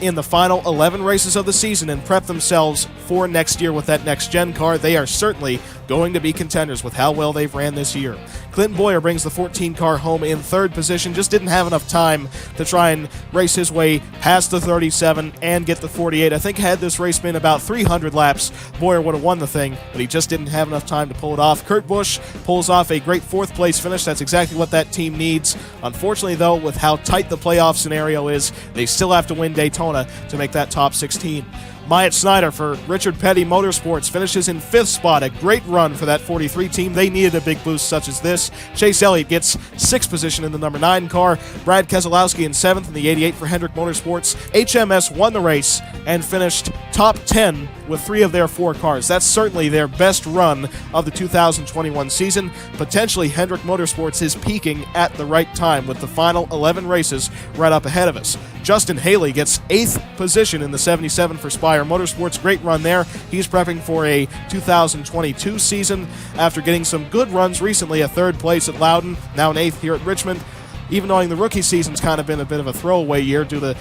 in the final 11 races of the season and prep themselves for next year with that next-gen car. They are certainly going to be contenders with how well they've ran this year. Clinton Boyer brings the 14 car home in 3rd position, just didn't have enough time to try and race his way past the 37 and get the 48. I think had this race been about 300 laps, Boyer would have won the thing, but he just didn't have enough time to pull it off. Kurt Busch pulls off a great 4th place finish. That's exactly what that team needs. Unfortunately, though, with how tight the playoff scenario is, they still have to win Daytona to make that top 16. Myatt Snyder for Richard Petty Motorsports finishes in 5th spot. A great run for that 43 team. They needed a big boost such as this. Chase Elliott gets 6th position in the number 9 car. Brad Keselowski in 7th in the 88 for Hendrick Motorsports. HMS won the race and finished top 10 with 3 of their 4 cars. That's certainly their best run of the 2021 season. Potentially, Hendrick Motorsports is peaking at the right time with the final 11 races right up ahead of us. Justin Haley gets 8th position in the 77 for Spire Motorsports. Great run there. He's prepping for a 2022 season after getting some good runs recently. A 3rd place at Loudon, now an 8th here at Richmond. even knowing the rookie season's kind of been a bit of a throwaway year due to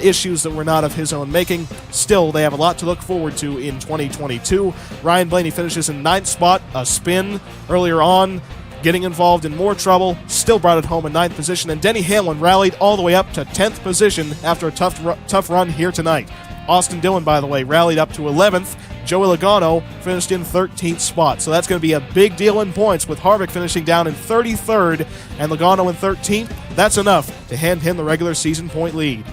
issues that were not of his own making. Still, they have a lot to look forward to in 2022. Ryan Blaney finishes in 9th spot, a spin earlier on, getting involved in more trouble, still brought it home in 9th position, and Denny Hamlin rallied all the way up to 10th position after a tough run here tonight. Austin Dillon, by the way, rallied up to 11th. Joey Logano finished in 13th spot. So that's going to be a big deal in points, with Harvick finishing down in 33rd and Logano in 13th. That's enough to hand him the regular season point lead.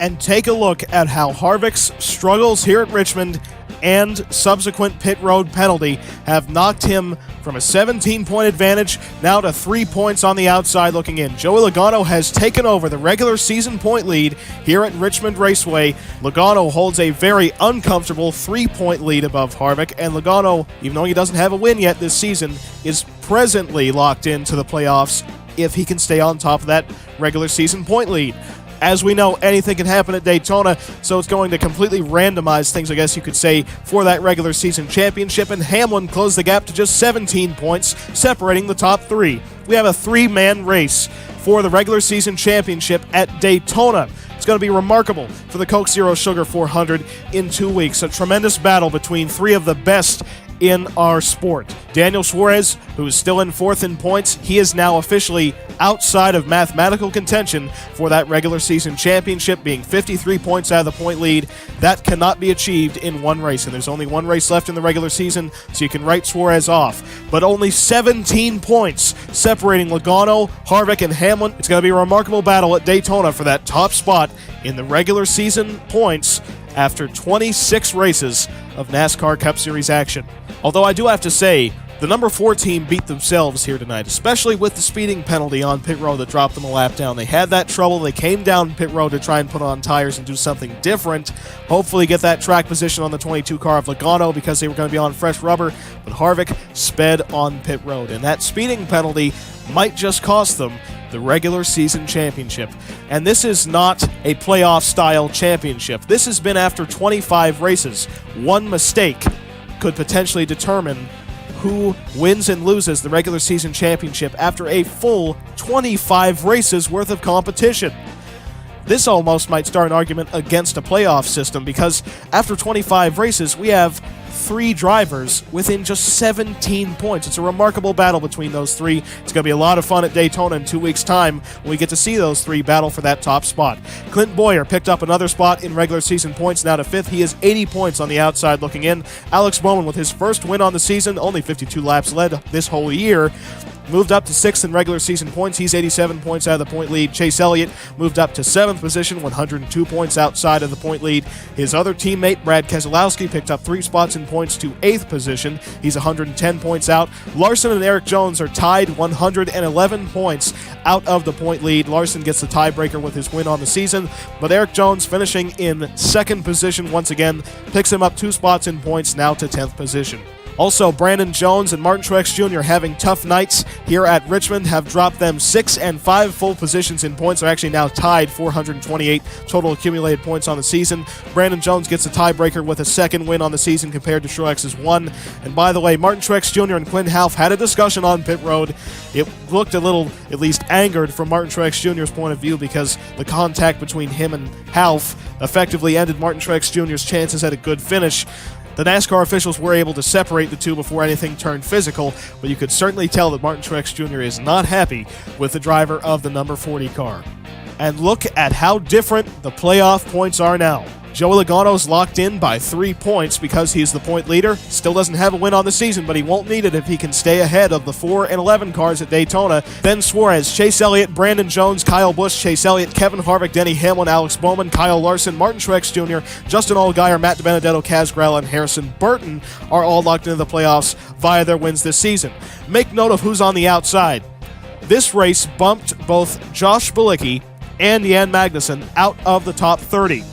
And take a look at how Harvick's struggles here at Richmond and subsequent pit road penalty have knocked him from a 17-point advantage now to 3 points on the outside looking in. Joey Logano has taken over the regular season point lead here at Richmond Raceway. Logano holds a very uncomfortable 3-point lead above Harvick, and Logano, even though he doesn't have a win yet this season, is presently locked into the playoffs if he can stay on top of that regular season point lead. As we know, anything can happen at Daytona, so it's going to completely randomize things, I guess you could say, for that regular season championship, and Hamlin closed the gap to just 17 points, separating the top three. We have a three-man race for the regular season championship at Daytona. It's going to be remarkable for the Coke Zero Sugar 400 in 2 weeks. A tremendous battle between three of the best in our sport. Daniel Suarez, who is still in 4th in points, he is now officially outside of mathematical contention for that regular season championship, being 53 points out of the point lead. That cannot be achieved in one race, and there's only one race left in the regular season, so you can write Suarez off. But only 17 points separating Logano, Harvick, and Hamlin. It's going to be a remarkable battle at Daytona for that top spot in the regular season points after 26 races of NASCAR Cup Series action. Although I do have to say, the number 4 team beat themselves here tonight, especially with the speeding penalty on pit road that dropped them a lap down. They had that trouble. They came down pit road to try and put on tires and do something different. Hopefully get that track position on the 22 car of Logano, because they were going to be on fresh rubber. But Harvick sped on pit road, and that speeding penalty might just cost them the regular season championship. And this is not a playoff-style championship. This has been after 25 races. One mistake could potentially determine who wins and loses the regular season championship after a full 25 races worth of competition. This almost might start an argument against a playoff system, because after 25 races, we have 3 drivers within just 17 points. It's a remarkable battle between those 3. It's going to be a lot of fun at Daytona in 2 weeks' time when we get to see those 3 battle for that top spot. Clint Boyer picked up another spot in regular season points, now to 5th. He is 80 points on the outside looking in. Alex Bowman, with his first win on the season, only 52 laps led this whole year, moved up to 6th in regular season points. He's 87 points out of the point lead. Chase Elliott moved up to 7th position, 102 points outside of the point lead. His other teammate, Brad Keselowski, picked up 3 spots in points to 8th position. He's 110 points out. Larson and Eric Jones are tied, 111 points out of the point lead. Larson gets the tiebreaker with his win on the season, but Eric Jones, finishing in 2nd position once again, picks him up 2 spots in points, now to 10th position. Also, Brandon Jones and Martin Truex Jr. having tough nights here at Richmond have dropped them 6 and 5 full positions in points. They're actually now tied, 428 total accumulated points on the season. Brandon Jones gets a tiebreaker with a 2nd win on the season compared to Truex's 1. And by the way, Martin Truex Jr. and Quinn Half had a discussion on pit road. It looked a little, at least, angered from Martin Truex Jr.'s point of view, because the contact between him and Half effectively ended Martin Truex Jr.'s chances at a good finish. The NASCAR officials were able to separate the two before anything turned physical, but you could certainly tell that Martin Truex Jr. is not happy with the driver of the number 40 car. And look at how different the playoff points are now. Joey Logano's locked in by 3 points because he's the point leader. Still doesn't have a win on the season, but he won't need it if he can stay ahead of the 4 and 11 cars at Daytona. Ben Suarez, Chase Elliott, Brandon Jones, Kyle Busch, Chase Elliott, Kevin Harvick, Denny Hamlin, Alex Bowman, Kyle Larson, Martin Truex Jr., Justin Allgaier, Matt DiBenedetto, Kaz Grella, and Harrison Burton are all locked into the playoffs via their wins this season. Make note of who's on the outside. This race bumped both Josh Bilicki and Jan Magnussen out of the top 30.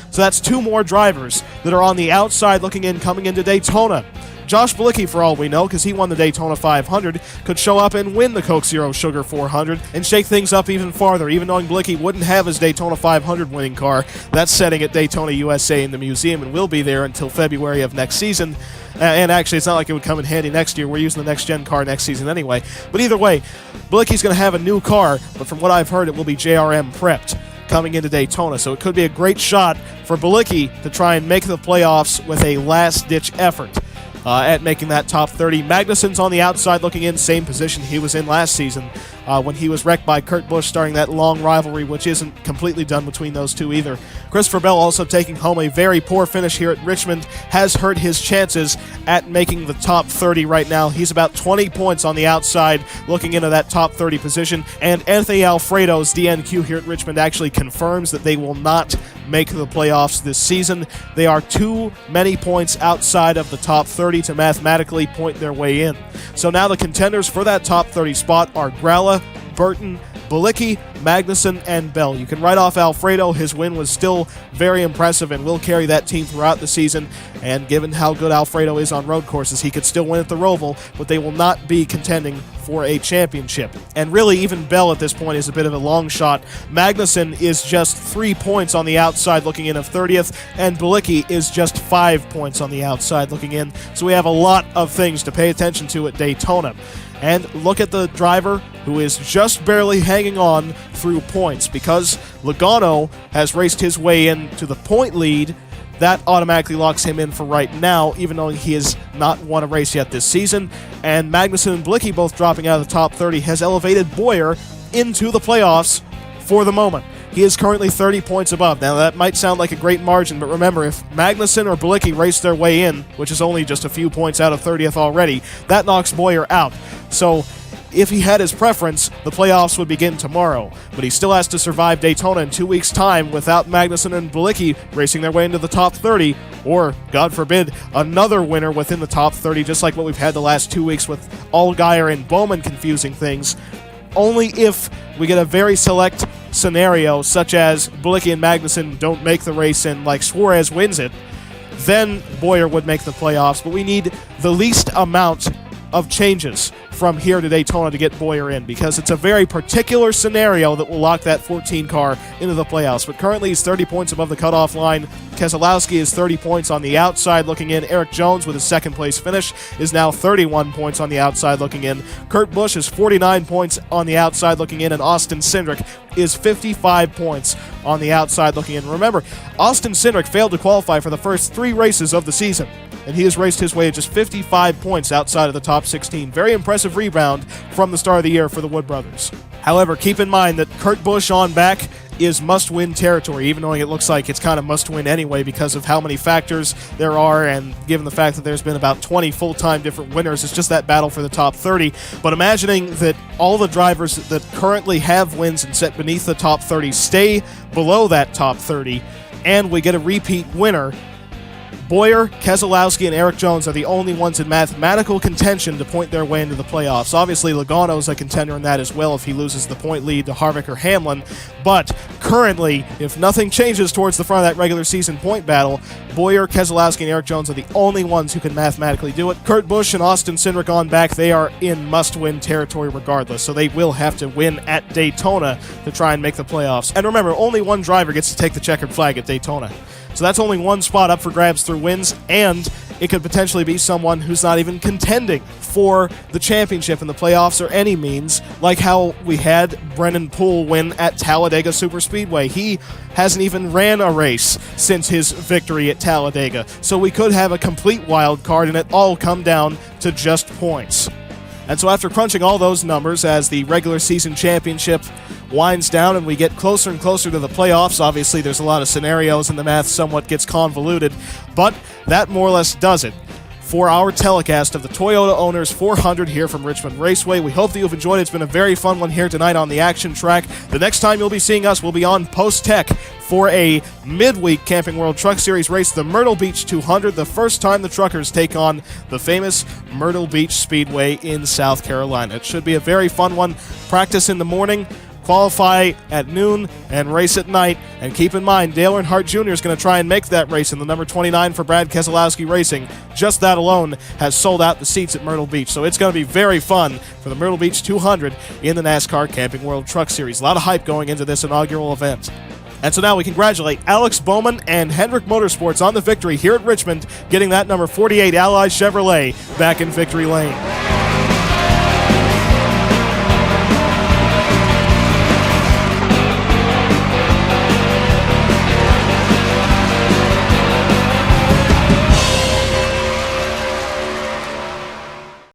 So that's 2 more drivers that are on the outside looking in coming into Daytona. Josh Bilicki, for all we know, because he won the Daytona 500, could show up and win the Coke Zero Sugar 400 and shake things up even farther, even knowing Bilicki wouldn't have his Daytona 500 winning car. That's setting at Daytona USA in the museum and will be there until February of next season. And actually, it's not like it would come in handy next year. We're using the next-gen car next season anyway. But either way, Bilicki's going to have a new car, but from what I've heard, it will be JRM prepped coming into Daytona. So it could be a great shot for Bilicki to try and make the playoffs with a last-ditch effort at making that top 30. Magnussen's on the outside looking in, same position he was in last season when he was wrecked by Kurt Busch, starting that long rivalry, which isn't completely done between those two either. Christopher Bell also taking home a very poor finish here at Richmond, has hurt his chances at making the top 30 right now. He's about 20 points on the outside looking into that top 30 position, and Anthony Alfredo's DNQ here at Richmond actually confirms that they will not make the playoffs this season. They are too many points outside of the top 30 to mathematically point their way in. So now the contenders for that top 30 spot are Gralla, Burton, Bilicki, Magnussen, and Bell. You can write off Alfredo. His win was still very impressive and will carry that team throughout the season. And given how good Alfredo is on road courses, he could still win at the Roval, but they will not be contending for a championship. And really, even Bell at this point is a bit of a long shot. Magnussen is just 3 points on the outside looking in of 30th, and Bilicki is just 5 points on the outside looking in. So we have a lot of things to pay attention to at Daytona. And look at the driver who is just barely hanging on through points, because Logano has raced his way into the point lead. That automatically locks him in for right now, even though he has not won a race yet this season. And Magnussen and Bilicki both dropping out of the top 30 has elevated Bowyer into the playoffs for the moment. He is currently 30 points above. Now, that might sound like a great margin, but remember, if Magnussen or Bilicki race their way in, which is only just a few points out of 30th already, that knocks Bowyer out. So if he had his preference, the playoffs would begin tomorrow. But he still has to survive Daytona in 2 weeks' time without Magnussen and Bilicki racing their way into the top 30, or, God forbid, another winner within the top 30, just like what we've had the last 2 weeks with Allgaier and Bowman confusing things. Only if we get a very select scenario, such as Bilicki and Magnussen don't make the race and, like, Suarez wins it, then Bowyer would make the playoffs. But we need the least amount of changes from here to Daytona to get Bowyer in, because it's a very particular scenario that will lock that 14 car into the playoffs. But currently he's 30 points above the cutoff line. Keselowski is 30 points on the outside looking in. Eric Jones, with his second place finish, is now 31 points on the outside looking in. Kurt Busch is 49 points on the outside looking in, and Austin Cindric is 55 points on the outside looking in. Remember, Austin Cindric failed to qualify for the first 3 races of the season, and he has raced his way at just 55 points outside of the top 16. Very impressive rebound from the start of the year for the Wood brothers. However, keep in mind that Kurt Busch on back is must-win territory, even though it looks like it's kind of must-win anyway because of how many factors there are, and given the fact that there's been about 20 full-time different winners, it's just that battle for the top 30. But imagining that all the drivers that currently have wins and set beneath the top 30 stay below that top 30, and we get a repeat winner, Bowyer, Keselowski, and Eric Jones are the only ones in mathematical contention to point their way into the playoffs. Obviously, Logano's a contender in that as well if he loses the point lead to Harvick or Hamlin. But currently, if nothing changes towards the front of that regular season point battle, Bowyer, Keselowski, and Eric Jones are the only ones who can mathematically do it. Kurt Busch and Austin Cindric on back, they are in must-win territory regardless, so they will have to win at Daytona to try and make the playoffs. And remember, only one driver gets to take the checkered flag at Daytona. So that's only one spot up for grabs through wins, and it could potentially be someone who's not even contending for the championship in the playoffs or any means, like how we had Brennan Poole win at Talladega Superspeedway. He hasn't even ran a race since his victory at Talladega. So we could have a complete wild card, and it all come down to just points. And so after crunching all those numbers as the regular season championship winds down and we get closer and closer to the playoffs, obviously there's a lot of scenarios and the math somewhat gets convoluted, but that more or less does it for our telecast of the Toyota Owners 400 here from Richmond Raceway. We hope that you've enjoyed it. It's been a very fun one here tonight on the action track. The next time you'll be seeing us will be on Post Tech for a midweek Camping World Truck Series race, the Myrtle Beach 200, the first time the truckers take on the famous Myrtle Beach Speedway in South Carolina. It should be a very fun one. Practice in the morning, qualify at noon, and race at night. And keep in mind, Dale Earnhardt Jr. is going to try and make that race in the number 29 for Brad Keselowski Racing. Just that alone has sold out the seats at Myrtle Beach. So it's going to be very fun for the Myrtle Beach 200 in the NASCAR Camping World Truck Series. A lot of hype going into this inaugural event. And so now we congratulate Alex Bowman and Hendrick Motorsports on the victory here at Richmond, getting that number 48 Allied Chevrolet back in victory lane.